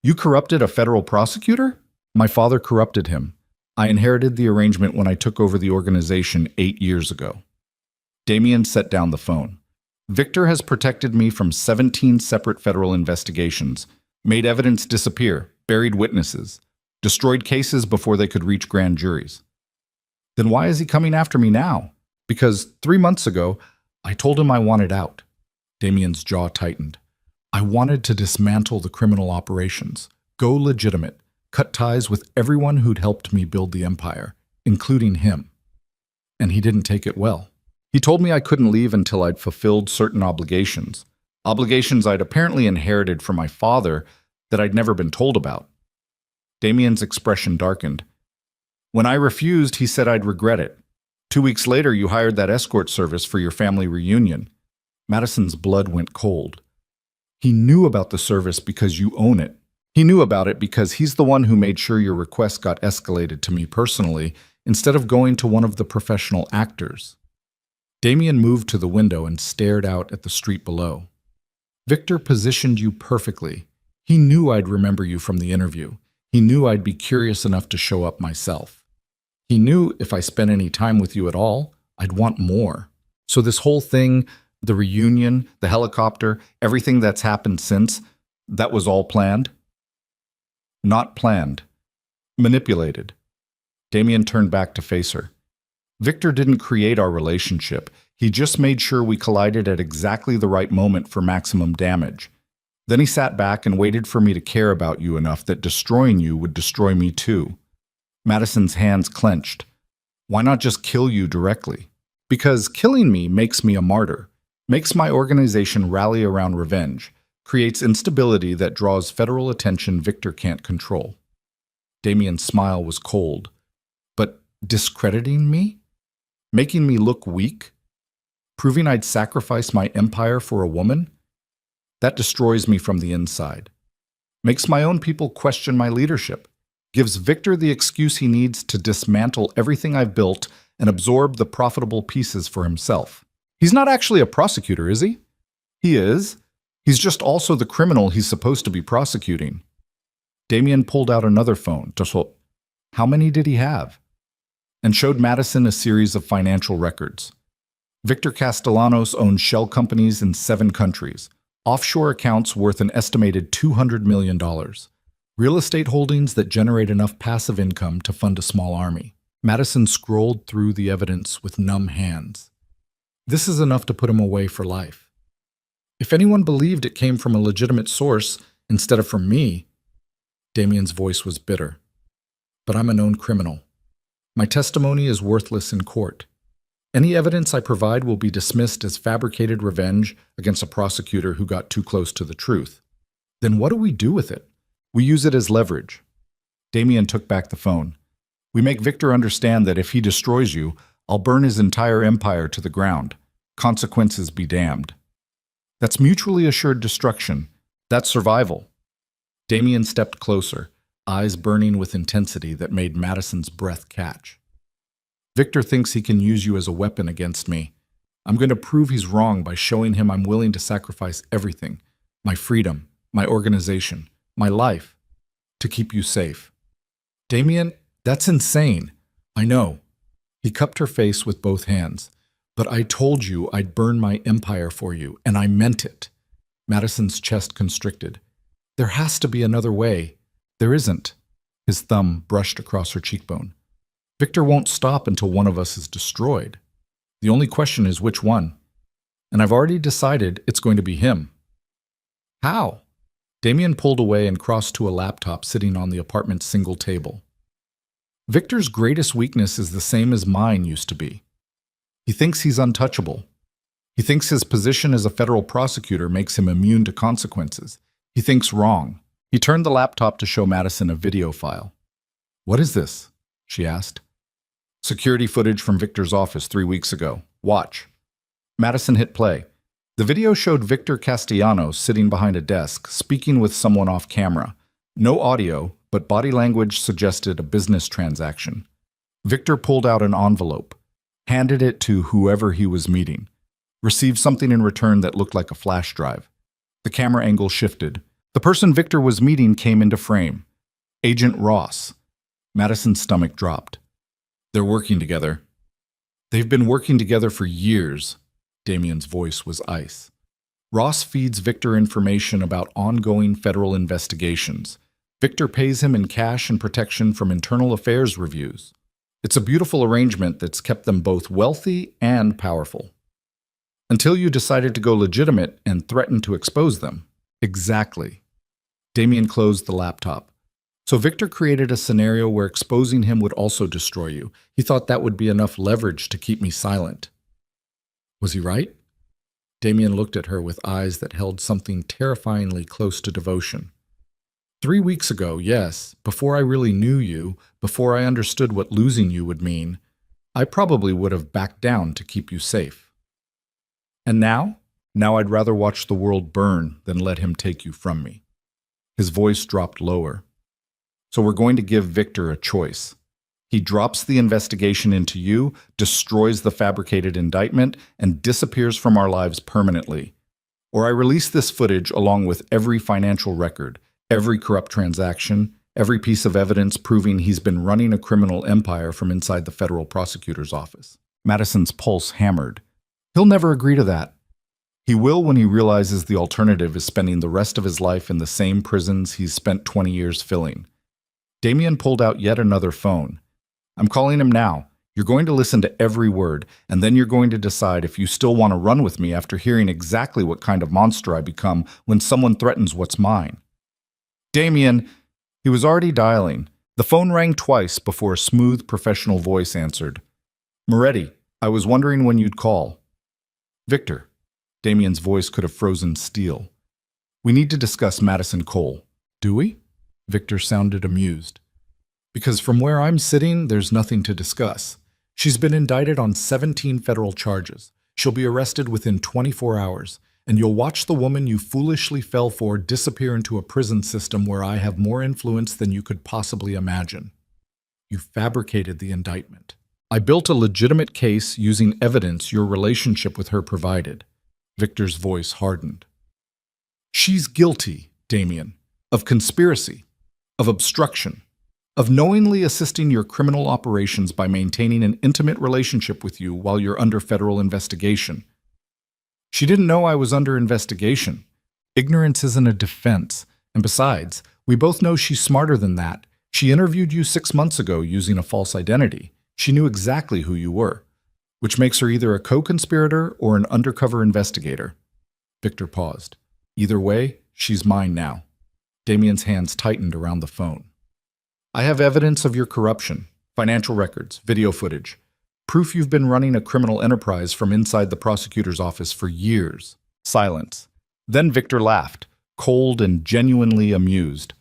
"You corrupted a federal prosecutor?" "My father corrupted him. I inherited the arrangement when I took over the organization 8 years ago." Damien set down the phone. Victor has protected me from 17 separate federal investigations, made evidence disappear, buried witnesses, destroyed cases before they could reach grand juries. Then why is he coming after me now? Because 3 months ago, I told him I wanted out. Damien's jaw tightened. I wanted to dismantle the criminal operations, go legitimate, cut ties with everyone who'd helped me build the empire, including him. And he didn't take it well. He told me I couldn't leave until I'd fulfilled certain obligations I'd apparently inherited from my father that I'd never been told about. Damien's expression darkened. When I refused, he said I'd regret it. 2 weeks later, you hired that escort service for your family reunion. Madison's blood went cold. He knew about the service because you own it. He knew about it because he's the one who made sure your request got escalated to me personally instead of going to one of the professional actors. Damien moved to the window and stared out at the street below. Victor positioned you perfectly. He knew I'd remember you from the interview. He knew I'd be curious enough to show up myself. He knew if I spent any time with you at all, I'd want more. So this whole thing, the reunion, the helicopter, everything that's happened since, that was all planned? Not planned. Manipulated. Damien turned back to face her. Victor didn't create our relationship. He just made sure we collided at exactly the right moment for maximum damage. Then he sat back and waited for me to care about you enough that destroying you would destroy me too. Madison's hands clenched. Why not just kill you directly? Because killing me makes me a martyr, makes my organization rally around revenge, creates instability that draws federal attention Victor can't control. Damien's smile was cold. But discrediting me? Making me look weak? Proving I'd sacrifice my empire for a woman? That destroys me from the inside. Makes my own people question my leadership. Gives Victor the excuse he needs to dismantle everything I've built and absorb the profitable pieces for himself. He's not actually a prosecutor, is he? He is. He's just also the criminal he's supposed to be prosecuting. Damien pulled out another phone. How many did he have? And showed Madison a series of financial records. Victor Castellanos owned shell companies in 7 countries, offshore accounts worth an estimated $200 million, real estate holdings that generate enough passive income to fund a small army. Madison scrolled through the evidence with numb hands. This is enough to put him away for life. If anyone believed it came from a legitimate source instead of from me, Damien's voice was bitter. But I'm a known criminal. My testimony is worthless in court. Any evidence I provide will be dismissed as fabricated revenge against a prosecutor who got too close to the truth. Then what do we do with it? We use it as leverage. Damien took back the phone. We make Victor understand that if he destroys you, I'll burn his entire empire to the ground. Consequences be damned. That's mutually assured destruction. That's survival. Damien stepped closer, eyes burning with intensity that made Madison's breath catch. Victor thinks he can use you as a weapon against me. I'm going to prove he's wrong by showing him I'm willing to sacrifice everything, my freedom, my organization, my life, to keep you safe. Damien, that's insane. I know. He cupped her face with both hands. But I told you I'd burn my empire for you, and I meant it. Madison's chest constricted. There has to be another way. There isn't. His thumb brushed across her cheekbone. Victor won't stop until one of us is destroyed. The only question is which one. And I've already decided it's going to be him. How? Damien pulled away and crossed to a laptop sitting on the apartment's single table. Victor's greatest weakness is the same as mine used to be. He thinks he's untouchable. He thinks his position as a federal prosecutor makes him immune to consequences. He thinks wrong. He turned the laptop to show Madison a video file. What is this? She asked. Security footage from Victor's office 3 weeks ago. Watch. Madison hit play. The video showed Victor Castellanos sitting behind a desk, speaking with someone off camera. No audio, but body language suggested a business transaction. Victor pulled out an envelope, handed it to whoever he was meeting, received something in return that looked like a flash drive. The camera angle shifted. The person Victor was meeting came into frame. Agent Ross. Madison's stomach dropped. They're working together. They've been working together for years. Damien's voice was ice. Ross feeds Victor information about ongoing federal investigations. Victor pays him in cash and protection from internal affairs reviews. It's a beautiful arrangement that's kept them both wealthy and powerful. Until you decided to go legitimate and threatened to expose them. Exactly. Damien closed the laptop. So Victor created a scenario where exposing him would also destroy you. He thought that would be enough leverage to keep me silent. Was he right? Damien looked at her with eyes that held something terrifyingly close to devotion. 3 weeks ago, yes, before I really knew you, before I understood what losing you would mean, I probably would have backed down to keep you safe. And now? Now I'd rather watch the world burn than let him take you from me. His voice dropped lower. So we're going to give Victor a choice. He drops the investigation into you, destroys the fabricated indictment, and disappears from our lives permanently. Or I release this footage along with every financial record, every corrupt transaction, every piece of evidence proving he's been running a criminal empire from inside the federal prosecutor's office. Madison's pulse hammered. He'll never agree to that. He will when he realizes the alternative is spending the rest of his life in the same prisons he's spent 20 years filling. Damien pulled out yet another phone. I'm calling him now. You're going to listen to every word, and then you're going to decide if you still want to run with me after hearing exactly what kind of monster I become when someone threatens what's mine. Damien, he was already dialing. The phone rang twice before a smooth, professional voice answered. Moretti, I was wondering when you'd call. Victor. Damien's voice could have frozen steel. We need to discuss Madison Cole. Do we? Victor sounded amused. Because from where I'm sitting, there's nothing to discuss. She's been indicted on 17 federal charges. She'll be arrested within 24 hours, and you'll watch the woman you foolishly fell for disappear into a prison system where I have more influence than you could possibly imagine. You fabricated the indictment. I built a legitimate case using evidence your relationship with her provided. Victor's voice hardened. She's guilty, Damien, of conspiracy, of obstruction, of knowingly assisting your criminal operations by maintaining an intimate relationship with you while you're under federal investigation. She didn't know I was under investigation. Ignorance isn't a defense, and besides, we both know she's smarter than that. She interviewed you 6 months ago using a false identity. She knew exactly who you were, which makes her either a co-conspirator or an undercover investigator. Victor paused. Either way, she's mine now. Damien's hands tightened around the phone. I have evidence of your corruption, financial records, video footage, proof you've been running a criminal enterprise from inside the prosecutor's office for years. Silence. Then Victor laughed, cold and genuinely amused.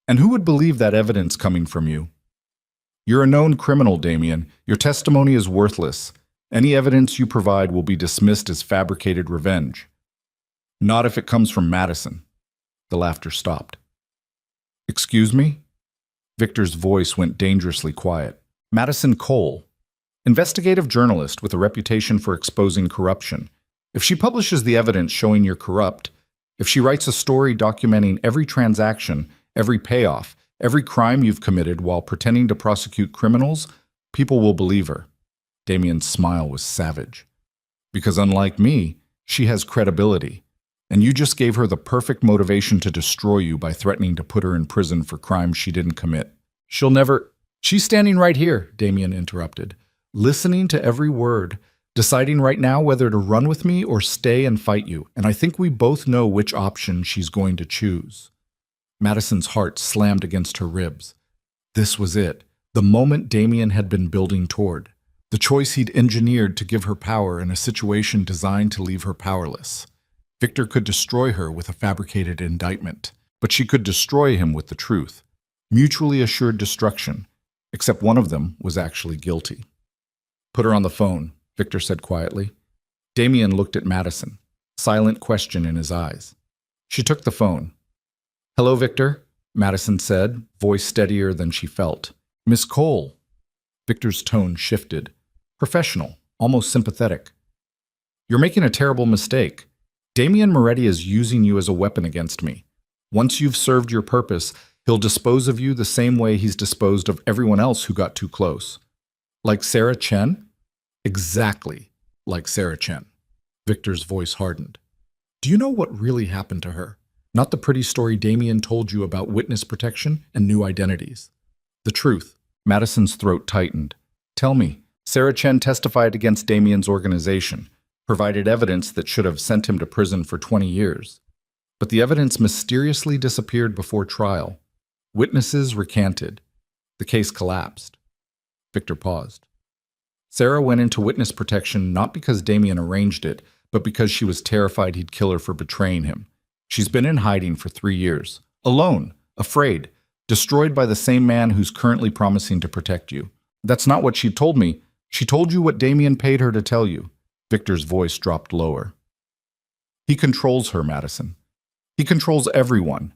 And who would believe that evidence coming from you? You're a known criminal, Damien. Your testimony is worthless. Any evidence you provide will be dismissed as fabricated revenge. Not if it comes from Madison. The laughter stopped. Excuse me? Victor's voice went dangerously quiet. Madison Cole, investigative journalist with a reputation for exposing corruption. If she publishes the evidence showing you're corrupt, if she writes a story documenting every transaction, every payoff, every crime you've committed while pretending to prosecute criminals, people will believe her. Damien's smile was savage. Because unlike me, she has credibility. And you just gave her the perfect motivation to destroy you by threatening to put her in prison for crimes she didn't commit. She'll never— She's standing right here, Damien interrupted, listening to every word, deciding right now whether to run with me or stay and fight you, and I think we both know which option she's going to choose. Madison's heart slammed against her ribs. This was it, the moment Damien had been building toward, the choice he'd engineered to give her power in a situation designed to leave her powerless. Victor could destroy her with a fabricated indictment, but she could destroy him with the truth. Mutually assured destruction, except one of them was actually guilty. Put her on the phone, Victor said quietly. Damien looked at Madison, silent question in his eyes. She took the phone. Hello, Victor, Madison said, voice steadier than she felt. Miss Cole. Victor's tone shifted. Professional, almost sympathetic. You're making a terrible mistake. Damien Moretti is using you as a weapon against me. Once you've served your purpose, he'll dispose of you the same way he's disposed of everyone else who got too close. Like Sarah Chen? Exactly like Sarah Chen. Victor's voice hardened. Do you know what really happened to her? Not the pretty story Damien told you about witness protection and new identities. The truth. Madison's throat tightened. Tell me. Sarah Chen testified against Damien's organization, provided evidence that should have sent him to prison for 20 years. But the evidence mysteriously disappeared before trial. Witnesses recanted. The case collapsed. Victor paused. Sarah went into witness protection not because Damien arranged it, but because she was terrified he'd kill her for betraying him. She's been in hiding for 3 years. Alone, afraid, destroyed by the same man who's currently promising to protect you. That's not what she told me. She told you what Damien paid her to tell you. Victor's voice dropped lower. He controls her, Madison. He controls everyone.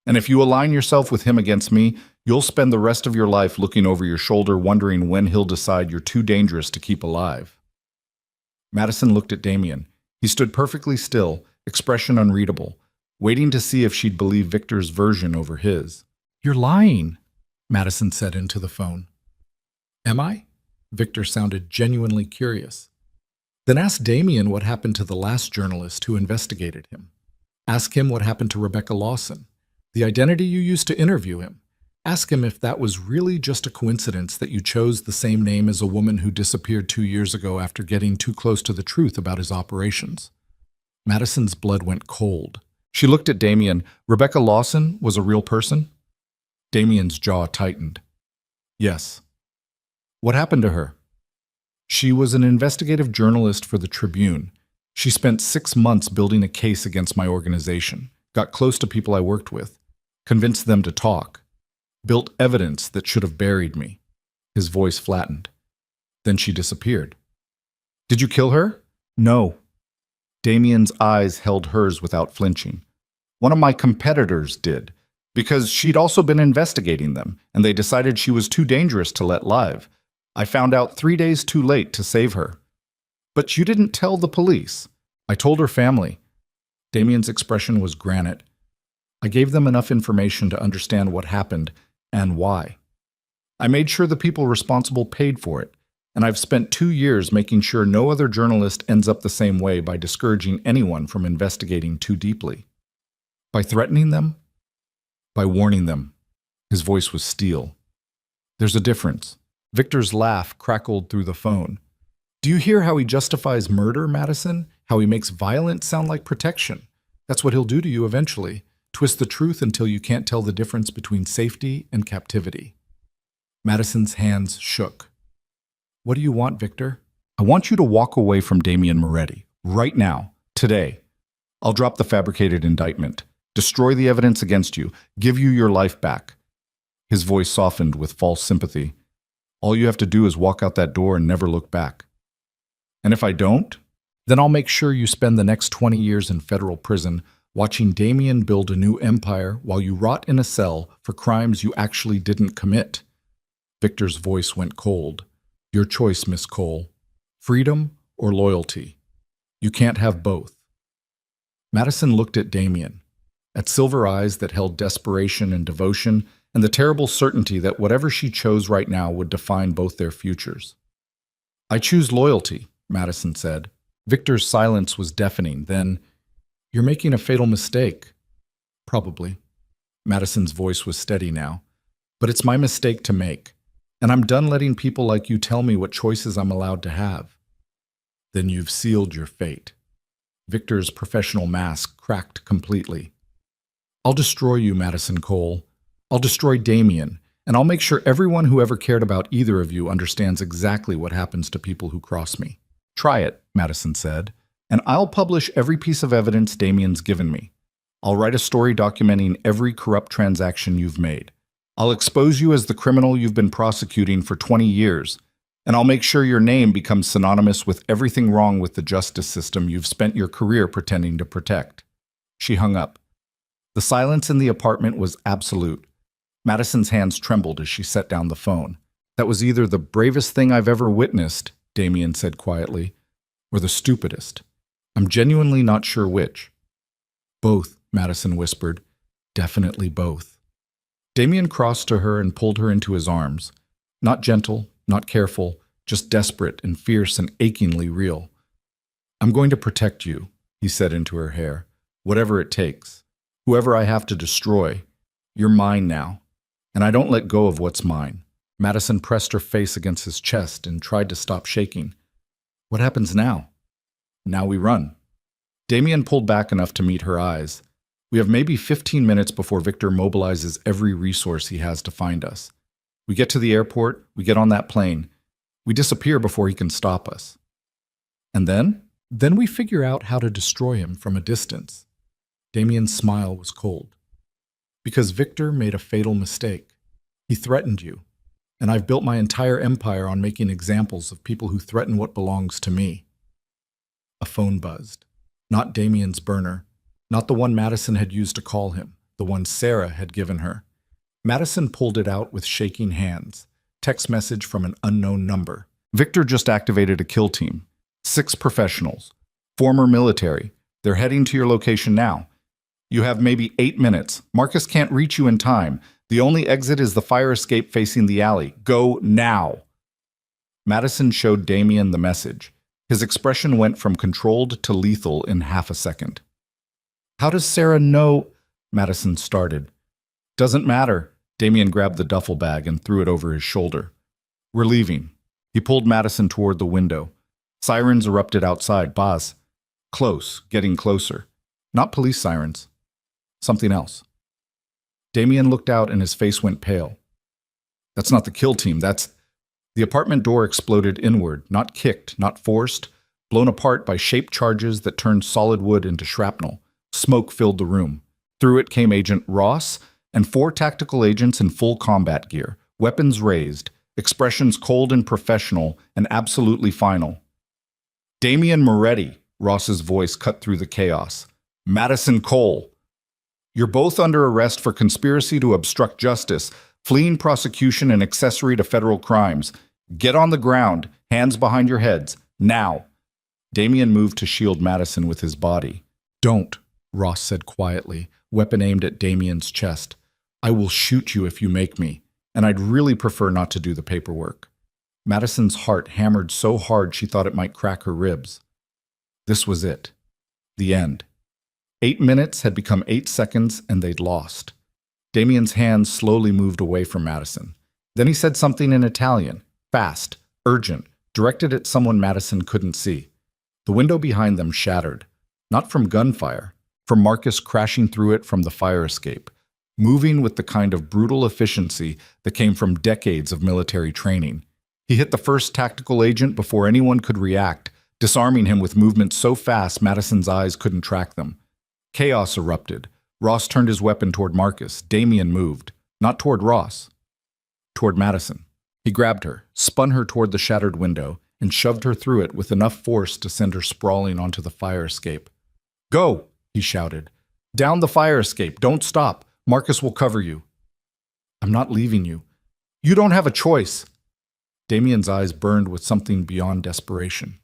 And if you align yourself with him against me, you'll spend the rest of your life looking over your shoulder wondering when he'll decide you're too dangerous to keep alive. Madison looked at Damien. He stood perfectly still, expression unreadable, waiting to see if she'd believe Victor's version over his. You're lying, Madison said into the phone. Am I? Victor sounded genuinely curious. Then ask Damien what happened to the last journalist who investigated him. Ask him what happened to Rebecca Lawson, the identity you used to interview him. Ask him if that was really just a coincidence that you chose the same name as a woman who disappeared 2 years ago after getting too close to the truth about his operations. Madison's blood went cold. She looked at Damien. Rebecca Lawson was a real person? Damien's jaw tightened. Yes. What happened to her? She was an investigative journalist for the Tribune. She spent 6 months building a case against my organization, got close to people I worked with, convinced them to talk, built evidence that should have buried me. His voice flattened. Then she disappeared. Did you kill her? No. Damien's eyes held hers without flinching. One of my competitors did, because she'd also been investigating them, and they decided she was too dangerous to let live. I found out 3 days too late to save her. But you didn't tell the police. I told her family. Damien's expression was granite. I gave them enough information to understand what happened and why. I made sure the people responsible paid for it, and I've spent 2 years making sure no other journalist ends up the same way by discouraging anyone from investigating too deeply. By threatening them? By warning them. His voice was steel. There's a difference. Victor's laugh crackled through the phone. Do you hear how he justifies murder, Madison? How he makes violence sound like protection? That's what he'll do to you eventually. Twist the truth until you can't tell the difference between safety and captivity. Madison's hands shook. What do you want, Victor? I want you to walk away from Damien Moretti. Right now. Today. I'll drop the fabricated indictment. Destroy the evidence against you. Give you your life back. His voice softened with false sympathy. All you have to do is walk out that door and never look back. And if I don't, then I'll make sure you spend the next 20 years in federal prison watching Damien build a new empire while you rot in a cell for crimes you actually didn't commit. Victor's voice went cold. Your choice, Miss Cole. Freedom or loyalty. You can't have both. Madison looked at Damien, at silver eyes that held desperation and devotion, and the terrible certainty that whatever she chose right now would define both their futures. I choose loyalty, Madison said. Victor's silence was deafening. Then, you're making a fatal mistake. Probably. Madison's voice was steady now. But it's my mistake to make, and I'm done letting people like you tell me what choices I'm allowed to have. Then you've sealed your fate. Victor's professional mask cracked completely. I'll destroy you, Madison Cole. I'll destroy Damien, and I'll make sure everyone who ever cared about either of you understands exactly what happens to people who cross me. Try it, Madison said, and I'll publish every piece of evidence Damien's given me. I'll write a story documenting every corrupt transaction you've made. I'll expose you as the criminal you've been prosecuting for 20 years, and I'll make sure your name becomes synonymous with everything wrong with the justice system you've spent your career pretending to protect. She hung up. The silence in the apartment was absolute. Madison's hands trembled as she set down the phone. That was either the bravest thing I've ever witnessed, Damien said quietly, or the stupidest. I'm genuinely not sure which. Both, Madison whispered. Definitely both. Damien crossed to her and pulled her into his arms. Not gentle, not careful, just desperate and fierce and achingly real. I'm going to protect you, he said into her hair. Whatever it takes. Whoever I have to destroy. You're mine now. And I don't let go of what's mine. Madison pressed her face against his chest and tried to stop shaking. What happens now? Now we run. Damien pulled back enough to meet her eyes. We have maybe 15 minutes before Victor mobilizes every resource he has to find us. We get to the airport, we get on that plane. We disappear before he can stop us. And then? Then we figure out how to destroy him from a distance. Damien's smile was cold. Because Victor made a fatal mistake. He threatened you. And I've built my entire empire on making examples of people who threaten what belongs to me. A phone buzzed. Not Damien's burner. Not the one Madison had used to call him. The one Sarah had given her. Madison pulled it out with shaking hands. Text message from an unknown number. Victor just activated a kill team. 6 professionals. Former military. They're heading to your location now. You have maybe 8 minutes. Marcus can't reach you in time. The only exit is the fire escape facing the alley. Go now. Madison showed Damien the message. His expression went from controlled to lethal in half a second. How does Sarah know? Madison started. Doesn't matter. Damien grabbed the duffel bag and threw it over his shoulder. We're leaving. He pulled Madison toward the window. Sirens erupted outside. Boz. Close, getting closer. Not police sirens. Something else. Damien looked out and his face went pale. That's not the kill team. That's... The apartment door exploded inward, not kicked, not forced, blown apart by shaped charges that turned solid wood into shrapnel. Smoke filled the room. Through it came Agent Ross and 4 tactical agents in full combat gear, weapons raised, expressions cold and professional and absolutely final. Damien Moretti, Ross's voice cut through the chaos. Madison Cole. You're both under arrest for conspiracy to obstruct justice, fleeing prosecution and accessory to federal crimes. Get on the ground, hands behind your heads, now. Damien moved to shield Madison with his body. Don't, Ross said quietly, weapon aimed at Damien's chest. I will shoot you if you make me, and I'd really prefer not to do the paperwork. Madison's heart hammered so hard she thought it might crack her ribs. This was it. The end. 8 minutes had become 8 seconds, and they'd lost. Damien's hands slowly moved away from Madison. Then he said something in Italian, fast, urgent, directed at someone Madison couldn't see. The window behind them shattered, not from gunfire, from Marcus crashing through it from the fire escape, moving with the kind of brutal efficiency that came from decades of military training. He hit the first tactical agent before anyone could react, disarming him with movements so fast Madison's eyes couldn't track them. Chaos erupted. Ross turned his weapon toward Marcus. Damien moved, not toward Ross, toward Madison. He grabbed her, spun her toward the shattered window, and shoved her through it with enough force to send her sprawling onto the fire escape. Go, he shouted. Down the fire escape. Don't stop. Marcus will cover you. I'm not leaving you. You don't have a choice. Damien's eyes burned with something beyond desperation.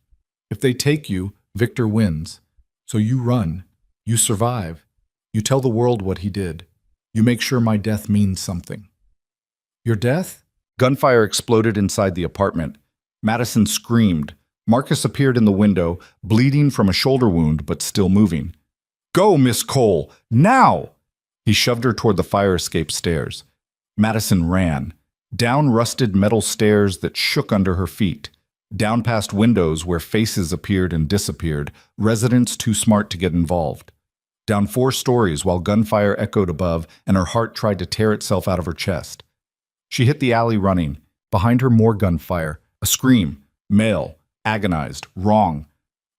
If they take you, Victor wins. So you run. You survive. You tell the world what he did. You make sure my death means something. Your death? Gunfire exploded inside the apartment. Madison screamed. Marcus appeared in the window, bleeding from a shoulder wound, but still moving. Go, Miss Cole! Now! He shoved her toward the fire escape stairs. Madison ran. Down rusted metal stairs that shook under her feet. Down past windows where faces appeared and disappeared, residents too smart to get involved. Down 4 stories while gunfire echoed above and her heart tried to tear itself out of her chest. She hit the alley running. Behind her more gunfire. A scream. Male. Agonized. Wrong.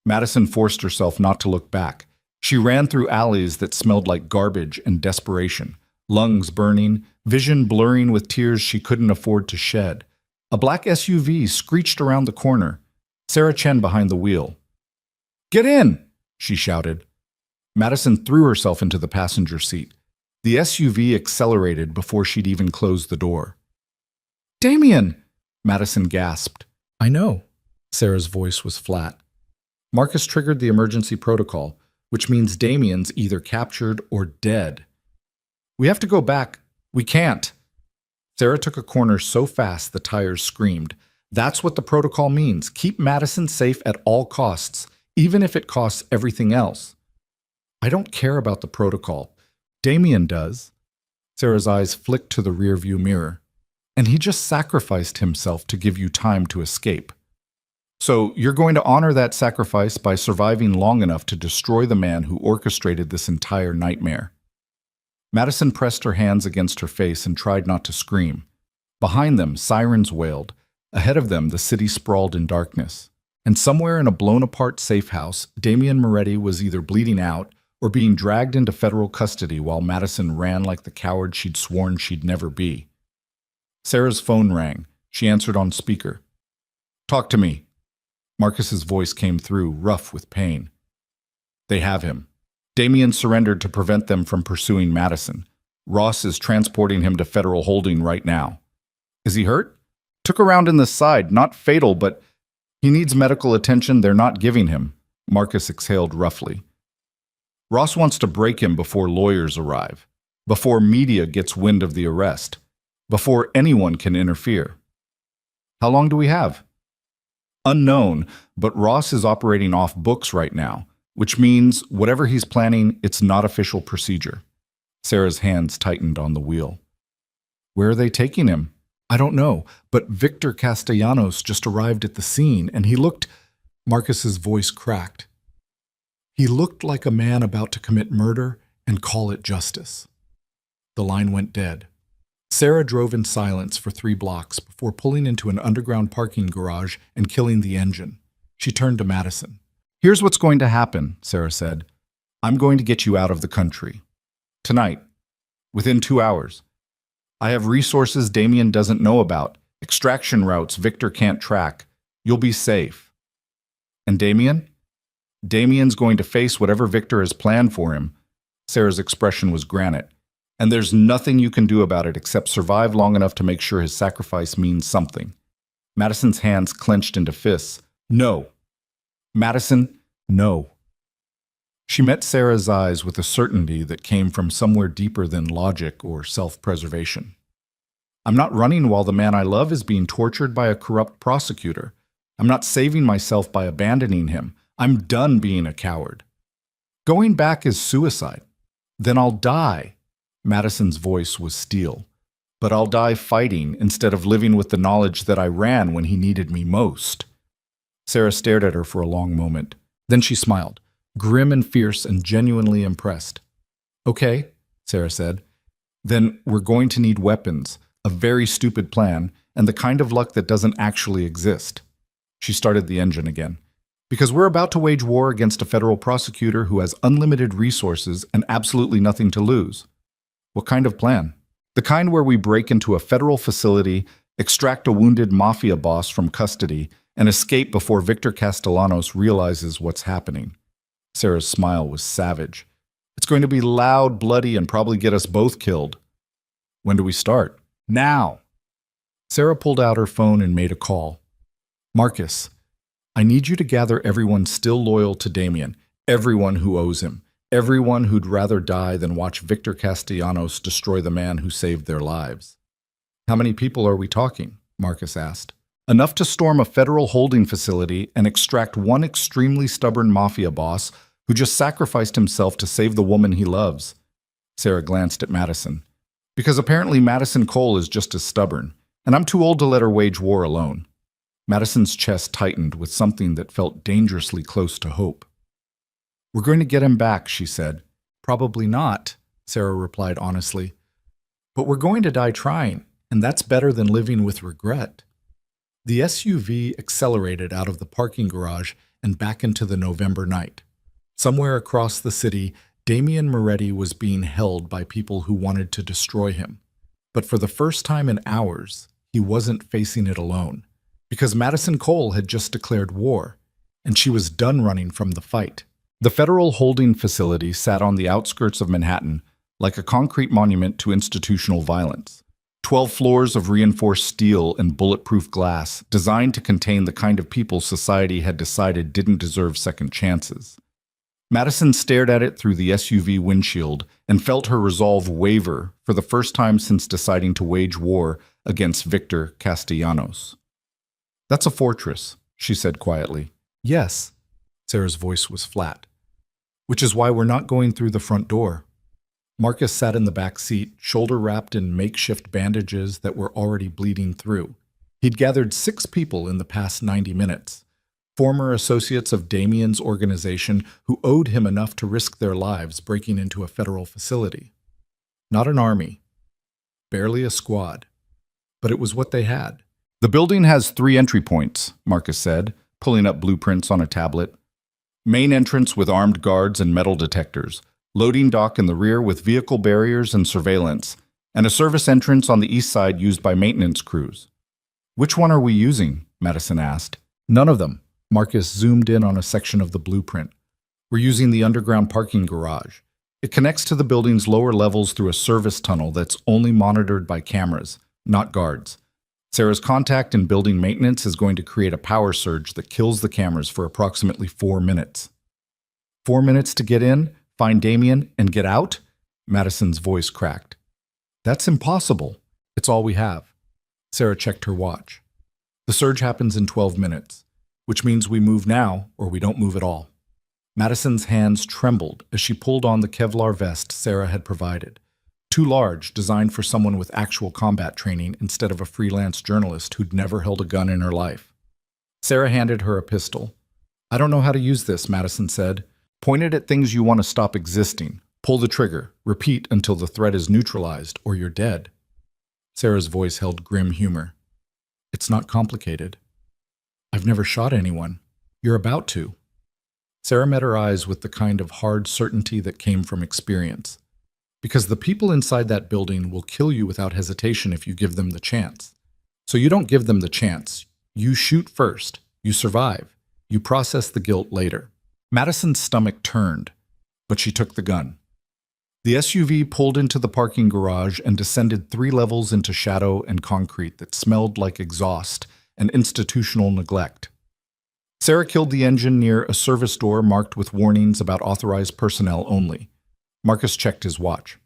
Madison forced herself not to look back. She ran through alleys that smelled like garbage and desperation. Lungs burning, vision blurring with tears she couldn't afford to shed. A black SUV screeched around the corner. Sarah Chen behind the wheel. Get in! She shouted. Madison threw herself into the passenger seat. The SUV accelerated before she'd even closed the door. Damien! Madison gasped. I know. Sarah's voice was flat. Marcus triggered the emergency protocol, which means Damien's either captured or dead. We have to go back. We can't. Sarah took a corner so fast the tires screamed. That's what the protocol means. Keep Madison safe at all costs, even if it costs everything else. I don't care about the protocol. Damien does. Sarah's eyes flicked to the rearview mirror. And he just sacrificed himself to give you time to escape. So you're going to honor that sacrifice by surviving long enough to destroy the man who orchestrated this entire nightmare. Madison pressed her hands against her face and tried not to scream. Behind them, sirens wailed. Ahead of them, the city sprawled in darkness. And somewhere in a blown-apart safe house, Damien Moretti was either bleeding out or being dragged into federal custody while Madison ran like the coward she'd sworn she'd never be. Sarah's phone rang. She answered on speaker. "Talk to me." Marcus's voice came through, rough with pain. "They have him. Damien surrendered to prevent them from pursuing Madison. Ross is transporting him to federal holding right now." "Is he hurt?" "Took a round in the side, not fatal, but he needs medical attention they're not giving him." Marcus exhaled roughly. "Ross wants to break him before lawyers arrive, before media gets wind of the arrest, before anyone can interfere." "How long do we have?" "Unknown, but Ross is operating off books right now, which means whatever he's planning, it's not official procedure." Sarah's hands tightened on the wheel. "Where are they taking him?" "I don't know, but Victor Castellanos just arrived at the scene, and he looked—" Marcus's voice cracked. "He looked like a man about to commit murder and call it justice." The line went dead. Sarah drove in silence for 3 blocks before pulling into an underground parking garage and killing the engine. She turned to Madison. "Here's what's going to happen," Sarah said. "I'm going to get you out of the country. Tonight. Within 2 hours. I have resources Damien doesn't know about, extraction routes Victor can't track. You'll be safe. And Damien? Damien's going to face whatever Victor has planned for him." Sarah's expression was granite. "And there's nothing you can do about it except survive long enough to make sure his sacrifice means something." Madison's hands clenched into fists. "No. Madison, no." She met Sarah's eyes with a certainty that came from somewhere deeper than logic or self-preservation. "I'm not running while the man I love is being tortured by a corrupt prosecutor. I'm not saving myself by abandoning him. I'm done being a coward. Going back is suicide. Then I'll die." Madison's voice was steel. "But I'll die fighting instead of living with the knowledge that I ran when he needed me most." Sarah stared at her for a long moment. Then she smiled, grim and fierce and genuinely impressed. "Okay," Sarah said. "Then we're going to need weapons, a very stupid plan, and the kind of luck that doesn't actually exist." She started the engine again. "Because we're about to wage war against a federal prosecutor who has unlimited resources and absolutely nothing to lose." "What kind of plan?" "The kind where we break into a federal facility, extract a wounded Mafia boss from custody, and escape before Victor Castellanos realizes what's happening." Sarah's smile was savage. "It's going to be loud, bloody, and probably get us both killed." "When do we start?" "Now." Sarah pulled out her phone and made a call. "Marcus, I need you to gather everyone still loyal to Damien, everyone who owes him. Everyone who'd rather die than watch Victor Castellanos destroy the man who saved their lives." "How many people are we talking?" Marcus asked. "Enough to storm a federal holding facility and extract one extremely stubborn Mafia boss who just sacrificed himself to save the woman he loves." Sarah glanced at Madison. "Because apparently Madison Cole is just as stubborn, and I'm too old to let her wage war alone." Madison's chest tightened with something that felt dangerously close to hope. "We're going to get him back," she said. "Probably not," Sarah replied honestly. "But we're going to die trying, and that's better than living with regret." The SUV accelerated out of the parking garage and back into the November night. Somewhere across the city, Damien Moretti was being held by people who wanted to destroy him. But for the first time in hours, he wasn't facing it alone, because Madison Cole had just declared war, and she was done running from the fight. The federal holding facility sat on the outskirts of Manhattan, like a concrete monument to institutional violence. 12 floors of reinforced steel and bulletproof glass, designed to contain the kind of people society had decided didn't deserve second chances. Madison stared at it through the SUV windshield and felt her resolve waver for the first time since deciding to wage war against Victor Castellanos. "That's a fortress," she said quietly. "Yes." Sarah's voice was flat. Which is why we're not going through the front door. Marcus sat in the back seat, shoulder wrapped in makeshift bandages that were already bleeding through. He'd gathered 6 people in the past 90 minutes. Former associates of Damien's organization who owed him enough to risk their lives breaking into a federal facility. Not an army. Barely a squad. But it was what they had. The building has 3 entry points, Marcus said, pulling up blueprints on a tablet. Main entrance with armed guards and metal detectors. Loading dock in the rear with vehicle barriers and surveillance. And a service entrance on the east side used by maintenance crews. Which one are we using? Madison asked. None of them. Marcus zoomed in on a section of the blueprint. We're using the underground parking garage. It connects to the building's lower levels through a service tunnel that's only monitored by cameras, not guards. Sarah's contact in building maintenance is going to create a power surge that kills the cameras for approximately 4 minutes. 4 minutes to get in, find Damien, and get out? Madison's voice cracked. That's impossible. It's all we have. Sarah checked her watch. The surge happens in 12 minutes, which means we move now or we don't move at all. Madison's hands trembled as she pulled on the Kevlar vest Sarah had provided. Too large, designed for someone with actual combat training instead of a freelance journalist who'd never held a gun in her life. Sarah handed her a pistol. I don't know how to use this, Madison said. Point it at things you want to stop existing. Pull the trigger. Repeat until the threat is neutralized or you're dead. Sarah's voice held grim humor. It's not complicated. I've never shot anyone. You're about to. Sarah met her eyes with the kind of hard certainty that came from experience. Because the people inside that building will kill you without hesitation if you give them the chance. So you don't give them the chance. You shoot first. You survive. You process the guilt later. Madison's stomach turned, but she took the gun. The SUV pulled into the parking garage and descended 3 levels into shadow and concrete that smelled like exhaust and institutional neglect. Sarah killed the engine near a service door marked with warnings about authorized personnel only. Marcus checked his watch.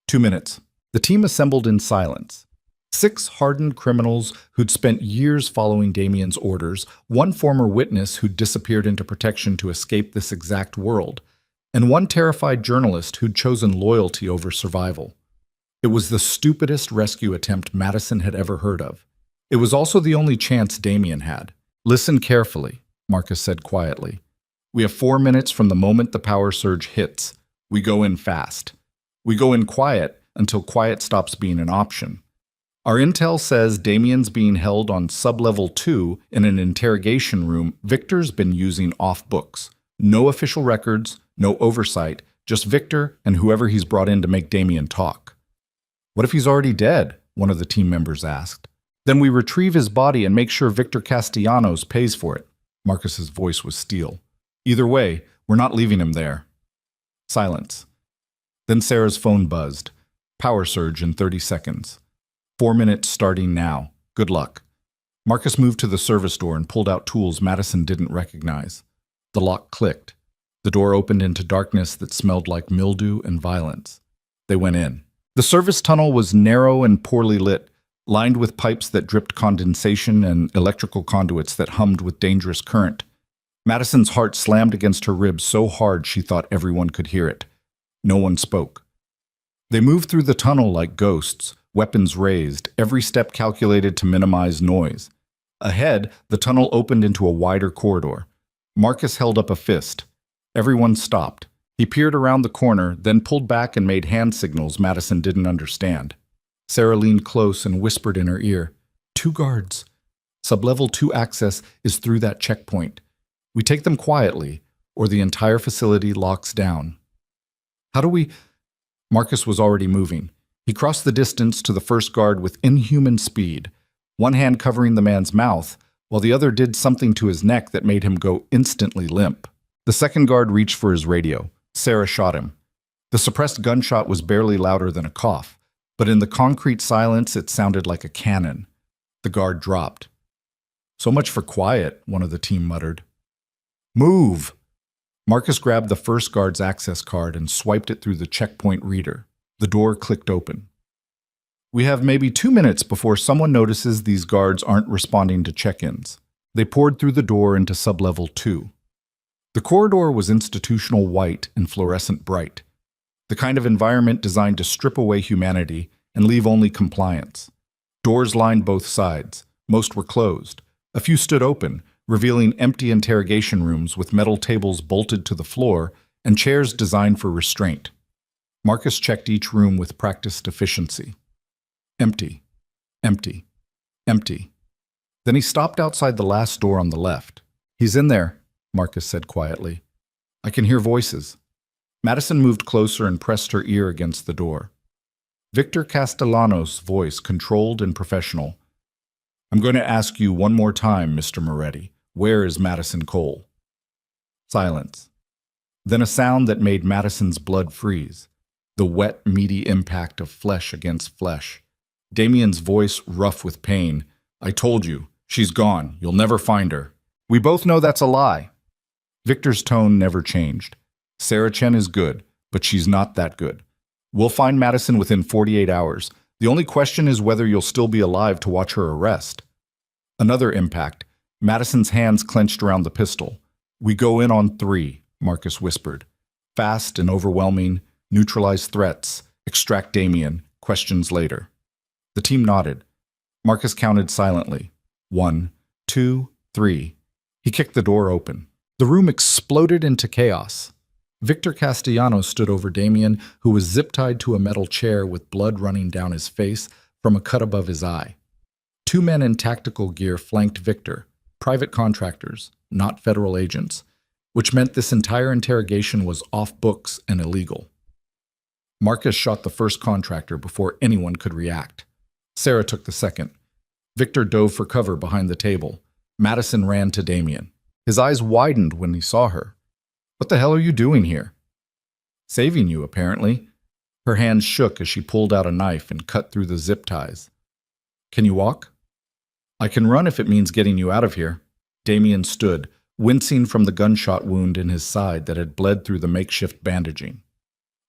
2 minutes. The team assembled in silence. 6 hardened criminals who'd spent years following Damien's orders, 1 former witness who'd disappeared into protection to escape this exact world, and 1 terrified journalist who'd chosen loyalty over survival. It was the stupidest rescue attempt Madison had ever heard of. It was also the only chance Damien had. Listen carefully, Marcus said quietly. We have 4 minutes from the moment the power surge hits. We go in fast. We go in quiet until quiet stops being an option. Our intel says Damien's being held on sub-level 2 in an interrogation room Victor's been using off books. No official records, no oversight, just Victor and whoever he's brought in to make Damien talk. What if he's already dead? One of the team members asked. Then we retrieve his body and make sure Victor Castellanos pays for it. Marcus's voice was steel. Either way, we're not leaving him there. Silence. Then Sarah's phone buzzed. Power surge in 30 seconds. 4 minutes starting now. Good luck. Marcus moved to the service door and pulled out tools Madison didn't recognize. The lock clicked. The door opened into darkness that smelled like mildew and violence. They went in. The service tunnel was narrow and poorly lit, lined with pipes that dripped condensation and electrical conduits that hummed with dangerous current. Madison's heart slammed against her ribs so hard she thought everyone could hear it. No one spoke. They moved through the tunnel like ghosts, weapons raised, every step calculated to minimize noise. Ahead, the tunnel opened into a wider corridor. Marcus held up a fist. Everyone stopped. He peered around the corner, then pulled back and made hand signals Madison didn't understand. Sarah leaned close and whispered in her ear, 2 guards. Sublevel 2 access is through that checkpoint. We take them quietly, or the entire facility locks down. How do we... Marcus was already moving. He crossed the distance to the first guard with inhuman speed, one hand covering the man's mouth, while the other did something to his neck that made him go instantly limp. The second guard reached for his radio. Sarah shot him. The suppressed gunshot was barely louder than a cough, but in the concrete silence it sounded like a cannon. The guard dropped. So much for quiet, one of the team muttered. Move! Marcus grabbed the first guard's access card and swiped it through the checkpoint reader. The door clicked open. We have maybe 2 minutes before someone notices these guards aren't responding to check-ins. They poured through the door into sublevel 2. The corridor was institutional white and fluorescent bright, the kind of environment designed to strip away humanity and leave only compliance. Doors lined both sides. Most were closed. A few stood open, revealing empty interrogation rooms with metal tables bolted to the floor and chairs designed for restraint. Marcus checked each room with practiced efficiency. Empty, empty, empty. Then he stopped outside the last door on the left. "He's in there," Marcus said quietly. "I can hear voices." Madison moved closer and pressed her ear against the door. Victor Castellanos' voice, controlled and professional. "I'm going to ask you one more time, Mr. Moretti. Where is Madison Cole?" Silence. Then a sound that made Madison's blood freeze. The wet, meaty impact of flesh against flesh. Damien's voice rough with pain. "I told you. She's gone. You'll never find her." "We both know that's a lie." Victor's tone never changed. "Sarah Chen is good, but she's not that good. We'll find Madison within 48 hours. The only question is whether you'll still be alive to watch her arrest." Another impact. Madison's hands clenched around the pistol. "We go in on 3, Marcus whispered. "Fast and overwhelming, neutralize threats, extract Damien, questions later." The team nodded. Marcus counted silently. 1, 2, 3. He kicked the door open. The room exploded into chaos. Victor Castellanos stood over Damien, who was zip-tied to a metal chair with blood running down his face from a cut above his eye. 2 men in tactical gear flanked Victor, private contractors, not federal agents, which meant this entire interrogation was off books and illegal. Marcus shot the first contractor before anyone could react. Sarah took the second. Victor dove for cover behind the table. Madison ran to Damien. His eyes widened when he saw her. "What the hell are you doing here?" "Saving you, apparently." Her hands shook as she pulled out a knife and cut through the zip ties. "Can you walk?" "I can run if it means getting you out of here." Damien stood, wincing from the gunshot wound in his side that had bled through the makeshift bandaging.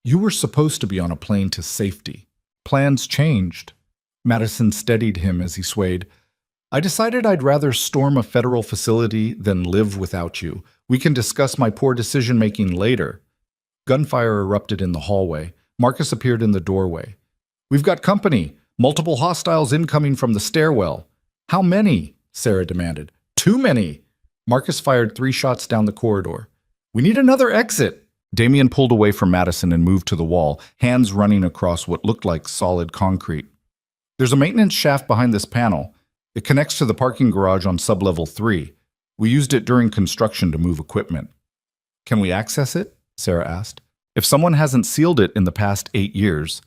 "You were supposed to be on a plane to safety. Plans changed." Madison steadied him as he swayed. "I decided I'd rather storm a federal facility than live without you. We can discuss my poor decision-making later." Gunfire erupted in the hallway. Marcus appeared in the doorway. "We've got company. Multiple hostiles incoming from the stairwell." "How many?" Sarah demanded. "Too many." Marcus fired 3 shots down the corridor. "We need another exit." Damien pulled away from Madison and moved to the wall, hands running across what looked like solid concrete. "There's a maintenance shaft behind this panel. It connects to the parking garage on sublevel 3. We used it during construction to move equipment." "Can we access it?" Sarah asked. "If someone hasn't sealed it in the past 8 years."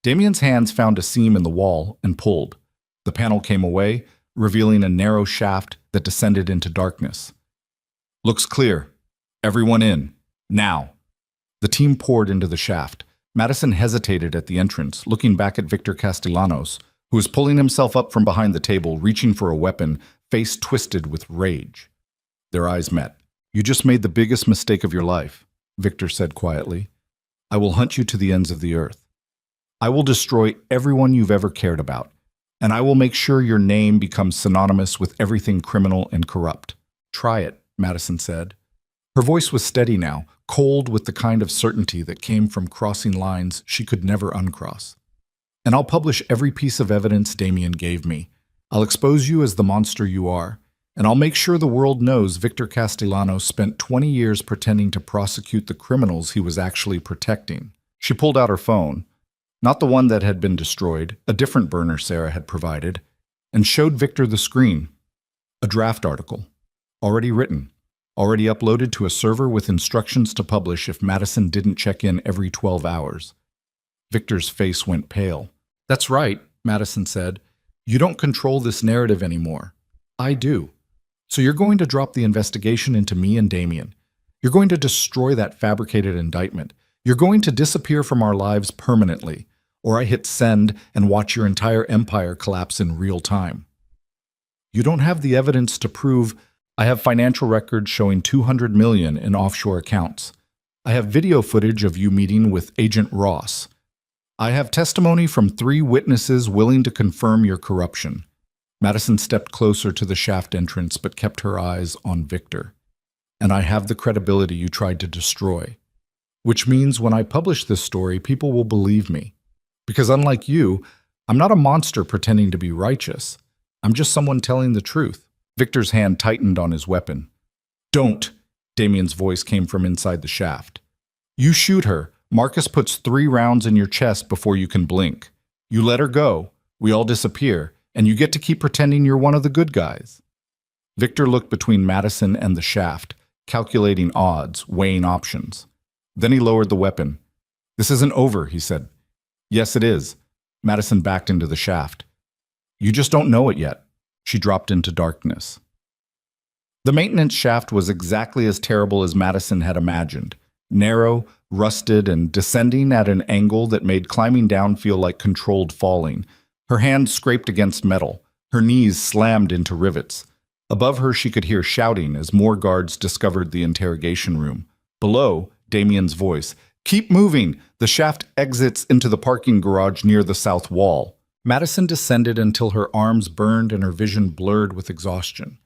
Damien's hands found a seam in the wall and pulled. The panel came away, revealing a narrow shaft that descended into darkness. "Looks clear. Everyone in. Now." The team poured into the shaft. Madison hesitated at the entrance, looking back at Victor Castellanos, who was pulling himself up from behind the table, reaching for a weapon, face twisted with rage. Their eyes met. "You just made the biggest mistake of your life," Victor said quietly. "I will hunt you to the ends of the earth. I will destroy everyone you've ever cared about, and I will make sure your name becomes synonymous with everything criminal and corrupt." "Try it," Madison said. Her voice was steady now, cold with the kind of certainty that came from crossing lines she could never uncross. "And I'll publish every piece of evidence Damien gave me. I'll expose you as the monster you are, and I'll make sure the world knows Victor Castellanos spent 20 years pretending to prosecute the criminals he was actually protecting." She pulled out her phone, not the one that had been destroyed, a different burner Sarah had provided, and showed Victor the screen. A draft article, already written, already uploaded to a server with instructions to publish if Madison didn't check in every 12 hours. Victor's face went pale. "That's right," Madison said. "You don't control this narrative anymore. I do. So you're going to drop the investigation into me and Damien. You're going to destroy that fabricated indictment. You're going to disappear from our lives permanently, or I hit send and watch your entire empire collapse in real time. You don't have the evidence to prove. I have financial records showing $200 million in offshore accounts. I have video footage of you meeting with Agent Ross. I have testimony from 3 witnesses willing to confirm your corruption." Madison stepped closer to the shaft entrance but kept her eyes on Victor. and I have the credibility you tried to destroy. Which means when I publish this story, people will believe me. Because unlike you, I'm not a monster pretending to be righteous. I'm just someone telling the truth. Victor's hand tightened on his weapon. Don't, Damien's voice came from inside the shaft. You shoot her. Marcus puts 3 rounds in your chest before you can blink. You let her go. We all disappear, and you get to keep pretending you're one of the good guys. Victor looked between Madison and the shaft, calculating odds, weighing options. Then he lowered the weapon. This isn't over, he said. Yes, it is. Madison backed into the shaft. You just don't know it yet. She dropped into darkness. The maintenance shaft was exactly as terrible as Madison had imagined. Narrow, rusted, and descending at an angle that made climbing down feel like controlled falling. Her hands scraped against metal. Her knees slammed into rivets. Above her she could hear shouting as more guards discovered the interrogation room. Below, Damien's voice. Keep moving! The shaft exits into the parking garage near the south wall. Madison descended until her arms burned and her vision blurred with exhaustion.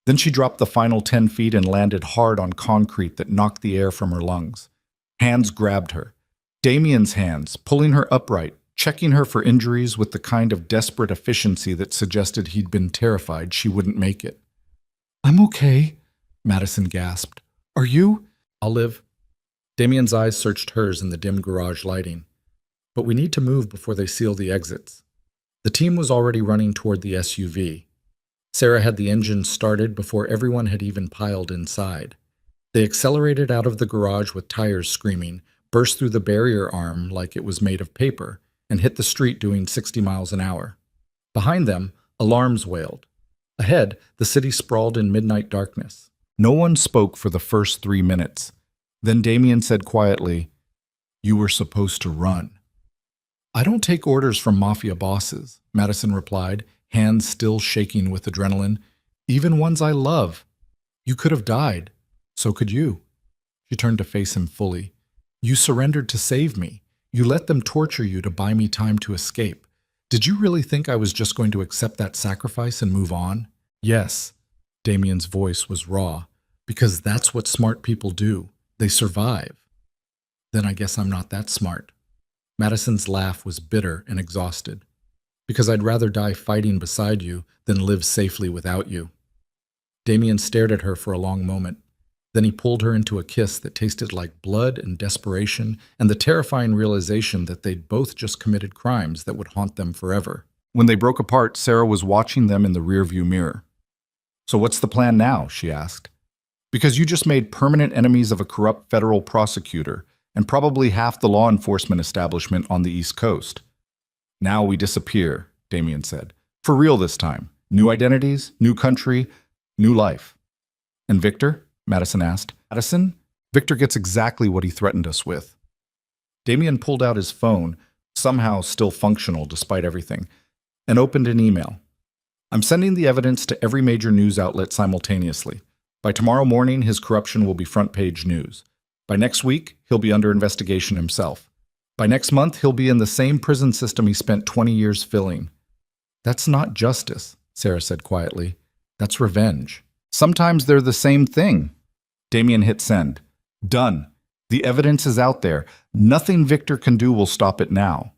Then she dropped the final 10 feet and landed hard on concrete that knocked the air from her lungs. Hands grabbed her. Damien's hands, pulling her upright, checking her for injuries with the kind of desperate efficiency that suggested he'd been terrified she wouldn't make it. I'm okay, Madison gasped. Are you? I'll live. Damien's eyes searched hers in the dim garage lighting. But we need to move before they seal the exits. The team was already running toward the SUV. Sarah had the engine started before everyone had even piled inside. They accelerated out of the garage with tires screaming, burst through the barrier arm like it was made of paper, and hit the street doing 60 miles an hour. Behind them, alarms wailed. Ahead, the city sprawled in midnight darkness. No one spoke for the first 3 minutes. Then Damien said quietly, You were supposed to run. I don't take orders from Mafia bosses, Madison replied, hands still shaking with adrenaline. Even ones I love. You could have died. So could you. She turned to face him fully. You surrendered to save me. You let them torture you to buy me time to escape. Did you really think I was just going to accept that sacrifice and move on? Yes. Damien's voice was raw. Because that's what smart people do. They survive. Then I guess I'm not that smart. Madison's laugh was bitter and exhausted. Because I'd rather die fighting beside you than live safely without you. Damien stared at her for a long moment. Then he pulled her into a kiss that tasted like blood and desperation and the terrifying realization that they'd both just committed crimes that would haunt them forever. When they broke apart, Sarah was watching them in the rearview mirror. So what's the plan now? She asked. Because you just made permanent enemies of a corrupt federal prosecutor and probably half the law enforcement establishment on the East Coast. Now we disappear, Damien said. For real this time. New identities, new country, new life. And Victor? Madison asked. Madison? Victor gets exactly what he threatened us with. Damien pulled out his phone, somehow still functional despite everything, and opened an email. I'm sending the evidence to every major news outlet simultaneously. By tomorrow morning, his corruption will be front-page news. By next week, he'll be under investigation himself. By next month, he'll be in the same prison system he spent 20 years filling. That's not justice, Sarah said quietly. That's revenge. Sometimes they're the same thing. Damien hit send. Done. The evidence is out there. Nothing Victor can do will stop it now.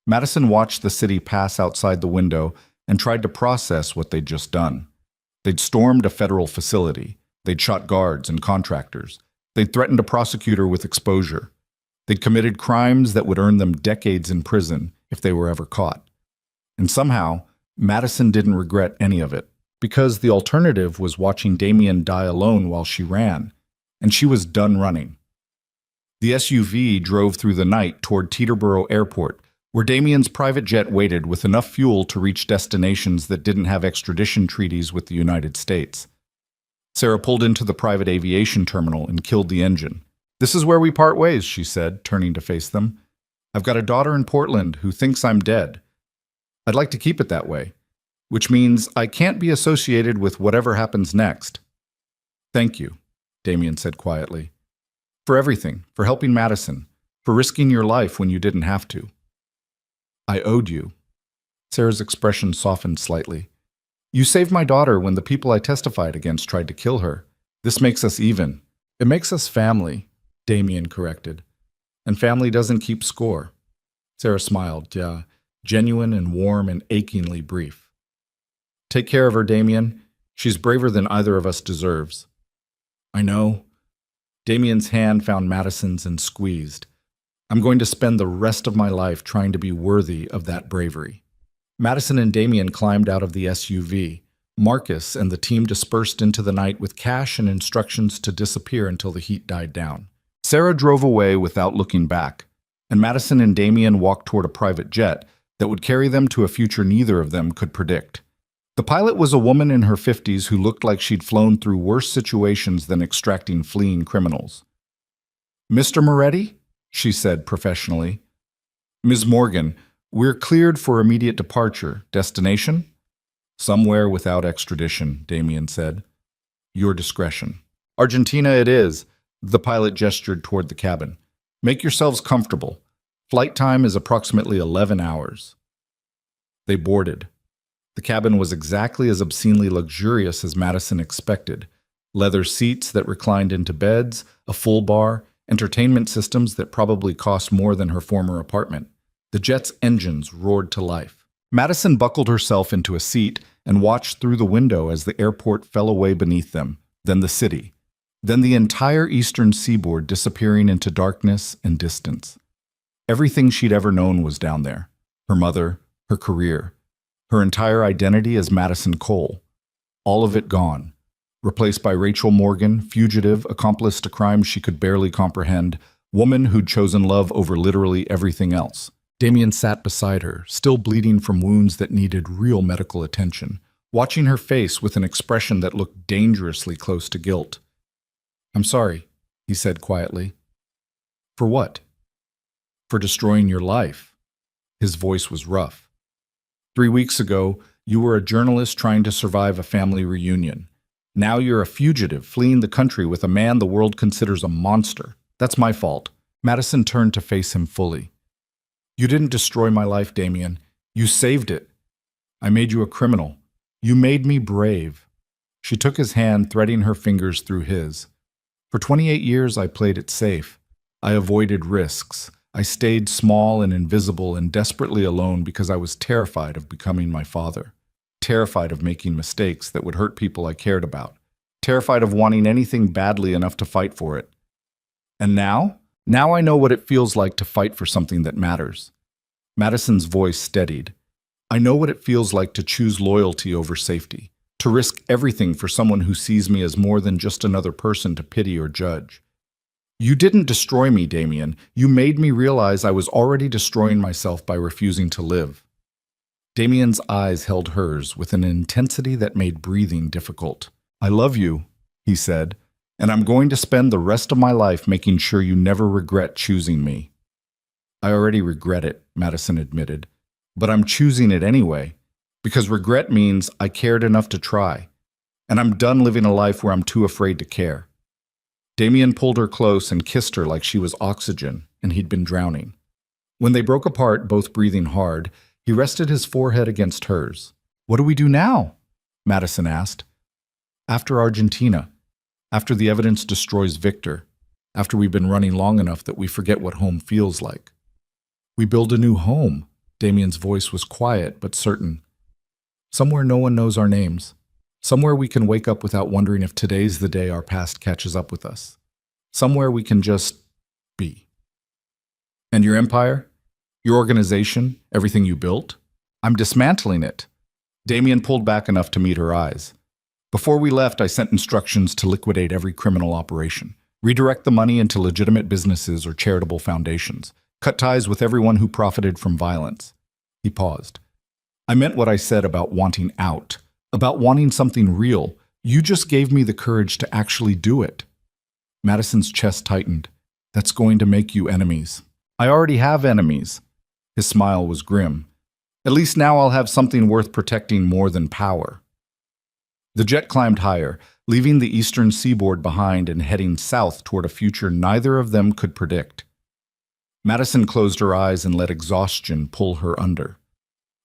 Madison watched the city pass outside the window and tried to process what they'd just done. They'd stormed a federal facility. They'd shot guards and contractors. They'd threatened a prosecutor with exposure. They'd committed crimes that would earn them decades in prison if they were ever caught. And somehow, Madison didn't regret any of it, because the alternative was watching Damien die alone while she ran, and she was done running. The SUV drove through the night toward Teterboro Airport, where Damien's private jet waited with enough fuel to reach destinations that didn't have extradition treaties with the United States. Sarah pulled into the private aviation terminal and killed the engine. This is where we part ways, she said, turning to face them. I've got a daughter in Portland who thinks I'm dead. I'd like to keep it that way, which means I can't be associated with whatever happens next. Thank you, Damien said quietly. For everything, for helping Madison, for risking your life when you didn't have to. I owed you. Sarah's expression softened slightly. You saved my daughter when the people I testified against tried to kill her. This makes us even. It makes us family, Damien corrected. And family doesn't keep score. Sarah smiled, yeah, genuine and warm and achingly brief. Take care of her, Damien. She's braver than either of us deserves. I know. Damien's hand found Madison's and squeezed. I'm going to spend the rest of my life trying to be worthy of that bravery. Madison and Damien climbed out of the SUV. Marcus and the team dispersed into the night with cash and instructions to disappear until the heat died down. Sarah drove away without looking back, and Madison and Damien walked toward a private jet that would carry them to a future neither of them could predict. The pilot was a woman in her 50s who looked like she'd flown through worse situations than extracting fleeing criminals. Mr. Moretti? She said professionally. Ms. Morgan, we're cleared for immediate departure. Destination? Somewhere without extradition, Damien said. Your discretion. Argentina it is. The pilot gestured toward the cabin. Make yourselves comfortable. Flight time is approximately 11 hours. They boarded. The cabin was exactly as obscenely luxurious as Madison expected. Leather seats that reclined into beds, a full bar, entertainment systems that probably cost more than her former apartment. The jet's engines roared to life. Madison buckled herself into a seat and watched through the window as the airport fell away beneath them, then the city, then the entire eastern seaboard disappearing into darkness and distance. Everything she'd ever known was down there. Her mother, her career, her entire identity as Madison Cole. All of it gone. Replaced by Rachel Morgan, fugitive, accomplice to crimes she could barely comprehend, woman who'd chosen love over literally everything else. Damien sat beside her, still bleeding from wounds that needed real medical attention, watching her face with an expression that looked dangerously close to guilt. I'm sorry, he said quietly. For what? For destroying your life. His voice was rough. 3 weeks ago, you were a journalist trying to survive a family reunion. Now you're a fugitive fleeing the country with a man the world considers a monster. That's my fault. Madison turned to face him fully. You didn't destroy my life, Damien. You saved it. I made you a criminal. You made me brave. She took his hand, threading her fingers through his. For 28 years, I played it safe. I avoided risks. I stayed small and invisible and desperately alone because I was terrified of becoming my father. Terrified of making mistakes that would hurt people I cared about. Terrified of wanting anything badly enough to fight for it. And now? Now I know what it feels like to fight for something that matters. Madison's voice steadied. I know what it feels like to choose loyalty over safety, to risk everything for someone who sees me as more than just another person to pity or judge. You didn't destroy me, Damien. You made me realize I was already destroying myself by refusing to live. Damien's eyes held hers with an intensity that made breathing difficult. I love you, he said, and I'm going to spend the rest of my life making sure you never regret choosing me. I already regret it, Madison admitted, but I'm choosing it anyway, because regret means I cared enough to try, and I'm done living a life where I'm too afraid to care. Damien pulled her close and kissed her like she was oxygen, and he'd been drowning. When they broke apart, both breathing hard, he rested his forehead against hers. What do we do now? Madison asked. After Argentina. After the evidence destroys Victor, after we've been running long enough that we forget what home feels like. We build a new home. Damien's voice was quiet but certain. Somewhere no one knows our names. Somewhere we can wake up without wondering if today's the day our past catches up with us. Somewhere we can just be. And your empire? Your organization? Everything you built? I'm dismantling it. Damien pulled back enough to meet her eyes. Before we left, I sent instructions to liquidate every criminal operation, redirect the money into legitimate businesses or charitable foundations, cut ties with everyone who profited from violence. He paused. I meant what I said about wanting out, about wanting something real. You just gave me the courage to actually do it. Madison's chest tightened. That's going to make you enemies. I already have enemies. His smile was grim. At least now I'll have something worth protecting more than power. The jet climbed higher, leaving the eastern seaboard behind and heading south toward a future neither of them could predict. Madison closed her eyes and let exhaustion pull her under.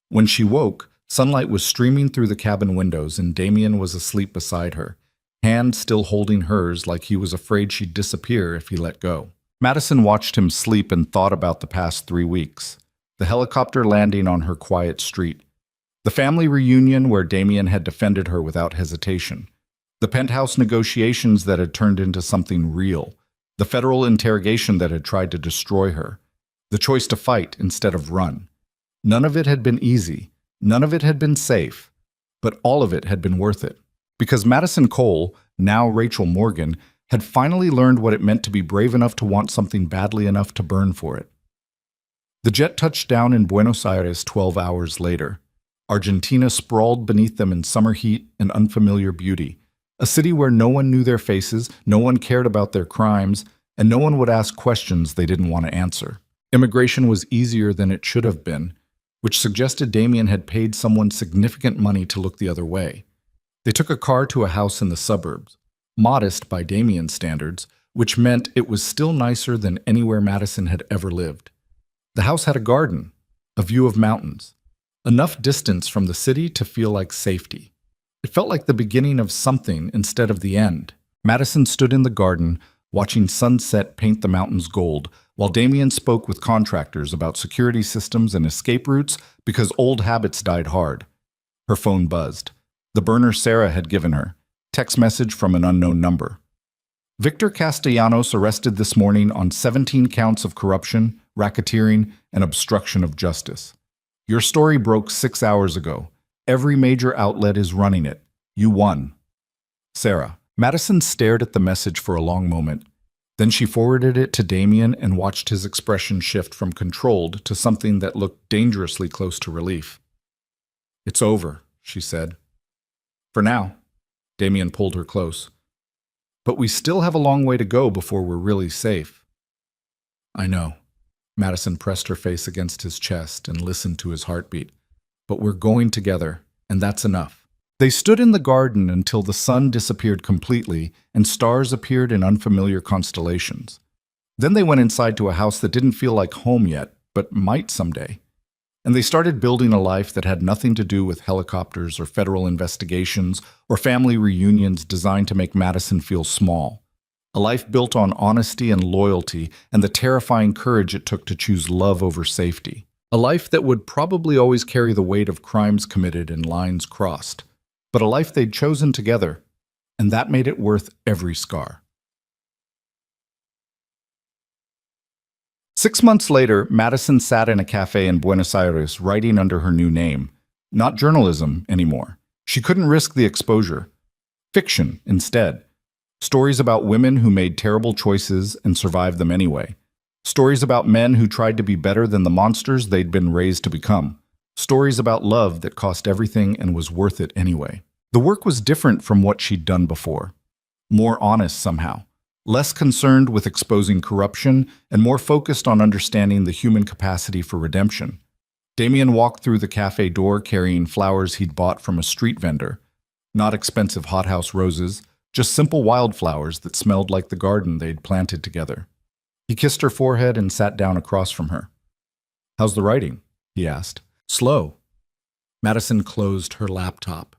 When she woke, sunlight was streaming through the cabin windows and Damien was asleep beside her, hand still holding hers like he was afraid she'd disappear if he let go. Madison watched him sleep and thought about the past 3 weeks. The helicopter landing on her quiet street. The family reunion where Damien had defended her without hesitation. The penthouse negotiations that had turned into something real. The federal interrogation that had tried to destroy her. The choice to fight instead of run. None of it had been easy. None of it had been safe. But all of it had been worth it. Because Madison Cole, now Rachel Morgan, had finally learned what it meant to be brave enough to want something badly enough to burn for it. The jet touched down in Buenos Aires 12 hours later. Argentina sprawled beneath them in summer heat and unfamiliar beauty. A city where no one knew their faces, no one cared about their crimes, and no one would ask questions they didn't want to answer. Immigration was easier than it should have been, which suggested Damien had paid someone significant money to look the other way. They took a car to a house in the suburbs, modest by Damien's standards, which meant it was still nicer than anywhere Madison had ever lived. The house had a garden, a view of mountains, enough distance from the city to feel like safety. It felt like the beginning of something instead of the end. Madison stood in the garden, watching sunset paint the mountains gold, while Damien spoke with contractors about security systems and escape routes because old habits died hard. Her phone buzzed. The burner Sarah had given her. Text message from an unknown number. Victor Castellanos arrested this morning on 17 counts of corruption, racketeering, and obstruction of justice. Your story broke 6 hours ago. Every major outlet is running it. You won. Sarah. Madison stared at the message for a long moment. Then she forwarded it to Damien and watched his expression shift from controlled to something that looked dangerously close to relief. It's over, she said. For now. Damien pulled her close. But we still have a long way to go before we're really safe. I know. Madison pressed her face against his chest and listened to his heartbeat. But we're going together, and that's enough. They stood in the garden until the sun disappeared completely and stars appeared in unfamiliar constellations. Then they went inside to a house that didn't feel like home yet, but might someday. And they started building a life that had nothing to do with helicopters or federal investigations or family reunions designed to make Madison feel small. A life built on honesty and loyalty and the terrifying courage it took to choose love over safety. A life that would probably always carry the weight of crimes committed and lines crossed. But a life they'd chosen together, and that made it worth every scar. 6 months later, Madison sat in a cafe in Buenos Aires writing under her new name. Not journalism anymore. She couldn't risk the exposure. Fiction instead. Stories about women who made terrible choices and survived them anyway. Stories about men who tried to be better than the monsters they'd been raised to become. Stories about love that cost everything and was worth it anyway. The work was different from what she'd done before. More honest somehow. Less concerned with exposing corruption and more focused on understanding the human capacity for redemption. Damien walked through the cafe door carrying flowers he'd bought from a street vendor. Not expensive hothouse roses, just simple wildflowers that smelled like the garden they'd planted together. He kissed her forehead and sat down across from her. How's the writing? He asked. Slow. Madison closed her laptop.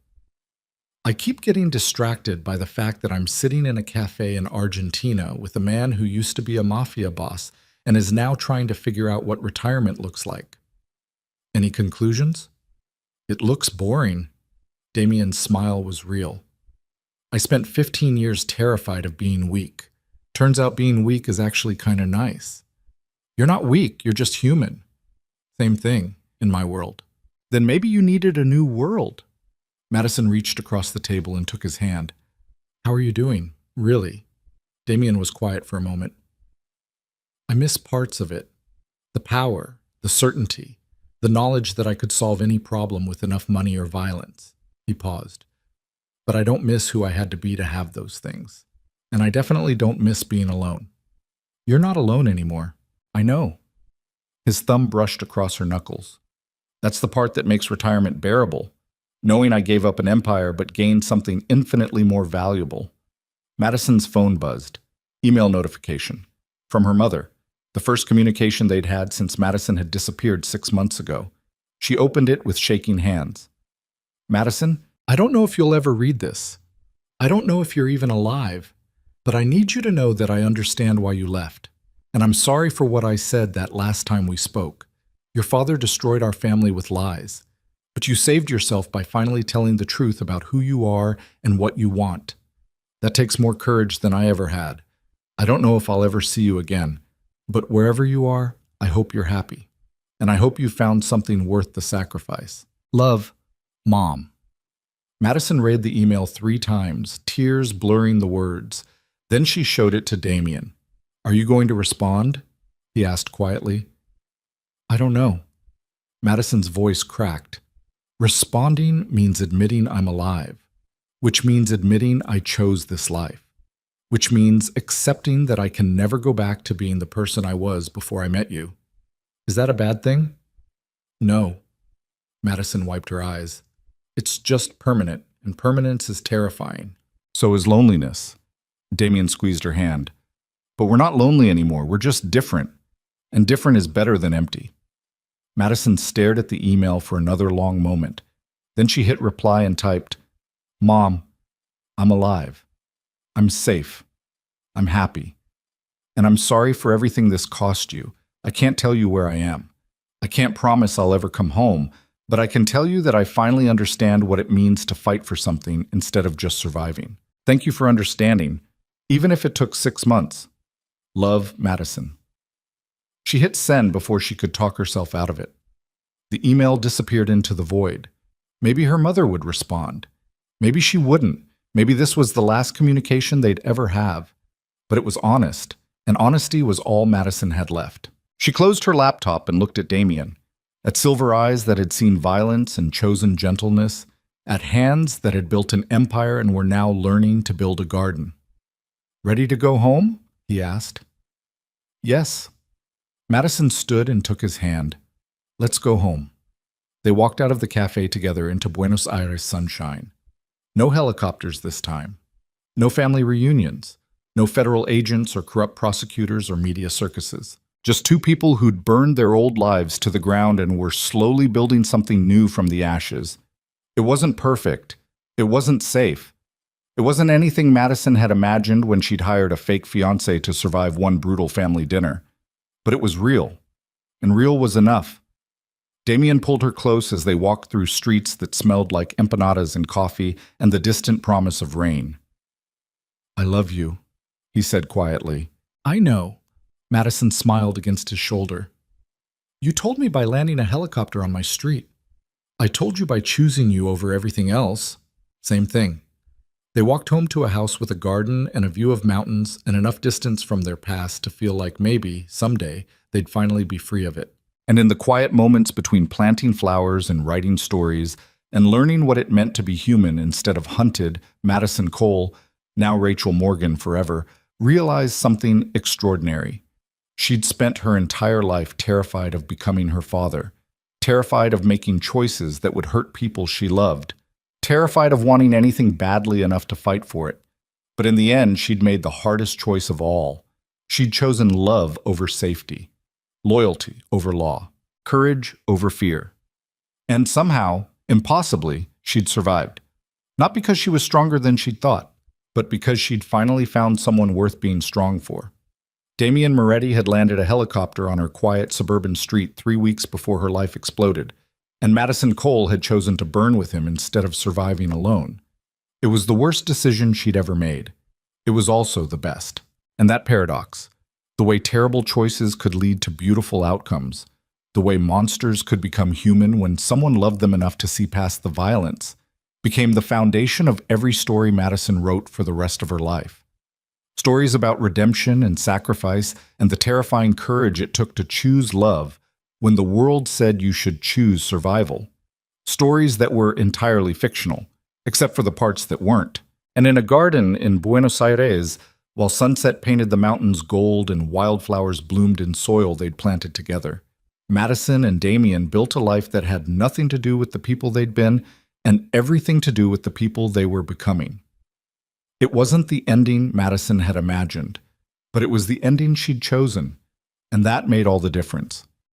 I keep getting distracted by the fact that I'm sitting in a cafe in Argentina with a man who used to be a Mafia boss and is now trying to figure out what retirement looks like. Any conclusions? It looks boring. Damien's smile was real. I spent 15 years terrified of being weak. Turns out being weak is actually kind of nice. You're not weak, you're just human. Same thing in my world. Then maybe you needed a new world. Madison reached across the table and took his hand. How are you doing? Really? Damien was quiet for a moment. I miss parts of it. The power, the certainty, the knowledge that I could solve any problem with enough money or violence. He paused. But I don't miss who I had to be to have those things. And I definitely don't miss being alone. You're not alone anymore. I know. His thumb brushed across her knuckles. That's the part that makes retirement bearable. Knowing I gave up an empire but gained something infinitely more valuable. Madison's phone buzzed. Email notification. From her mother. The first communication they'd had since Madison had disappeared 6 months ago. She opened it with shaking hands. Madison, I don't know if you'll ever read this. I don't know if you're even alive, but I need you to know that I understand why you left. And I'm sorry for what I said that last time we spoke. Your father destroyed our family with lies, but you saved yourself by finally telling the truth about who you are and what you want. That takes more courage than I ever had. I don't know if I'll ever see you again, but wherever you are, I hope you're happy. And I hope you found something worth the sacrifice. Love, Mom. Madison read the email 3 times, tears blurring the words. Then she showed it to Damien. Are you going to respond? He asked quietly. I don't know. Madison's voice cracked. Responding means admitting I'm alive, which means admitting I chose this life, which means accepting that I can never go back to being the person I was before I met you. Is that a bad thing? No. Madison wiped her eyes. It's just permanent, and permanence is terrifying. So is loneliness. Damien squeezed her hand. But we're not lonely anymore, we're just different. And different is better than empty. Madison stared at the email for another long moment. Then she hit reply and typed, Mom, I'm alive. I'm safe. I'm happy. And I'm sorry for everything this cost you. I can't tell you where I am. I can't promise I'll ever come home, but I can tell you that I finally understand what it means to fight for something instead of just surviving. Thank you for understanding, even if it took 6 months. Love, Madison. She hit send before she could talk herself out of it. The email disappeared into the void. Maybe her mother would respond. Maybe she wouldn't. Maybe this was the last communication they'd ever have. But it was honest, and honesty was all Madison had left. She closed her laptop and looked at Damien, at silver eyes that had seen violence and chosen gentleness, at hands that had built an empire and were now learning to build a garden. Ready to go home? He asked. Yes. Madison stood and took his hand. Let's go home. They walked out of the cafe together into Buenos Aires sunshine. No helicopters this time. No family reunions. No federal agents or corrupt prosecutors or media circuses. Just 2 people who'd burned their old lives to the ground and were slowly building something new from the ashes. It wasn't perfect. It wasn't safe. It wasn't anything Madison had imagined when she'd hired a fake fiancé to survive one brutal family dinner. But it was real. And real was enough. Damien pulled her close as they walked through streets that smelled like empanadas and coffee and the distant promise of rain. I love you, he said quietly. I know. Madison smiled against his shoulder. You told me by landing a helicopter on my street. I told you by choosing you over everything else. Same thing. They walked home to a house with a garden and a view of mountains and enough distance from their past to feel like maybe, someday, they'd finally be free of it. And in the quiet moments between planting flowers and writing stories and learning what it meant to be human instead of hunted, Madison Cole, now Rachel Morgan forever, realized something extraordinary. She'd spent her entire life terrified of becoming her father, terrified of making choices that would hurt people she loved, terrified of wanting anything badly enough to fight for it. But in the end, she'd made the hardest choice of all. She'd chosen love over safety, loyalty over law, courage over fear. And somehow, impossibly, she'd survived. Not because she was stronger than she'd thought, but because she'd finally found someone worth being strong for. Damien Moretti had landed a helicopter on her quiet suburban street 3 weeks before her life exploded, and Madison Cole had chosen to burn with him instead of surviving alone. It was the worst decision she'd ever made. It was also the best. And that paradox, the way terrible choices could lead to beautiful outcomes, the way monsters could become human when someone loved them enough to see past the violence, became the foundation of every story Madison wrote for the rest of her life. Stories about redemption and sacrifice and the terrifying courage it took to choose love when the world said you should choose survival. Stories that were entirely fictional, except for the parts that weren't. And in a garden in Buenos Aires, while sunset painted the mountains gold and wildflowers bloomed in soil they'd planted together, Madison and Damien built a life that had nothing to do with the people they'd been and everything to do with the people they were becoming. It wasn't the ending Madison had imagined, but it was the ending she'd chosen, and that made all the difference.